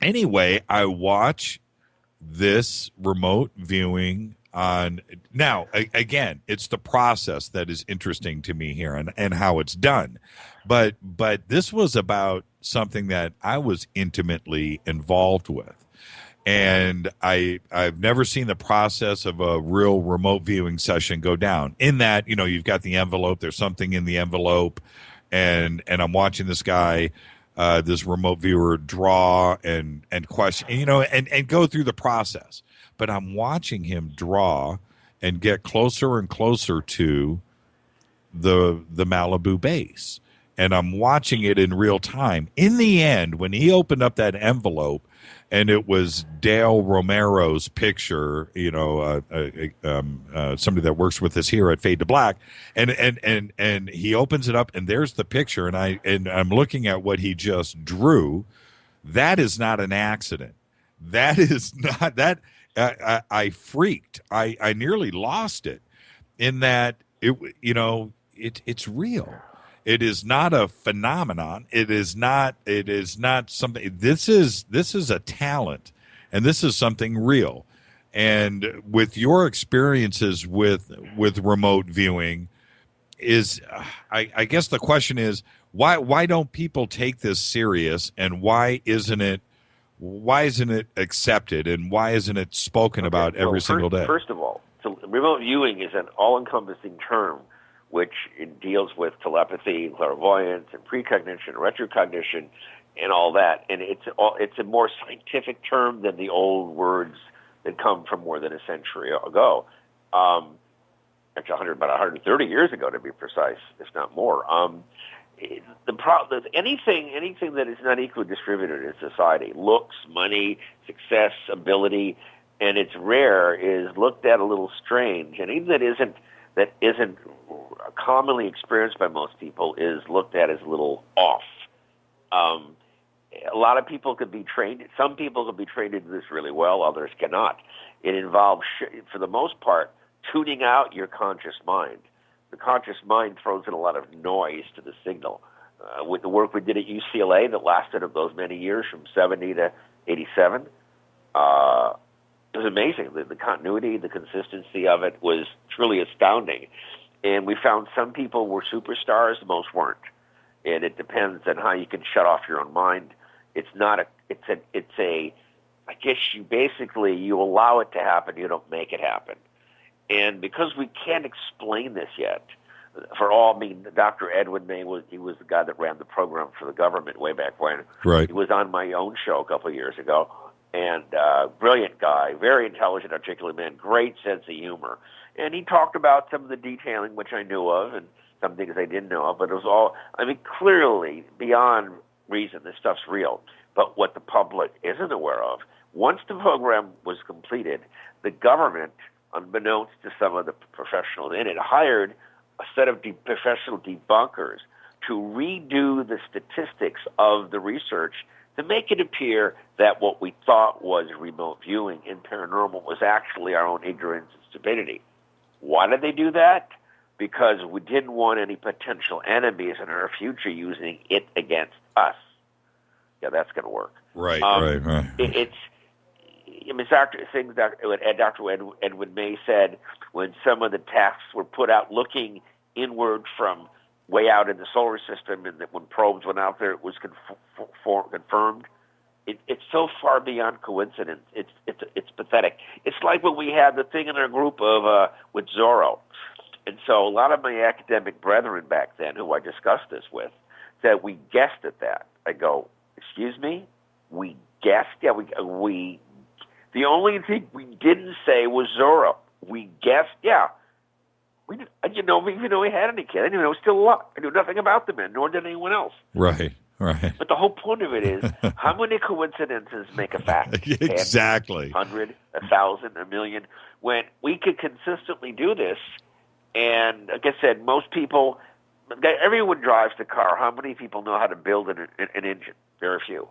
anyway, I watch this remote viewing on now. Again, it's the process that is interesting to me here and how it's done. But this was about something that I was intimately involved with. And I've never seen the process of a real remote viewing session go down. In that, you've got the envelope, there's something in the envelope, and I'm watching this guy, this remote viewer, draw and question, and go through the process. But I'm watching him draw and get closer and closer to the Malibu base. And I'm watching it in real time. In the end, when he opened up that envelope, and it was Dale Romero's picture, somebody that works with us here at Fade to Black, and he opens it up, and there's the picture, and I'm looking at what he just drew. That is not an accident. That is not that. I freaked. I nearly lost it. In that it's real. It is not a phenomenon. It is not something. This is a talent, and this is something real. And with your experiences with remote viewing, I guess the question is why don't people take this serious, and why isn't it accepted, and why isn't it spoken about every single day?
First of all, remote viewing is an all-encompassing term, which it deals with telepathy, clairvoyance, and precognition, retrocognition, and all that. And it's a more scientific term than the old words that come from more than a century ago. Actually, about 130 years ago, to be precise, if not more. Anything that is not equally distributed in society, looks, money, success, ability, and it's rare, is looked at a little strange. And even that isn't commonly experienced by most people is looked at as a little off. A lot of people could be trained. Some people could be trained to do this really well. Others cannot. It involves, for the most part, tuning out your conscious mind. The conscious mind throws in a lot of noise to the signal. With the work we did at UCLA that lasted of those many years, from 70 to 87, it was amazing. The continuity, the consistency of it was truly astounding. And we found some people were superstars, most weren't. And it depends on how you can shut off your own mind. It's a, I guess you allow it to happen, you don't make it happen. And because we can't explain this yet, Dr. Edwin May was the guy that ran the program for the government way back when.
Right.
He was on my own show a couple of years ago, and brilliant guy, very intelligent, articulate man, great sense of humor. And he talked about some of the detailing, which I knew of, and some things I didn't know of, but it was all, clearly beyond reason, this stuff's real. But what the public isn't aware of, once the program was completed, the government, unbeknownst to some of the professionals in it, hired a set of professional debunkers to redo the statistics of the research to make it appear that what we thought was remote viewing in paranormal was actually our own ignorance and stupidity. Why did they do that? Because we didn't want any potential enemies in our future using it against us. Yeah, that's going to work.
Right.
Dr. Edwin May said when some of the tasks were put out looking inward from way out in the solar system, and that when probes went out there, it was confirmed. It's so far beyond coincidence. It's pathetic. It's like when we had the thing in our group of with Zorro. And so a lot of my academic brethren back then, who I discussed this with, said we guessed at that. I go, excuse me? We guessed? Yeah, we the only thing we didn't say was Zorro. We guessed, yeah. We didn't know even though we had any kid. I didn't even know he was still alive. I knew nothing about the man, nor did anyone else.
Right.
But the whole point of it is, how many coincidences make a fact?
Exactly.
100, 1,000, 1,000,000. When we could consistently do this, and like I said, most people, everyone drives the car. How many people know how to build an engine? Very few.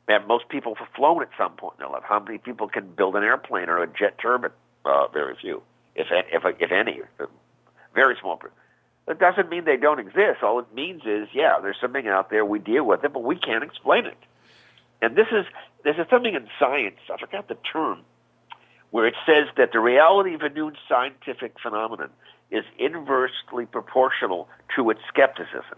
And most people have flown at some point in their life. How many people can build an airplane or a jet turbine? Very few, if any. Very small. It doesn't mean they don't exist. All it means is, yeah, there's something out there. We deal with it, but we can't explain it. And there's something in science, I forgot the term, where it says that the reality of a new scientific phenomenon is inversely proportional to its skepticism.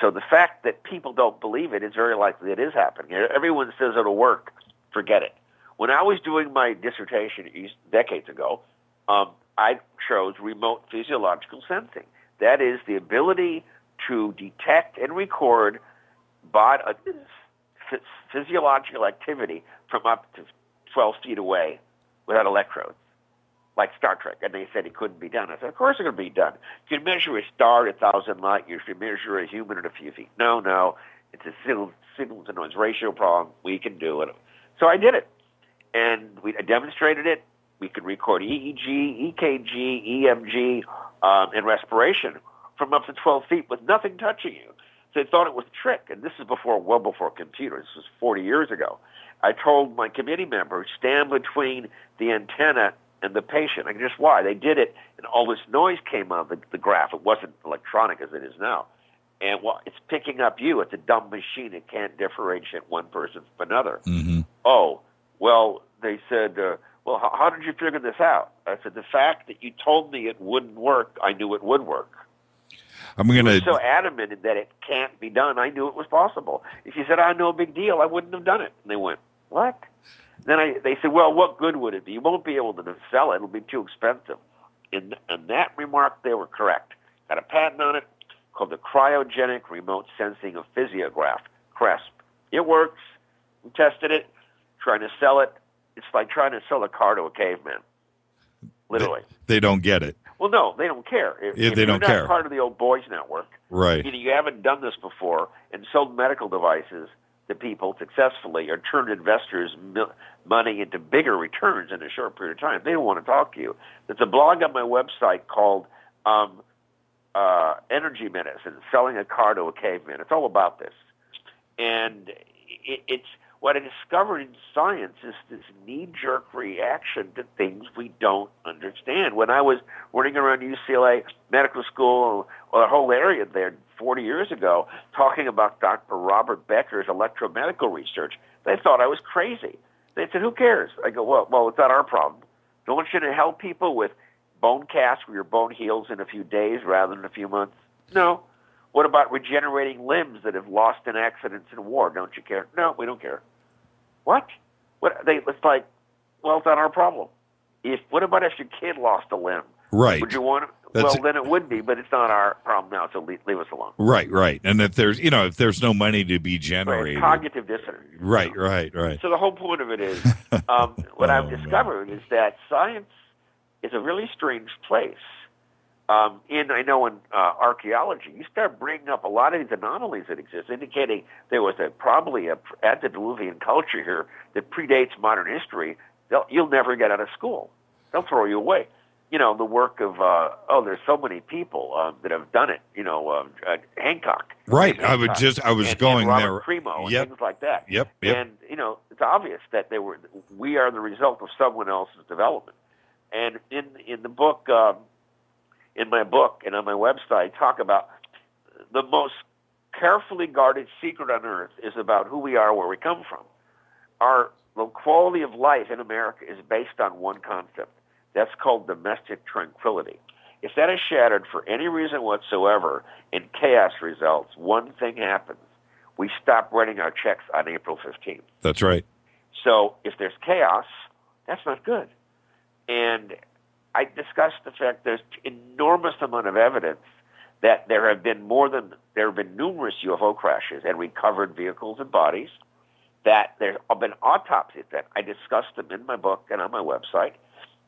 So the fact that people don't believe it is very likely it is happening. Everyone says it'll work. Forget it. When I was doing my dissertation decades ago, I chose remote physiological sensing. That is the ability to detect and record physiological activity from up to 12 feet away without electrodes, like Star Trek. And they said it couldn't be done. I said, of course it can be done. You can measure a star at 1,000 light years. You can measure a human at a few feet. No. It's a signal-to-noise ratio problem. We can do it. So I did it. And I demonstrated it. We could record EEG, EKG, EMG, and respiration from up to 12 feet with nothing touching you. So they thought it was a trick. And this is well before computers. This was 40 years ago. I told my committee members, stand between the antenna and the patient. I guess why? They did it, and all this noise came on the graph. It wasn't electronic as it is now. And it's picking up you. It's a dumb machine. It can't differentiate one person from another.
Mm-hmm.
Oh, well, they said, well, how did you figure this out? I said, the fact that you told me it wouldn't work, I knew it would work. You were so adamant that it can't be done, I knew it was possible. If you said, no big deal, I wouldn't have done it. And they went, what? Then they said, well, what good would it be? You won't be able to sell it. It'll be too expensive. In that remark, they were correct. Got a patent on it called the Cryogenic Remote Sensing of Physiograph, CRESP. It works. We tested it, trying to sell it. it's like trying to sell a car to a caveman. Literally.
They don't get it.
Well, no, they don't care. If
they
you're
don't
not
care.
part of the old boys network,
Right.
you haven't done this before and sold medical devices to people successfully or turned investors' money into bigger returns in a short period of time, they don't want to talk to you. There's a blog on my website called Energy Medicine, Selling a Car to a Caveman. It's all about this. And it's what I discovered in science is this knee-jerk reaction to things we don't understand. When I was running around UCLA medical school, or the whole area there 40 years ago, talking about Dr. Robert Becker's electromedical research, they thought I was crazy. They said, who cares? I go, well, it's not our problem. Don't want you to help people with bone casts where your bone heals in a few days rather than a few months? No. What about regenerating limbs that have lost in accidents in war? Don't you care? No, we don't care. What? It's like, well, it's not our problem. What about if your kid lost a limb?
Right.
Would you want it? Well, then it would be, but it's not our problem now, so leave us alone.
Right. And if there's no money to be generated.
Right. Cognitive dissonance.
Right.
So the whole point of it is, what I've discovered is that science is a really strange place. In archaeology, you start bringing up a lot of these anomalies that exist, indicating there was probably a antediluvian culture here that predates modern history. You'll never get out of school. They'll throw you away. The work of there's so many people that have done it. Hancock.
Right.
Hancock,
I was going
Robert
there.
Cremo and things like that.
Yep.
And it's obvious that we are the result of someone else's development. And in the book. In my book and on my website, I talk about the most carefully guarded secret on earth is about who we are, where we come from. The quality of life in America is based on one concept. That's called domestic tranquility. If that is shattered for any reason whatsoever and chaos results, one thing happens. We stop writing our checks on April 15th.
That's right.
So if there's chaos, that's not good. And I discussed the fact there's enormous amount of evidence that there have been numerous UFO crashes and recovered vehicles and bodies, that there have been autopsies that I discussed them in my book and on my website,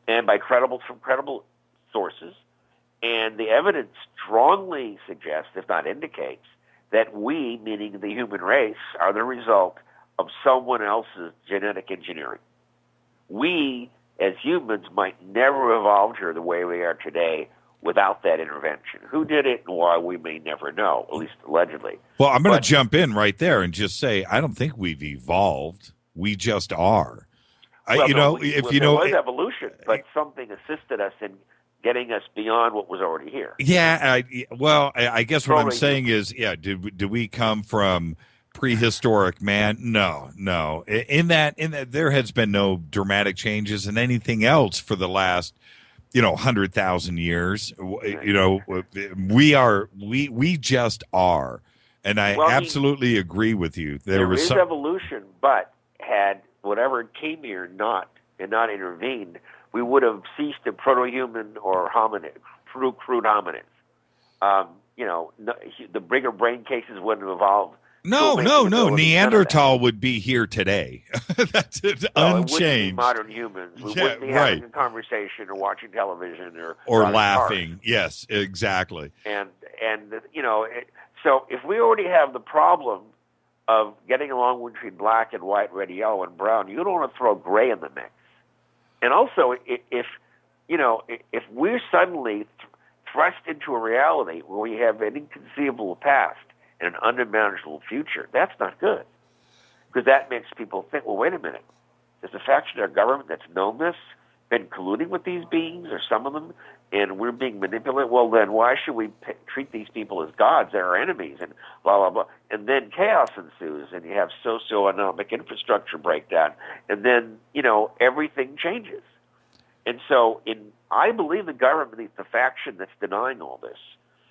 and from credible sources. And the evidence strongly suggests, if not indicates, that we, meaning the human race, are the result of someone else's genetic engineering. We, as humans, might never have evolved here the way we are today without that intervention. Who did it and why, we may never know, at least allegedly.
Well, I'm going to jump in right there and just say, I don't think we've evolved. We just are.
There was evolution, but something assisted us in getting us beyond what was already here.
Yeah, I guess what I'm saying is, did we come from prehistoric man? No. In that there has been no dramatic changes in anything else for the last 100,000 years. We just are, and I absolutely agree with you. There is
evolution, but had whatever came here not intervened, we would have ceased to proto-human or crude hominids. The bigger brain cases wouldn't have evolved.
No. Neanderthal would be here today. That's unchanged.
It wouldn't be modern humans. We wouldn't be having a conversation or watching television or
laughing.
Cars.
Yes, exactly.
And so if we already have the problem of getting along between black and white, red, yellow, and brown, you don't want to throw gray in the mix. And also, if we're suddenly thrust into a reality where we have an inconceivable past and an unimaginable future, that's not good. Because that makes people think, well, wait a minute. There's a faction of our government that's known this, been colluding with these beings, or some of them, and we're being manipulated. Well, then why should we treat these people as gods? They're our enemies, and blah, blah, blah. And then chaos ensues, and you have socioeconomic infrastructure breakdown, and then, everything changes. And so I believe the government, the faction that's denying all this,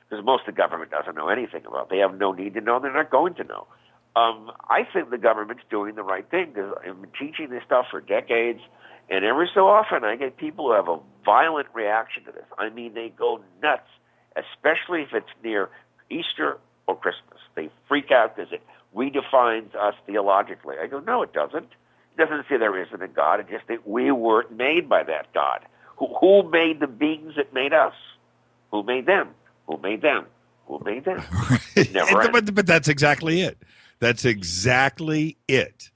because most of the government doesn't know anything about it. They have no need to know. They're not going to know. I think the government's doing the right thing, because I've been teaching this stuff for decades, and every so often I get people who have a violent reaction to this. I mean, they go nuts, especially if it's near Easter or Christmas. They freak out because it redefines us theologically. I go, no, it doesn't. Doesn't say there isn't a God. It just that we weren't made by that God. Who made the beings that made us? Who made them? Who made them? Who made them? Never
but that's exactly it. That's exactly it.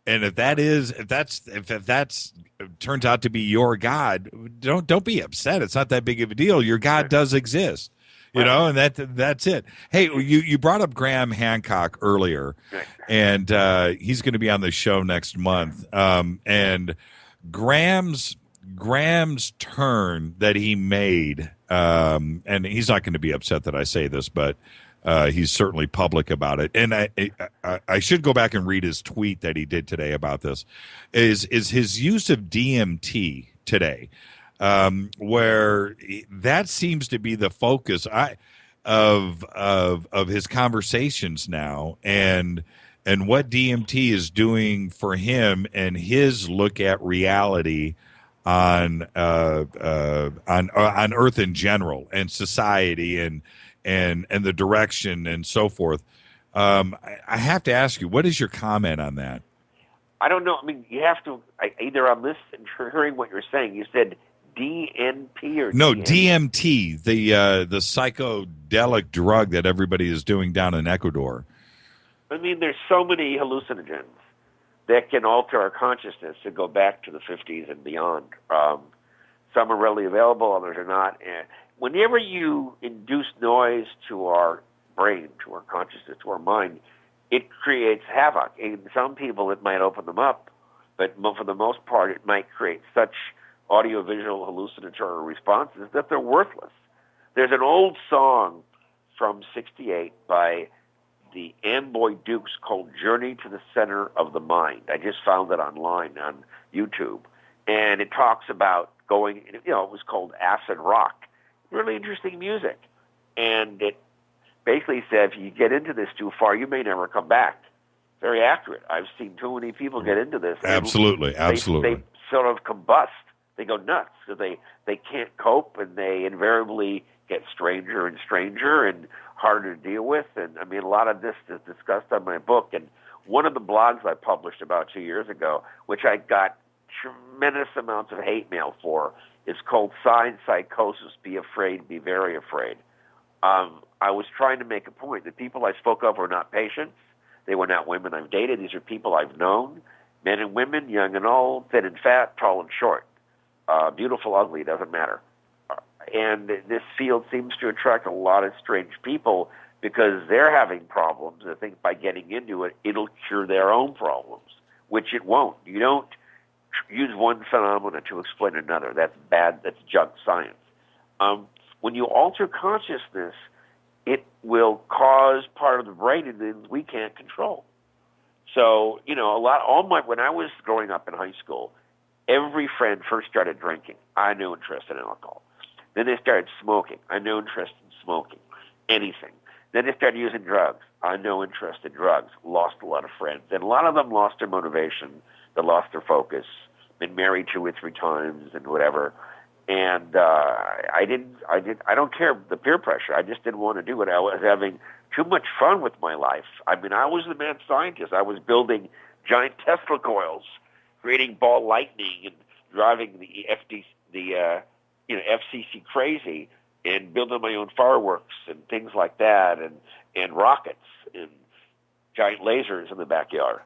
And if that's turns out to be your God, don't be upset. It's not that big of a deal. Your God does exist, you know, and that's it. Hey, you brought up Graham Hancock earlier, and he's going to be on the show next month. And Graham's turn that he made, and he's not going to be upset that I say this, but he's certainly public about it. And I should go back and read his tweet that he did today about this, is his use of DMT today, where that seems to be the focus of his conversations now, and what DMT is doing for him and his look at reality on Earth in general and society and the direction and so forth. I have to ask you, what is your comment on that?
I don't know. I mean, you have to either I'm listening, hearing what you're saying. You said DNP or
no DMT, the psychedelic drug that everybody is doing down in Ecuador.
I mean, there's so many hallucinogens that can alter our consciousness and go back to the 50s and beyond. Some are readily available, others are not. And whenever you induce noise to our brain, to our consciousness, to our mind, it creates havoc. In some people, it might open them up, but for the most part, it might create such audiovisual hallucinatory responses that they're worthless. There's an old song from '68 by the Amboy Dukes called Journey to the Center of the Mind. I just found it online on YouTube. And it talks about going, it was called acid rock. Really interesting music. And it basically said, if you get into this too far, you may never come back. Very accurate. I've seen too many people get into this.
Absolutely.
They sort of combust. They go nuts because they can't cope, and they invariably get stranger and stranger and harder to deal with. And I mean, a lot of this is discussed on my book. And one of the blogs I published about 2 years ago, which I got tremendous amounts of hate mail for, is called Sign Psychosis, Be Afraid, Be Very Afraid. I was trying to make a point. The people I spoke of were not patients. They were not women I've dated. These are people I've known, men and women, young and old, thin and fat, tall and short, beautiful, ugly, doesn't matter. And this field seems to attract a lot of strange people because they're having problems. They think by getting into it, it'll cure their own problems, which it won't. You don't use one phenomena to explain another. That's bad. That's junk science. When you alter consciousness, it will cause part of the brain that we can't control. So, when I was growing up in high school, every friend first started drinking. I had no interest in alcohol. Then they started smoking. I had no interest in smoking, anything. Then they started using drugs. I had no interest in drugs. Lost a lot of friends. And a lot of them lost their motivation. They lost their focus. Been married 2 or 3 times and whatever. And I don't care the peer pressure. I just didn't want to do it. I was having too much fun with my life. I mean, I was the mad scientist. I was building giant Tesla coils, creating ball lightning, and driving the FCC crazy, and building my own fireworks and things like that, and rockets and giant lasers in the backyard.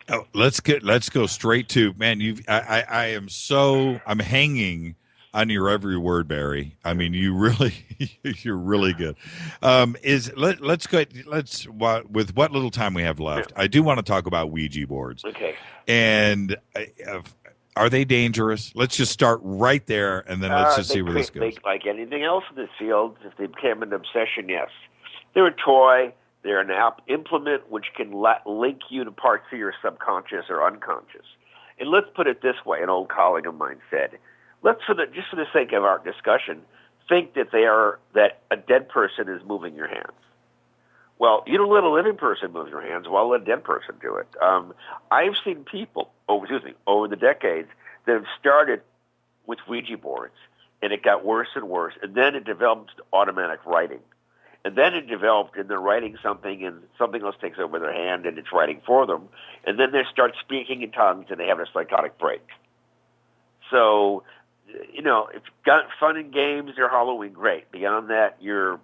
Oh, let's go straight to, man. I'm hanging on your every word, Barry. I mean, you're really good. With what little time we have left, I do want to talk about Ouija boards.
Okay.
And are they dangerous? Let's just start right there, and then let's just see where this goes.
Like anything else in this field, if they became an obsession, yes. They're a toy. They're an implement which can link you to parts of your subconscious or unconscious. And let's put it this way, an old colleague of mine said, just for the sake of our discussion, think that a dead person is moving your hands. Well, you don't let a living person move your hands, well, let a dead person do it. I've seen people, over the decades that have started with Ouija boards, and it got worse and worse, and then it developed automatic writing. And then it developed, and they're writing something, and something else takes over their hand, and it's writing for them. And then they start speaking in tongues, and they have a psychotic break. So, if you've got fun and games or Halloween, great. Beyond that, you're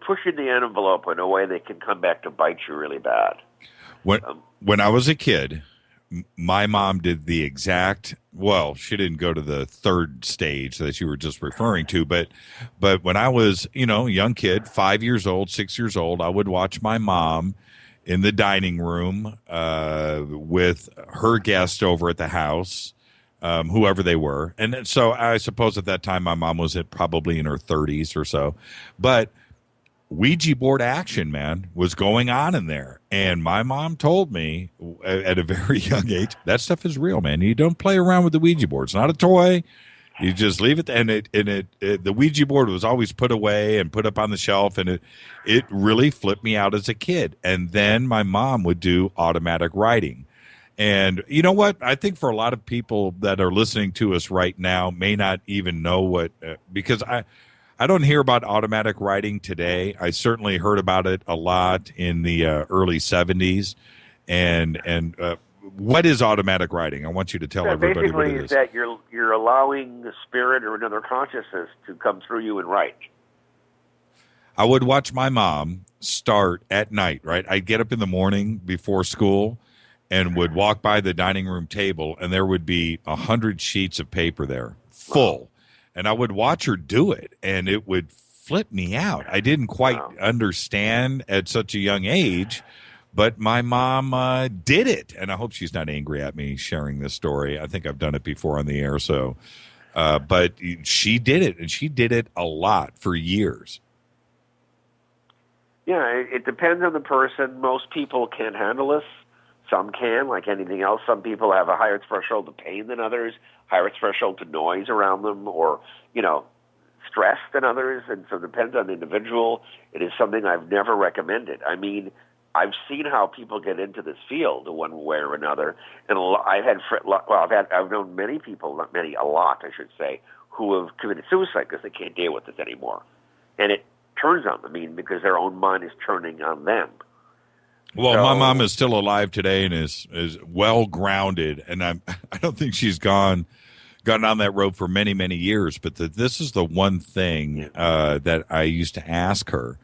pushing the envelope in a way that can come back to bite you really bad.
When I was a kid, my mom did the exact, well, she didn't go to the third stage that you were just referring to, but when I was, a young kid, 5 years old, 6 years old, I would watch my mom in the dining room with her guest over at the house, whoever they were. And so I suppose at that time my mom was probably in her 30s or so. But Ouija board action, man, was going on in there. And my mom told me at a very young age, that stuff is real, man. You don't play around with the Ouija board. It's not a toy. You just leave it. And the Ouija board was always put away and put up on the shelf. And it really flipped me out as a kid. And then my mom would do automatic writing. And you know what? I think for a lot of people that are listening to us right now may not even know what, because I don't hear about automatic writing today. I certainly heard about it a lot in the early 70s. And what is automatic writing? I want you to tell everybody what it is.
Basically, is that you're allowing the spirit or another consciousness to come through you and write.
I would watch my mom start at night, right? I'd get up in the morning before school and would walk by the dining room table, and there would be 100 sheets of paper there, full. And I would watch her do it, and it would flip me out. I didn't quite understand at such a young age, but my mom did it. And I hope she's not angry at me sharing this story. I think I've done it before on the air. So, but she did it, and she did it a lot for years.
Yeah, it depends on the person. Most people can't handle this. Some can, like anything else. Some people have a higher threshold to pain than others, higher threshold to noise around them, or, stress than others. And so it depends on the individual. It is something I've never recommended. I mean, I've seen how people get into this field one way or another. And I've known many people, not many, a lot, I should say, who have committed suicide because they can't deal with this anymore. And it turns on them, because their own mind is turning on them.
Well, my mom is still alive today and is well grounded, and I don't think she's gone down that road for many, many years. But this is the one thing that I used to ask her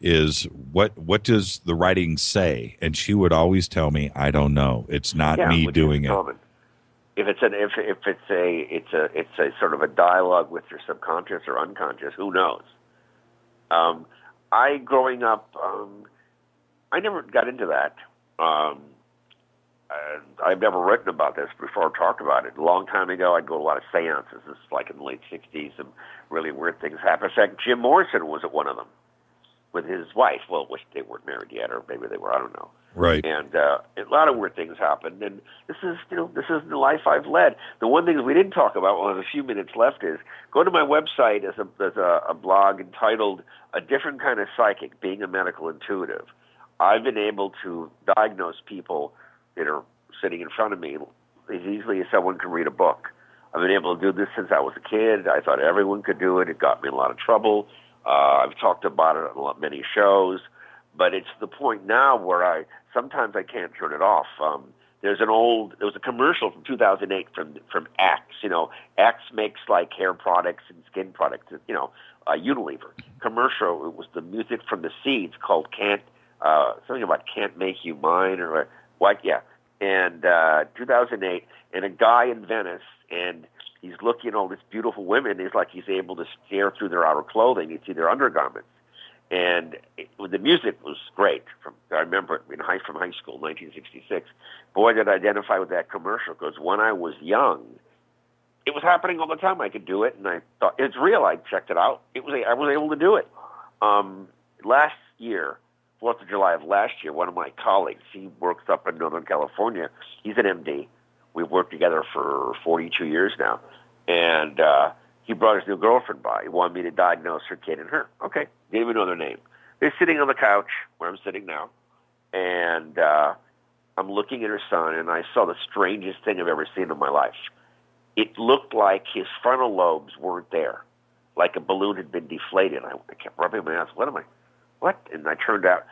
is what does the writing say? And she would always tell me, I don't know. It's not me doing it.
If it's a sort of a dialogue with your subconscious or unconscious, who knows? Growing up. I never got into that. I've never written about this before or talked about it. A long time ago, I'd go to a lot of seances. This is like in the late 60s, and really weird things happened. In fact, Jim Morrison was at one of them with his wife. Well, which they weren't married yet, or maybe they were, I don't know.
Right.
And a lot of weird things happened. And this is the life I've led. The one thing that we didn't talk about, well, there's a few minutes left, is go to my website. There's a blog entitled A Different Kind of Psychic, Being a Medical Intuitive. I've been able to diagnose people that are sitting in front of me as easily as someone can read a book. I've been able to do this since I was a kid. I thought everyone could do it. It got me in a lot of trouble. I've talked about it on many shows, but it's the point now where sometimes I can't turn it off. There was a commercial from 2008 from Axe. Axe makes like hair products and skin products. Unilever commercial. It was the music from the Seeds called something about Can't Make You Mine or what? Yeah. And 2008, and a guy in Venice, and he's looking at all these beautiful women. It's like he's able to stare through their outer clothing. You see their undergarments. And the music was great. I remember it from high school, 1966. Boy, did I identify with that commercial, because when I was young, it was happening all the time. I could do it, and I thought, it's real. I checked it out. I was able to do it. Last year, 4th of July of last year, one of my colleagues, he works up in Northern California. He's an MD. We've worked together for 42 years now. And he brought his new girlfriend by. He wanted me to diagnose her kid and her. Okay, didn't even know their name. They're sitting on the couch where I'm sitting now. And I'm looking at her son, and I saw the strangest thing I've ever seen in my life. It looked like his frontal lobes weren't there, like a balloon had been deflated. I kept rubbing my eyes. what? And I turned out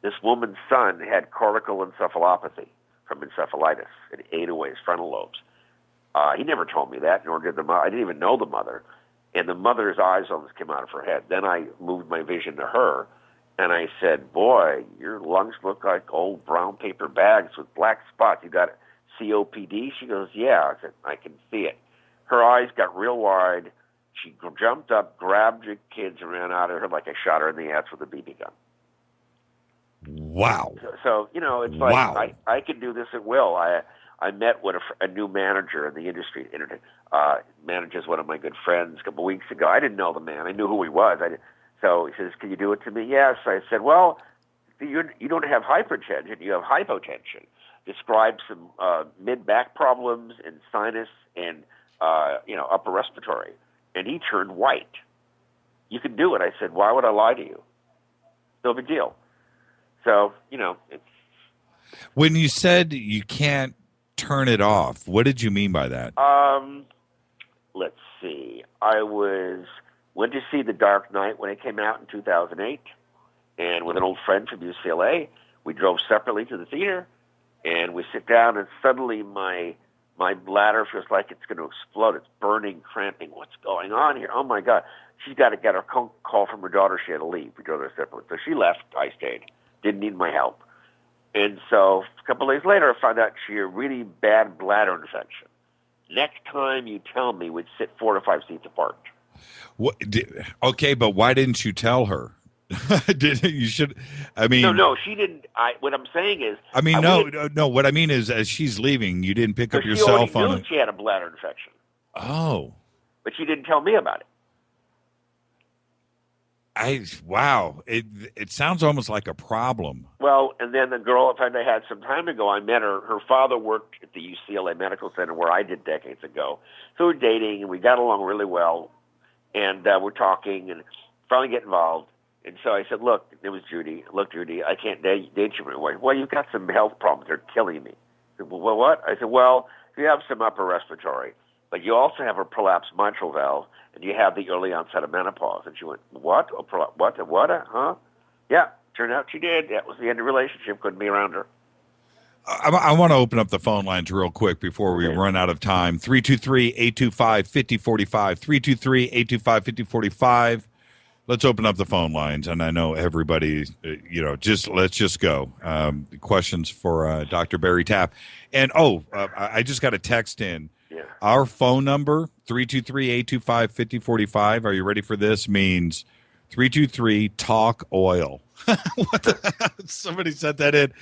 this woman's son had cortical encephalopathy from encephalitis. It ate away his frontal lobes. He never told me that, nor did the mother. I didn't even know the mother. And the mother's eyes almost came out of her head. Then I moved my vision to her, and I said, boy, your lungs look like old brown paper bags with black spots. You got COPD? She goes, yeah. I said, I can see it. Her eyes got real wide. She jumped up, grabbed the kids, and ran out of her like I shot her in the ass with a BB gun.
Wow.
So it's like I can do this at will. I met with a new manager in the industry, manages one of my good friends a couple weeks ago. I didn't know the man. I knew who he was. So he says, can you do it to me? Yes. I said, well, you don't have hypertension. You have hypotension. Describe some mid-back problems and sinus and, upper respiratory. And he turned white. You can do it. I said, why would I lie to you? No big deal. So, it's...
When you said you can't turn it off, what did you mean by that?
Let's see. I went to see The Dark Knight when it came out in 2008, and with an old friend from UCLA, we drove separately to the theater, and we sit down, and suddenly my bladder feels like it's going to explode. It's burning, cramping. What's going on here? Oh, my God. She's got to get a call from her daughter. She had to leave. We drove there separately. So she left. I stayed. Didn't need my help. And so a couple of days later, I found out she had a really bad bladder infection. Next time you tell me, we'd sit 4 to 5 seats apart.
Okay, but why didn't you tell her? You should. I mean,
no, she didn't. What I'm saying is,
no. What I mean is, as she's leaving, you didn't pick up your cell phone.
She knew she had a bladder infection.
Oh,
but she didn't tell me about it.
Wow. It sounds almost like a problem.
Well, and then the girl I had some time ago, I met her. Her father worked at the UCLA Medical Center where I did decades ago. So we're dating, and we got along really well. And we're talking, and finally get involved. And so I said, look, it was Judy. Look, Judy, I can't date you anymore. Well, you've got some health problems. They're killing me. I said, well, what? I said, well, you have some upper respiratory, but you also have a prolapsed mitral valve, and you have the early onset of menopause. And she went, what? What? Huh? Yeah, turned out she did. That was the end of the relationship. Couldn't be around her.
I want to open up the phone lines real quick before we run out of time. 323-825-5045. 323-825-5045. Let's open up the phone lines. And I know everybody, let's just go. Questions for Dr. Barry Taff. And, I just got a text in.
Yeah.
Our phone number, 323-825-5045. Are you ready for this? Means 323-TALK-OIL. Somebody sent that in.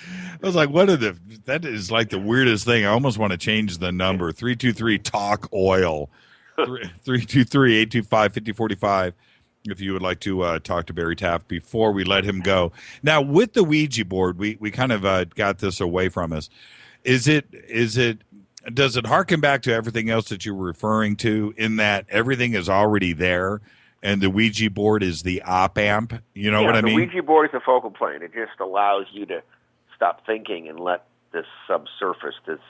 I was like, that is like the weirdest thing. I almost want to change the number. 323-TALK-OIL. 323-825-5045. If you would like to talk to Barry Taff before we let him go. Now, with the Ouija board, we kind of got this away from us. Does it harken back to everything else that you were referring to in that everything is already there and the Ouija board is the op amp? You know what I mean?
The Ouija board is the focal point. It just allows you to stop thinking and let this subsurface, this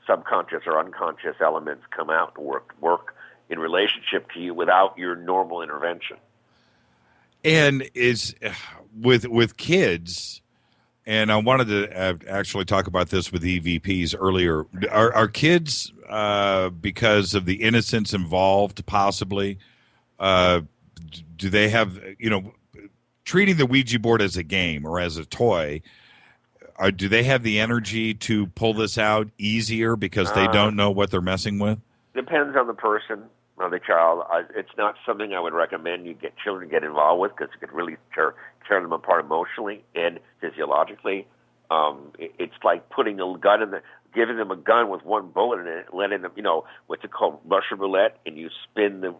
subconscious or unconscious elements come out and work in relationship to you without your normal intervention.
And is with kids, and I wanted to actually talk about this with EVPs earlier. Are kids, because of the innocence involved, possibly, do they have, treating the Ouija board as a game or as a toy, do they have the energy to pull this out easier because they don't know what they're messing with?
Depends on the person. The child. It's not something I would recommend you get children to get involved with because it could really tear them apart emotionally and physiologically. It's like putting a gun giving them a gun with one bullet in it, letting them, what's it called, Russian roulette, and you spin the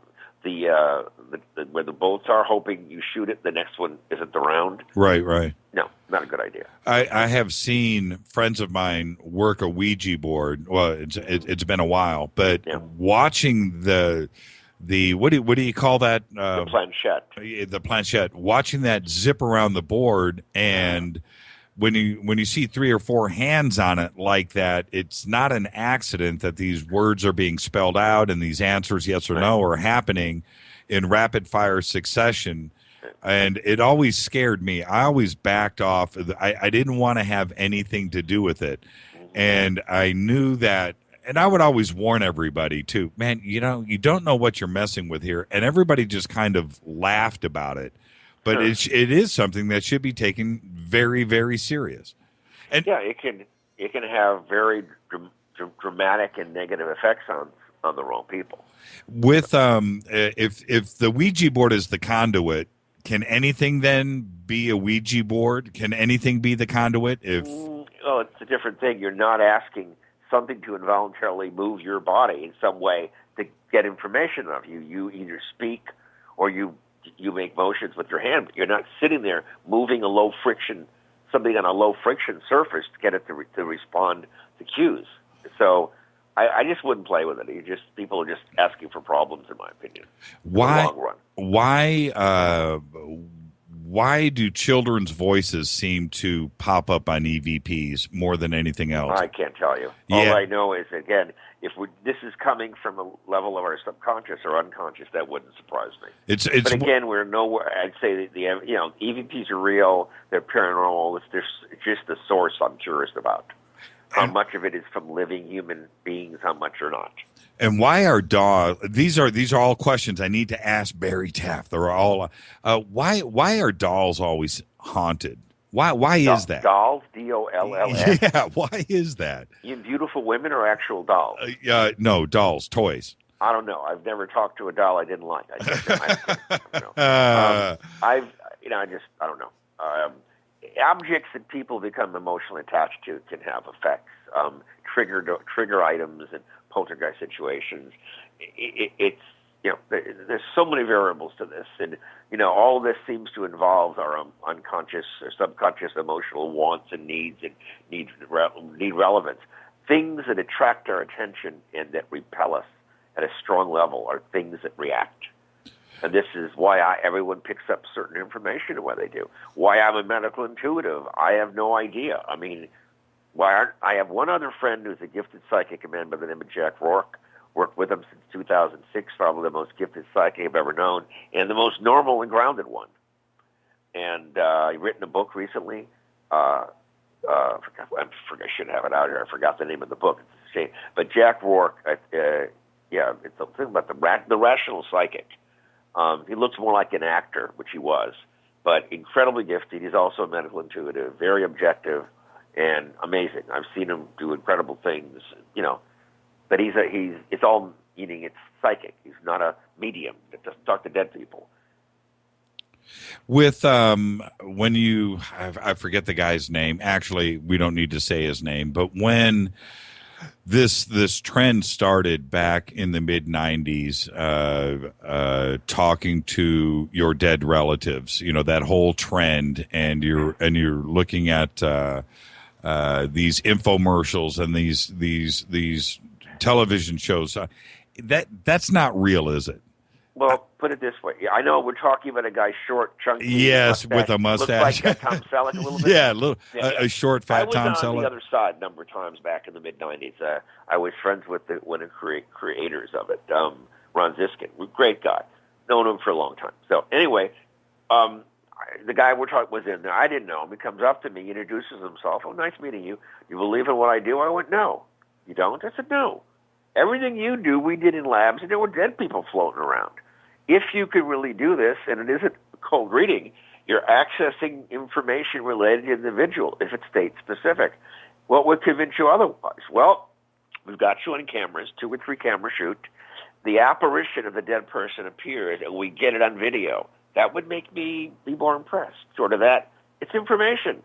where the bullets are, hoping you shoot it, the next one isn't around.
Right.
No, not a good idea.
I have seen friends of mine work a Ouija board. Well, it's been a while, but watching the what do you call that?
The planchette.
The planchette. Watching that zip around the board, and when you see 3 or 4 hands on it like that, it's not an accident that these words are being spelled out and these answers, yes or no, are happening in rapid fire succession. And it always scared me. I always backed off. I didn't want to have anything to do with it. And I knew that, and I would always warn everybody too, man, you don't know what you're messing with here. And everybody just kind of laughed about it. But
Sure.
it is something that should be taken very, very serious. And
yeah, it can have very dramatic and negative effects on the wrong people.
with if the Ouija board is the conduit, can anything then be a Ouija board? Can anything be the conduit?
Oh, it's a different thing. You're not asking something to involuntarily move your body in some way to get information of you. You either speak or you make motions with your hand. But you're not sitting there moving something on a low friction surface to get it to respond to cues. So I just wouldn't play with it. People are just asking for problems, in my opinion.
Why?
In the long run.
Why do children's voices seem to pop up on EVPs more than anything else?
I can't tell you.
Yeah.
All I know is, again, this is coming from a level of our subconscious or unconscious, that wouldn't surprise me. But again, we're nowhere. I'd say that EVPs are real. They're paranormal. It's just the source I'm curious about. How much of it is from living human beings? How much or not?
And why are dolls? These are all questions I need to ask Barry Taff. They're all why are dolls always haunted? Why is that?
Dolls, DOLLS.
Yeah, why is that?
You beautiful women or actual dolls?
No, dolls, toys.
I don't know. I've never talked to a doll I didn't like. I don't know. I don't know. Objects that people become emotionally attached to can have effects. Trigger items and poltergeist situations. There's so many variables to this, and all of this seems to involve our unconscious or subconscious emotional wants and needs and need relevance. Things that attract our attention and that repel us at a strong level are things that react. And this is why everyone picks up certain information and why they do. Why I'm a medical intuitive, I have no idea. I mean, I have one other friend who's a gifted psychic, a man by the name of Jack Rourke. Worked with him since 2006, probably the most gifted psychic I've ever known, and the most normal and grounded one. And he's written a book recently. I should have it out here. I forgot the name of the book. It's a shame. But Jack Rourke, it's a thing about the rational psychic. He looks more like an actor, which he was, but incredibly gifted. He's also a medical intuitive, very objective, and amazing. I've seen him do incredible things, but it's all meaning it's psychic. He's not a medium that doesn't talk to dead people.
With when I forget the guy's name. Actually, we don't need to say his name, but when this trend started back in the mid 90s, talking to your dead relatives, that whole trend, and you're looking at these infomercials and these television shows. That's not real, is it?
Well, put it this way. I know we're talking about a guy short, chunky.
Yes,
mustache.
with a mustache.
Looks like Tom Selleck a little bit.
Yeah, a short, fat Tom Selleck.
I was on the other side a number of times back in the mid-'90s. I was friends with one of the creators of it, Ron Ziskin. Great guy. Known him for a long time. So anyway, the guy we're talking was in there. I didn't know him. He comes up to me, introduces himself. Oh, nice meeting you. You believe in what I do? I went, no. You don't? I said, no. Everything you do, we did in labs, and there were dead people floating around. If you could really do this, and it isn't cold reading, you're accessing information related to the individual, if it's state-specific. What would convince you otherwise? Well, we've got you on cameras, 2 or 3 camera shoot. The apparition of the dead person appears, and we get it on video. That would make me be more impressed. Sort of that. It's information.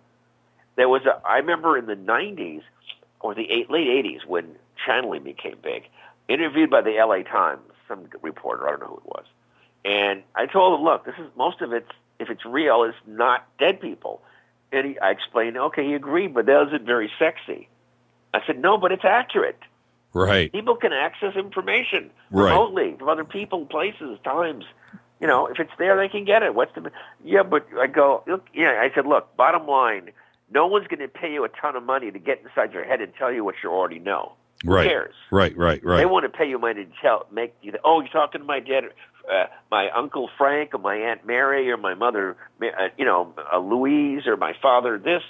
I remember in the 90s, or the late 80s, when channeling became big, interviewed by the LA Times, some reporter, I don't know who it was. And I told him, look, most of it, if it's real, is not dead people. And I explained, okay, he agreed, but that isn't very sexy. I said, no, but it's accurate.
Right.
People can access information remotely from other people, places, times. If it's there, they can get it. But I go, look, I said, look, bottom line, no one's going to pay you a ton of money to get inside your head and tell you what you already know. Who cares?
Right.
They want to pay you money to make you, oh, you're talking to my dead my Uncle Frank or my Aunt Mary or my mother, Louise or my father this,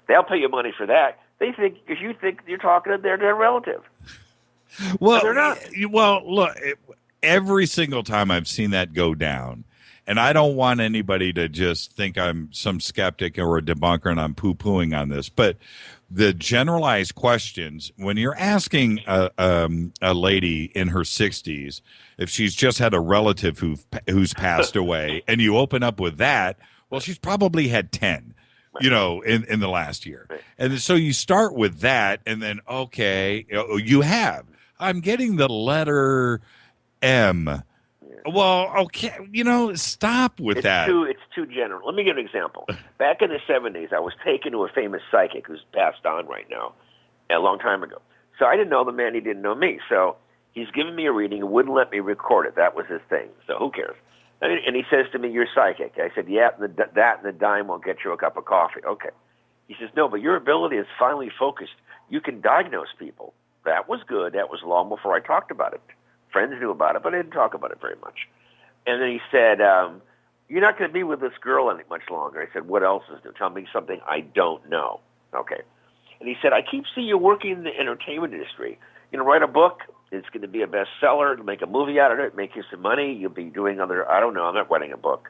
they'll pay you money for that. They think, if you think you're talking to their relative.
Well,
they're not.
Well, look, every single time I've seen that go down, and I don't want anybody to just think I'm some skeptic or a debunker and I'm poo-pooing on this, but the generalized questions, when you're asking a lady in her 60s if she's just had a relative who's passed away, and you open up with that, well, she's probably had 10, in the last year. And so you start with that, and then, okay, you have. I'm getting the letter M. Well, okay, stop with that.
It's too general. Let me give an example. Back in the 70s, I was taken to a famous psychic who's passed on right now, a long time ago. So I didn't know the man, he didn't know me. So he's giving me a reading and wouldn't let me record it. That was his thing. So who cares? And he says to me, "You're psychic." I said, "Yeah, and that and the dime won't get you a cup of coffee." Okay. He says, "No, but your ability is finely focused. You can diagnose people." That was good. That was long before I talked about it. Friends knew about it, but I didn't talk about it very much. And then he said, "You're not going to be with this girl any much longer." I said, "What else is new? Tell me something I don't know." Okay. And he said, "I keep seeing you working in the entertainment industry. Write a book. It's going to be a bestseller. It'll make a movie out of it, make you some money. You'll be doing I don't know, I'm not writing a book."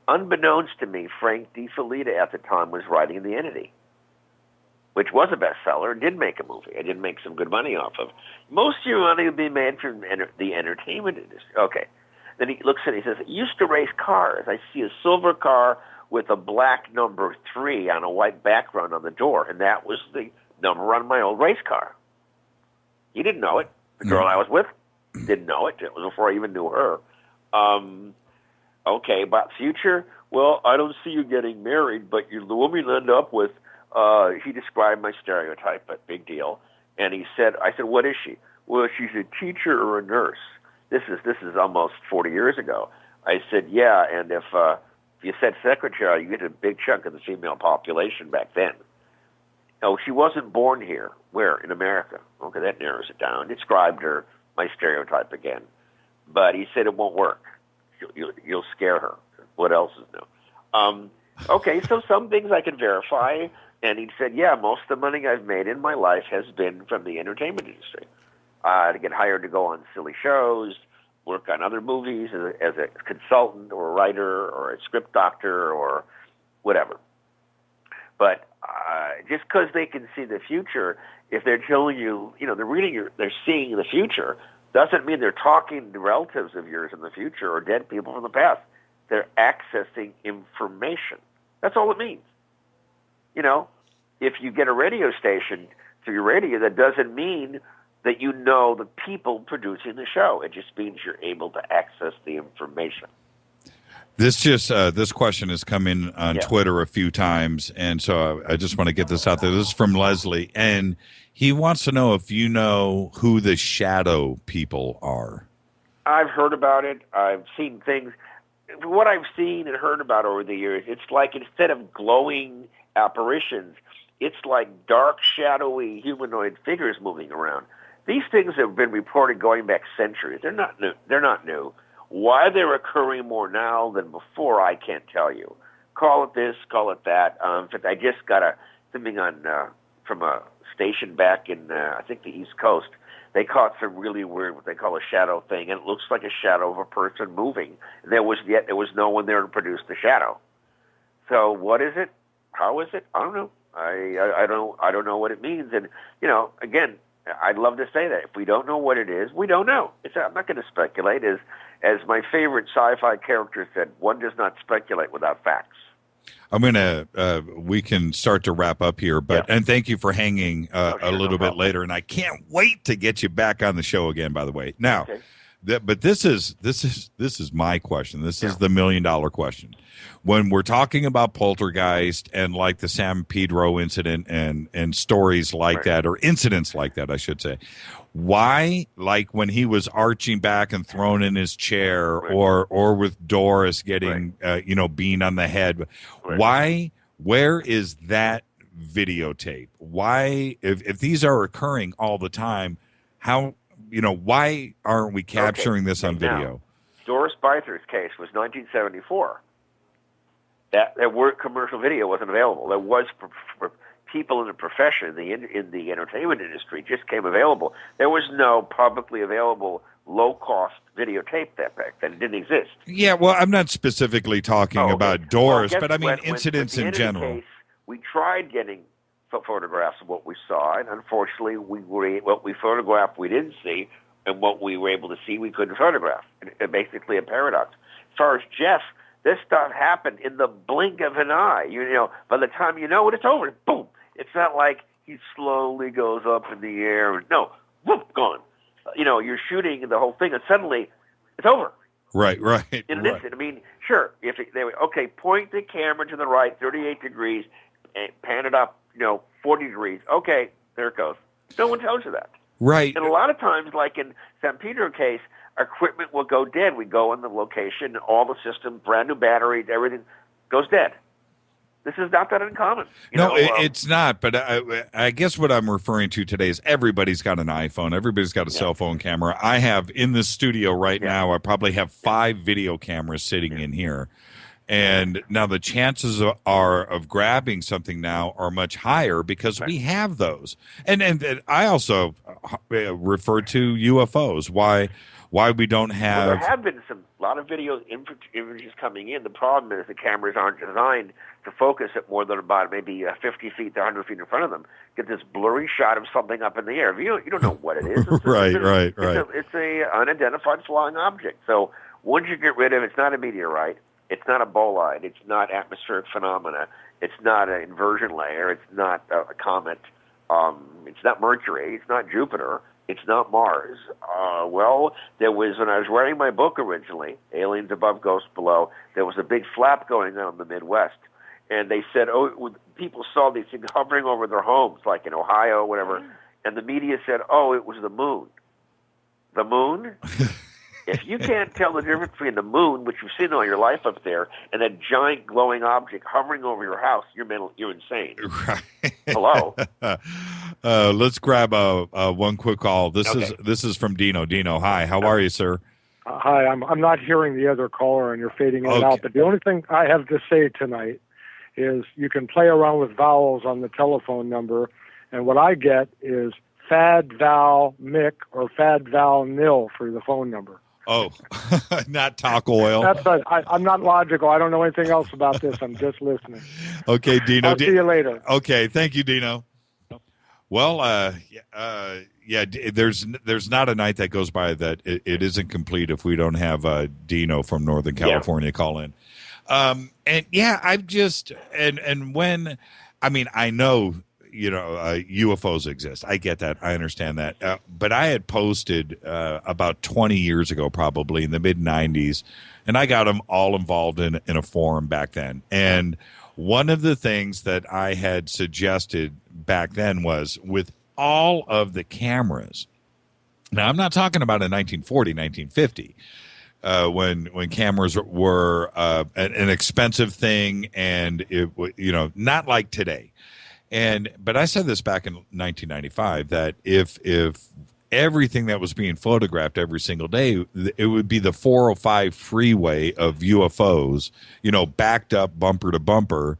Unbeknownst to me, Frank DiFelita at the time was writing The Entity, which was a bestseller and did make a movie. I did make some good money off of. Most of your money would be made from the entertainment industry. Okay. Then he looks at it, he says, "I used to race cars. I see a silver car with a black number 3 on a white background on the door, and that was the number on my old race car." He didn't know it. The girl I was with didn't know it. It was before I even knew her. Okay, about future, well, I don't see you getting married, but the woman you end up with, he described my stereotype, but big deal. And I said, "What is she?" "Well, she's a teacher or a nurse." This is almost 40 years ago. I said, "Yeah, and if you said secretary, you get a big chunk of the female population back then." "Oh, she wasn't born here." "Where?" "In America." Okay, that narrows it down. Described my stereotype again. But he said it won't work. You'll scare her. What else is new? Okay, so some things I can verify. And he said, "Yeah, most of the money I've made in my life has been from the entertainment industry. To get hired to go on silly shows, work on other movies as a consultant or a writer or a script doctor or whatever." But just because they can see the future, if they're telling you, they're seeing the future, doesn't mean they're talking to relatives of yours in the future or dead people from the past. They're accessing information. That's all it means. If you get a radio station through your radio, that doesn't mean that you know the people producing the show. It just means you're able to access the information.
This question has come in on Twitter a few times, and so I just want to get this out there. This is from Leslie, and he wants to know if you know who the shadow people are.
I've heard about it. I've seen things. What I've seen and heard about over the years, it's like instead of glowing apparitions, it's like dark, shadowy humanoid figures moving around. These things have been reported going back centuries. They're not new. Why they're occurring more now than before, I can't tell you. Call it this, call it that. In fact, I just got something on from a station back in, I think, the East Coast. They caught some really weird, what they call a shadow thing, and it looks like a shadow of a person moving. There was no one there to produce the shadow. So what is it? How is it? I don't know. I don't know what it means. And again, I'd love to say that if we don't know what it is, we don't know. I'm not going to speculate. As my favorite sci-fi character said, one does not speculate without facts.
I'm we can start to wrap up here, and thank you for hanging a little bit later. And I can't wait to get you back on the show again, by the way. Now, but this is my question. This is the $1 million question. When we're talking about poltergeist and like the San Pedro incident and stories like that, or incidents like that, I should say, why, like when he was arching back and thrown in his chair, or with Doris getting beamed on the head, where is that videotape? Why, if these are occurring all the time, why aren't we capturing this on video?
Now, Spither's case was 1974. That word commercial video wasn't available. There was for people in the profession, in the entertainment industry, just came available. There was no publicly available low-cost videotape back then. It didn't exist.
Yeah, well, I'm not specifically talking about Doris, but I mean incidents in
Kennedy
general.
Case, we tried getting photographs of what we saw, and unfortunately, what we photographed we didn't see, and what we were able to see we couldn't photograph. Basically a paradox. As far as Jeff, this stuff happened in the blink of an eye. You know, by the time you know it, it's over. Boom. It's not like he slowly goes up in the air. No, whoop, gone. You know, you're shooting the whole thing, and suddenly it's over.
Right.
In an instant. I mean, sure, if they were, okay, point the camera to the right, 38 degrees, and pan it up, 40 degrees. Okay, there it goes. No one tells you that.
Right.
And a lot of times, like in St. Peter case, equipment will go dead. We go in the location, all the systems, brand new batteries, everything goes dead. This is not that uncommon.
It's not. But I guess what I'm referring to today is everybody's got an iPhone. Everybody's got a cell phone camera. I have in the studio right now, I probably have 5 video cameras sitting in here. And now the chances are of grabbing something now are much higher because we have those. And I also refer to UFOs. Why we don't have...
Well, there have been a lot of video images coming in. The problem is the cameras aren't designed to focus at more than about maybe 50 feet to 100 feet in front of them. Get this blurry shot of something up in the air. You don't know what it is.
Right.
It's a unidentified flying object. So once you get rid of it, it's not a meteorite. It's not a bolide. It's not atmospheric phenomena. It's not an inversion layer. It's not a comet. It's not Mercury. It's not Jupiter. It's not Mars. There was, when I was writing my book originally, Aliens Above, Ghosts Below, there was a big flap going on in the Midwest. And they said, people saw these things hovering over their homes, like in Ohio, whatever. And the media said, it was the moon. The moon? If you can't tell the difference between the moon, which you've seen all your life up there, and that giant glowing object hovering over your house, you're insane.
Right.
Hello.
Let's grab one quick call. This is from Dino. Dino, hi. How are you, sir?
Hi. I'm not hearing the other caller, and you're fading in and out. But the only thing I have to say tonight is you can play around with vowels on the telephone number, and what I get is Fad Val Mick or Fad Val Nil for the phone number.
Oh, not talk oil.
I'm not logical. I don't know anything else about this. I'm just listening.
Okay, Dino.
I'll see you later.
Okay, thank you, Dino. Well, there's not a night that goes by that it isn't complete if we don't have Dino from Northern California call in. I've just and when I know. UFOs exist. I get that. I understand that. But I had posted about 20 years ago, probably in the mid-'90s, and I got them all involved in a forum back then. And one of the things that I had suggested back then was with all of the cameras. Now, I'm not talking about in 1940, 1950. When cameras were an expensive thing, and it not like today. But I said this back in 1995 that if everything that was being photographed every single day, it would be the 405 freeway of UFOs, backed up bumper to bumper,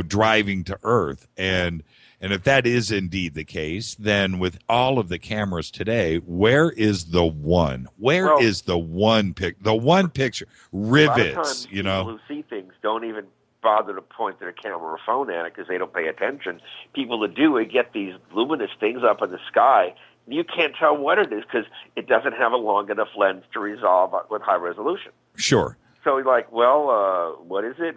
driving to Earth. And if that is indeed the case, then with all of the cameras today, where is the one? Where is the one the one picture? Rivets,
A lot of times people who see things don't even bother to point their camera or phone at it because they don't pay attention. People that do, they get these luminous things up in the sky. You can't tell what it is because it doesn't have a long enough lens to resolve with high resolution.
Sure.
So you're like, what is it?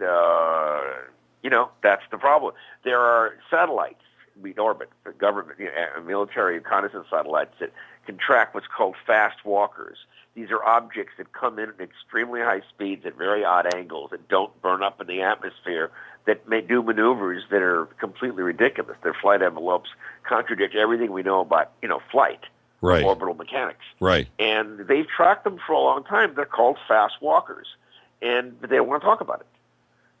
That's the problem. There are satellites in orbit, the government, military reconnaissance satellites that can track what's called fast walkers. These are objects that come in at extremely high speeds at very odd angles that don't burn up in the atmosphere, that may do maneuvers that are completely ridiculous. Their flight envelopes contradict everything we know about, flight,
right,
orbital mechanics.
Right.
And they've tracked them for a long time. They're called fast walkers, but they don't want to talk about it.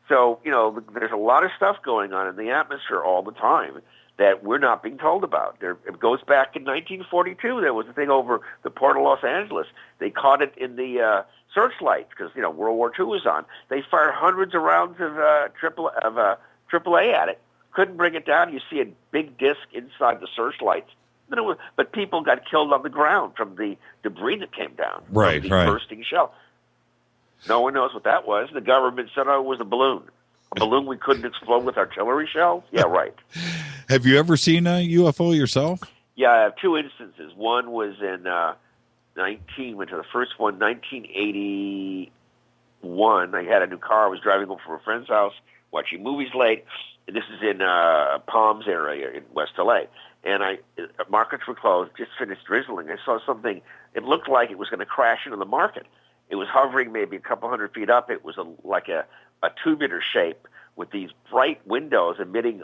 So, there's a lot of stuff going on in the atmosphere all the time that we're not being told about. It goes back in 1942. There was a thing over the port of Los Angeles. They caught it in the searchlights because World War II was on. They fired hundreds of rounds of AAA at it. Couldn't bring it down. You see a big disc inside the searchlights. But people got killed on the ground from the debris that came down.
Right,
from the bursting shell. No one knows what that was. The government said, it was a balloon. A balloon we couldn't explode with artillery shells? Yeah, right.
Have you ever seen a UFO yourself?
Yeah, I have two instances. One was in went to the first one, 1981. I had a new car. I was driving home from a friend's house, watching movies late. And this is in Palms area in West LA. And markets were closed, just finished drizzling. I saw something. It looked like it was going to crash into the market. It was hovering maybe a couple hundred feet up. It was like a tubular shape with these bright windows emitting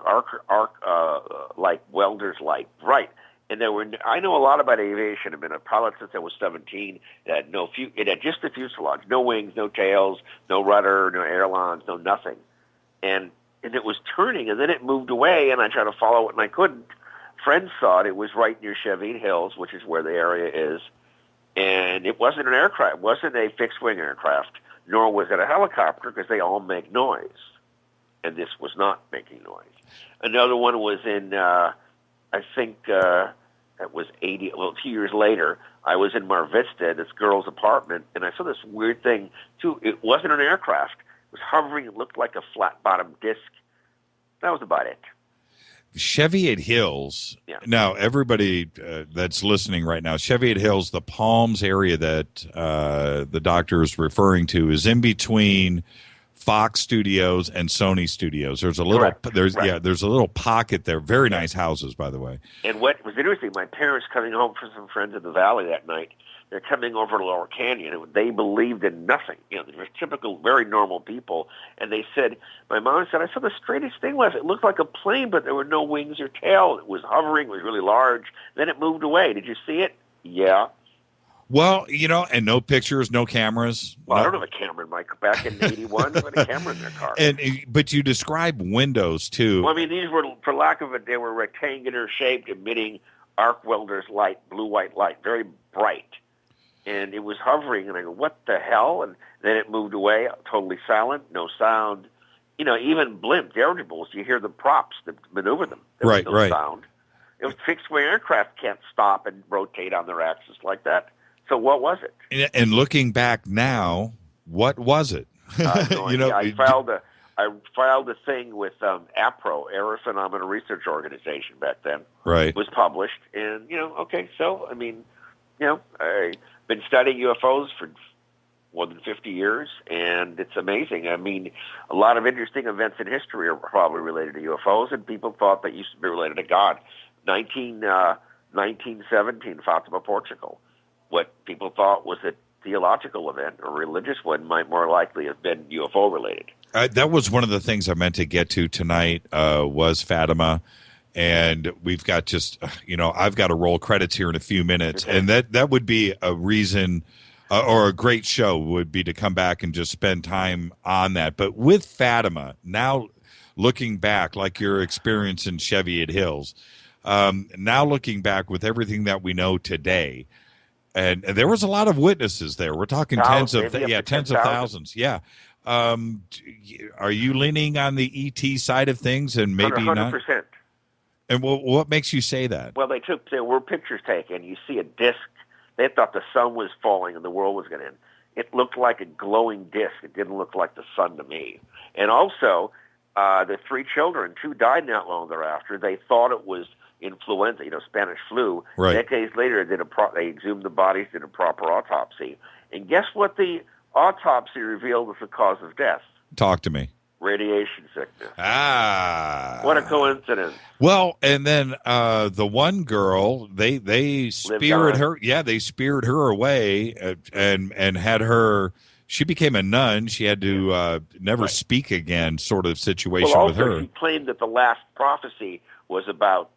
like welder's light, bright. And I know a lot about aviation. I've been a pilot since I was 17. It had just the fuselage, no wings, no tails, no rudder, no ailerons, no nothing. And it was turning, and then it moved away, and I tried to follow it, and I couldn't. Friends saw it. It was right near Cheviot Hills, which is where the area is. And it wasn't an aircraft. It wasn't a fixed-wing aircraft, nor was it a helicopter, because they all make noise. And this was not making noise. Another one was in, I think that was 2 years later. I was in Mar Vista, this girl's apartment, and I saw this weird thing, too. It wasn't an aircraft. It was hovering. It looked like a flat-bottomed disc. That was about it.
Cheviot Hills.
Yeah.
Now, everybody that's listening right now, Cheviot Hills, the Palms area that the doctor is referring to, is in between Fox Studios and Sony Studios. There's a little, there's a little pocket there. Very nice houses, by the way.
And what was interesting, my parents coming home from some friends in the valley that night. They're coming over to Lower Canyon, and they believed in nothing. They were typical, very normal people. And they said, my mom said, I saw the straightest thing was, it looked like a plane, but there were no wings or tail. It was hovering, it was really large. Then it moved away. Did you see it? Yeah.
Well, and no pictures, no cameras.
Well, I don't have a camera in my back in 81. I had a camera in their car.
But you describe windows, too.
Well, I mean, these were, for lack of it, they were rectangular shaped, emitting arc welder's light, blue-white light, very bright. And it was hovering, and I go, what the hell? And then it moved away, totally silent, no sound. Even blimp dirigibles, you hear the props that maneuver them. There was no sound. It was fixed-wing aircraft can't stop and rotate on their axis like that. So what was it?
And looking back now, what was it?
I filed a thing with APRO, Air Phenomena Research Organization, back then.
Right.
It was published, and I've been studying UFOs for more than 50 years, and it's amazing. I mean, a lot of interesting events in history are probably related to UFOs, and people thought they used to be related to God. 1917, Fatima, Portugal. What people thought was a theological event or religious one might more likely have been UFO related.
That was one of the things I meant to get to tonight, was Fatima. And we've got I've got to roll credits here in a few minutes. And that would be a reason or a great show would be to come back and just spend time on that. But with Fatima, now looking back, like your experience in Cheviot Hills, now looking back with everything that we know today, and there was a lot of witnesses there. We're talking tens of thousands. Yeah. Are you leaning on the ET side of things and maybe 100%. Not? And what makes you say that?
Well, there were pictures taken. You see a disc. They thought the sun was falling and the world was going to end. It looked like a glowing disc. It didn't look like the sun to me. And also, the 3 children, 2 died not long thereafter. They thought it was influenza, Spanish flu.
Right.
Decades later, they exhumed the bodies, did a proper autopsy. And guess what the autopsy revealed was the cause of death?
Talk to me.
Radiation sickness.
What
a coincidence.
Well, and then the one girl, they speared her. Yeah, they speared her away and had her. She became a nun. She had to never speak again, sort of situation with her.
She claimed that the last prophecy was about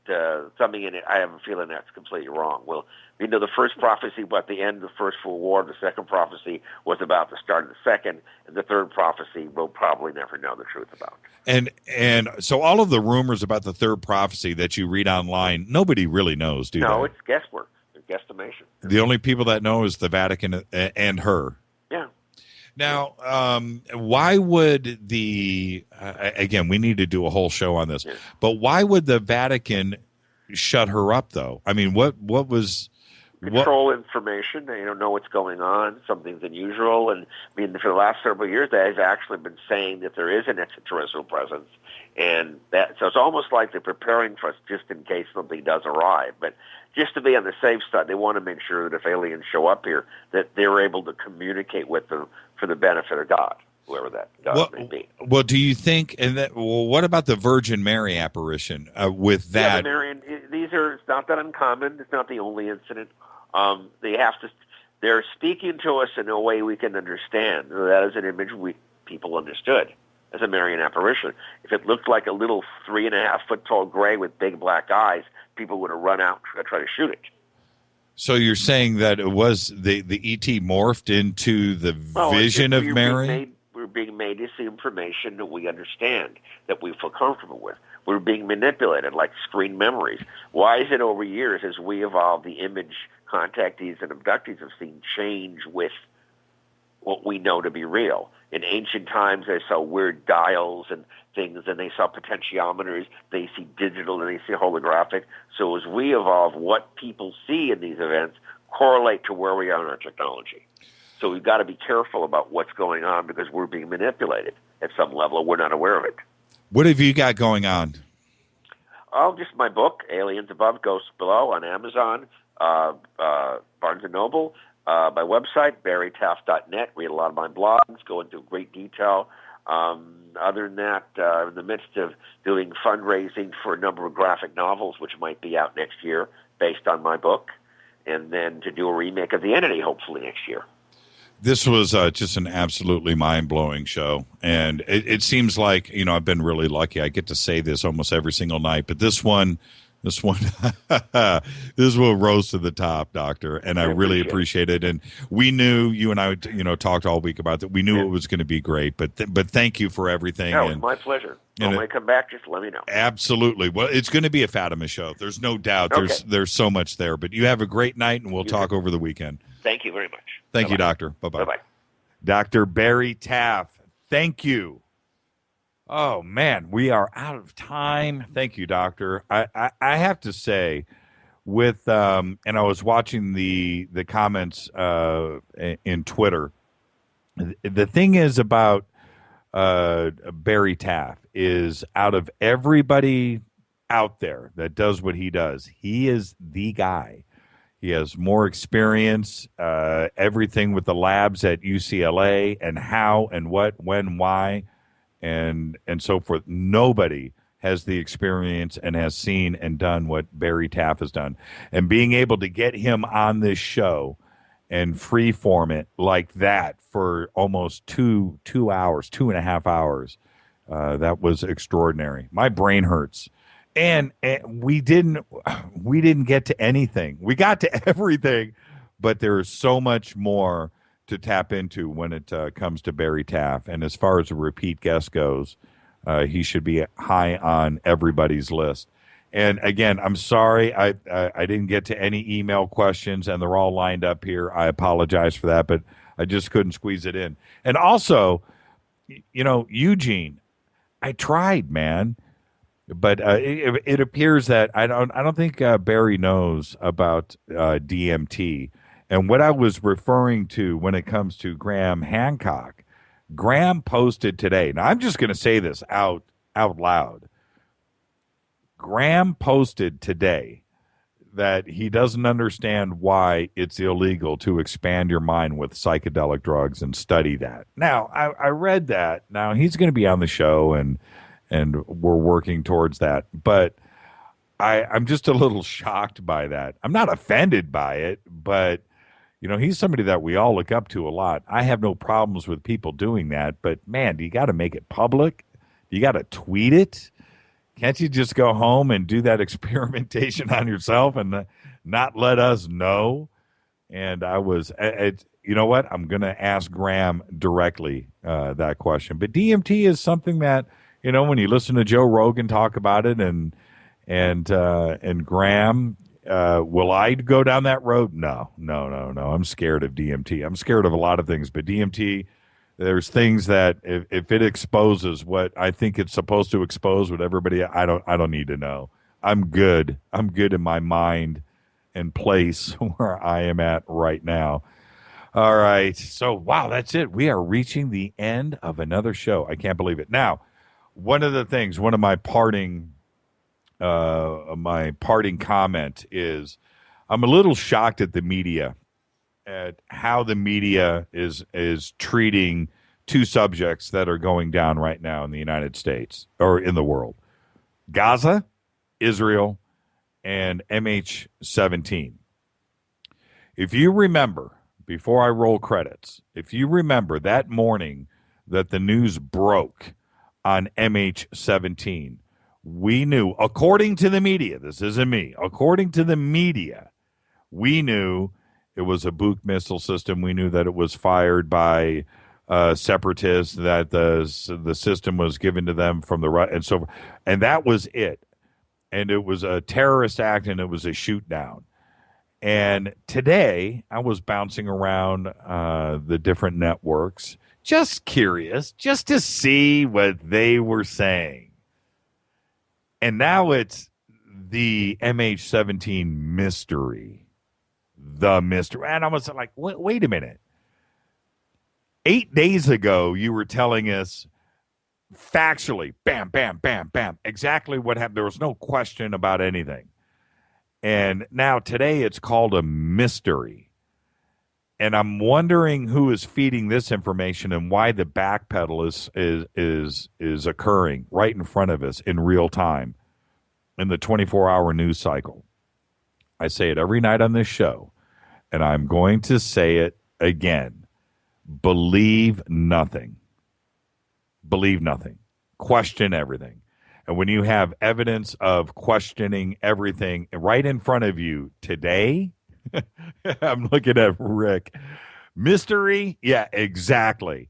something in it. I have a feeling that's completely wrong. Well, the first prophecy about the end of the First World War, the second prophecy was about the start of the second, and the third prophecy we'll probably never know the truth about.
And so all of the rumors about the third prophecy that you read online, nobody really knows, do they?
No, it's guesswork, it's guesstimation.
The only people that know is the Vatican and her.
Yeah.
Now, why would again, we need to do a whole show on this, but why would the Vatican shut her up, though? I mean, what was...
Control information. They don't know what's going on. Something's unusual. And I mean, for the last several years, they've actually been saying that there is an extraterrestrial presence. And so it's almost like they're preparing for us just in case something does arrive. But just to be on the safe side, they want to make sure that if aliens show up here, that they're able to communicate with them for the benefit of God, whoever that God may be.
Well, do you think, what about the Virgin Mary apparition with that?
Yeah, the Marian, it's not that uncommon. It's not the only incident. They're speaking to us in a way we can understand. That is an image people understood as a Marian apparition. If it looked like a little 3.5 foot tall gray with big black eyes, people would have run out and try to shoot it.
So you're saying that it was the ET morphed into the vision of Mary?
We're being made to see information that we understand, that we feel comfortable with. We're being manipulated like screen memories. Why is it over years as we evolve, the image contactees and abductees have seen change with what we know to be real? In ancient times, they saw weird dials and things, and they saw potentiometers. They see digital, and they see holographic. So as we evolve, what people see in these events correlate to where we are in our technology. So we've got to be careful about what's going on because we're being manipulated at some level. We're not aware of it.
What have you got going on?
Oh, just my book, Aliens Above, Ghosts Below, on Amazon, Barnes & Noble, my website, barrytaff.net. Read a lot of my blogs, go into great detail. Other than that, in the midst of doing fundraising for a number of graphic novels, which might be out next year based on my book, and then to do a remake of The Entity, hopefully next year.
This was just an absolutely mind-blowing show, and it seems like, I've been really lucky. I get to say this almost every single night, but this one this will rose to the top, Doctor, and I really appreciate it. And we knew, you and I, talked all week about that. We knew it was going to be great, but thank you for everything.
No, it's my pleasure. When I come back, just let me know.
Absolutely. Well, it's going to be a Fatima show. There's no doubt.
Okay.
There's so much there. But you have a great night, and we'll talk over the weekend.
Thank you very much.
Thank you, Doctor. Bye-bye.
Bye-bye.
Dr. Barry Taff, thank you. Oh, man, we are out of time. Thank you, Doctor. I have to say, and I was watching the comments in Twitter, the thing is about Barry Taff is, out of everybody out there that does what he does, he is the guy. He has more experience, everything with the labs at UCLA and how and what, when, why, and so forth. Nobody has the experience and has seen and done what Barry Taff has done. And being able to get him on this show and freeform it like that for almost 2.5 hours, that was extraordinary. My brain hurts. And we didn't get to anything. We got to everything, but there is so much more to tap into when it comes to Barry Taff. And as far as a repeat guest goes, he should be high on everybody's list. And again, I'm sorry I didn't get to any email questions, and they're all lined up here. I apologize for that, but I just couldn't squeeze it in. And also, Eugene, I tried, man. But it appears that I don't think Barry knows about DMT. And what I was referring to when it comes to Graham Hancock, Graham posted today. Now, I'm just going to say this out loud. Graham posted today that he doesn't understand why it's illegal to expand your mind with psychedelic drugs and study that. Now, I read that. Now, he's going to be on the show, and we're working towards that. But I'm just a little shocked by that. I'm not offended by it, but, he's somebody that we all look up to a lot. I have no problems with people doing that, but, man, do you got to make it public? You got to tweet it?
Can't you just go home and do that experimentation on yourself and not let us know? And I was, you know what? I'm going to ask Graham directly that question. But DMT is something that, you know, when you listen to Joe Rogan talk about it and Graham, will I go down that road? No. I'm scared of DMT. I'm scared of a lot of things, but DMT, there's things that if it exposes what I think it's supposed to expose, what everybody, I don't need to know. I'm good. I'm good in my mind and place where I am at right now. All right. So, wow, that's it. We are reaching the end of another show. I can't believe it. Now, one of my parting comment is I'm a little shocked at the media, at how the media is treating two subjects that are going down right now in the United States or in the world. Gaza, Israel, and MH17. If you remember, before I roll credits, if you remember that morning that the news broke on MH17, we knew, according to the media, this isn't me, according to the media, we knew it was a Buk missile system. We knew that it was fired by separatists, that the system was given to them from the right, and that was it. And it was a terrorist act, and it was a shoot down. And today, I was bouncing around the different networks, just curious, just to see what they were saying. And now it's the MH17 mystery. The mystery. And I was like, wait a minute. 8 days ago, you were telling us factually, bam, bam, bam, bam, exactly what happened. There was no question about anything. And now today it's called a mystery. And I'm wondering who is feeding this information and why the backpedal is occurring right in front of us in real time in the 24-hour news cycle. I say it every night on this show, and I'm going to say it again. Believe nothing. Believe nothing. Question everything. And when you have evidence of questioning everything right in front of you today, I'm looking at Rick. Mystery? Yeah, exactly.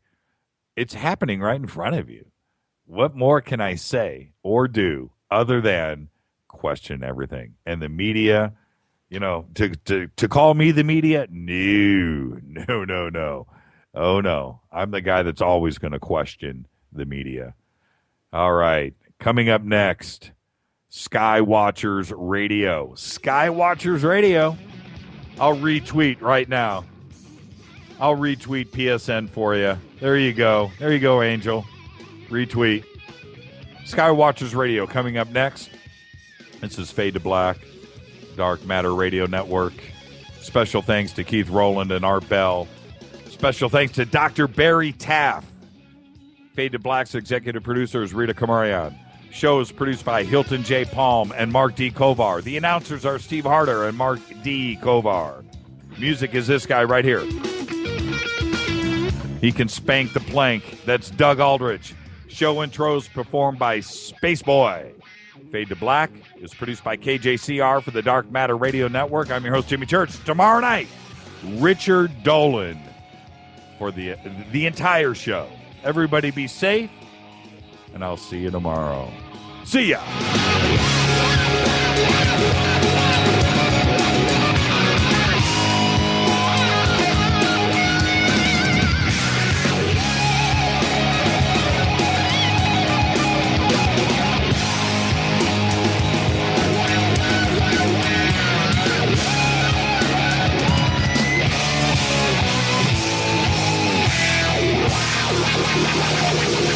It's happening right in front of you. What more can I say or do other than question everything? And the media, you know, to call me the media? No. Oh, no. I'm the guy that's always going to question the media. All right. Coming up next, Skywatchers Radio. Skywatchers Radio. I'll retweet right now. I'll retweet PSN for you. There you go. There you go, Angel. Retweet. Skywatchers Radio coming up next. This is Fade to Black, Dark Matter Radio Network. Special thanks to Keith Rowland and Art Bell. Special thanks to Dr. Barry Taff. Fade to Black's executive producer is Rita Kamarian. Show is produced by Hilton J. Palm and Mark D. Kovar. The announcers are Steve Harder and Mark D. Kovar. Music is this guy right here. He can spank the plank. That's Doug Aldrich. Show intros performed by Space Boy. Fade to Black is produced by KJCR for the Dark Matter Radio Network. I'm your host, Jimmy Church. Tomorrow night, Richard Dolan for the entire show. Everybody be safe, and I'll see you tomorrow. See ya!
Wow.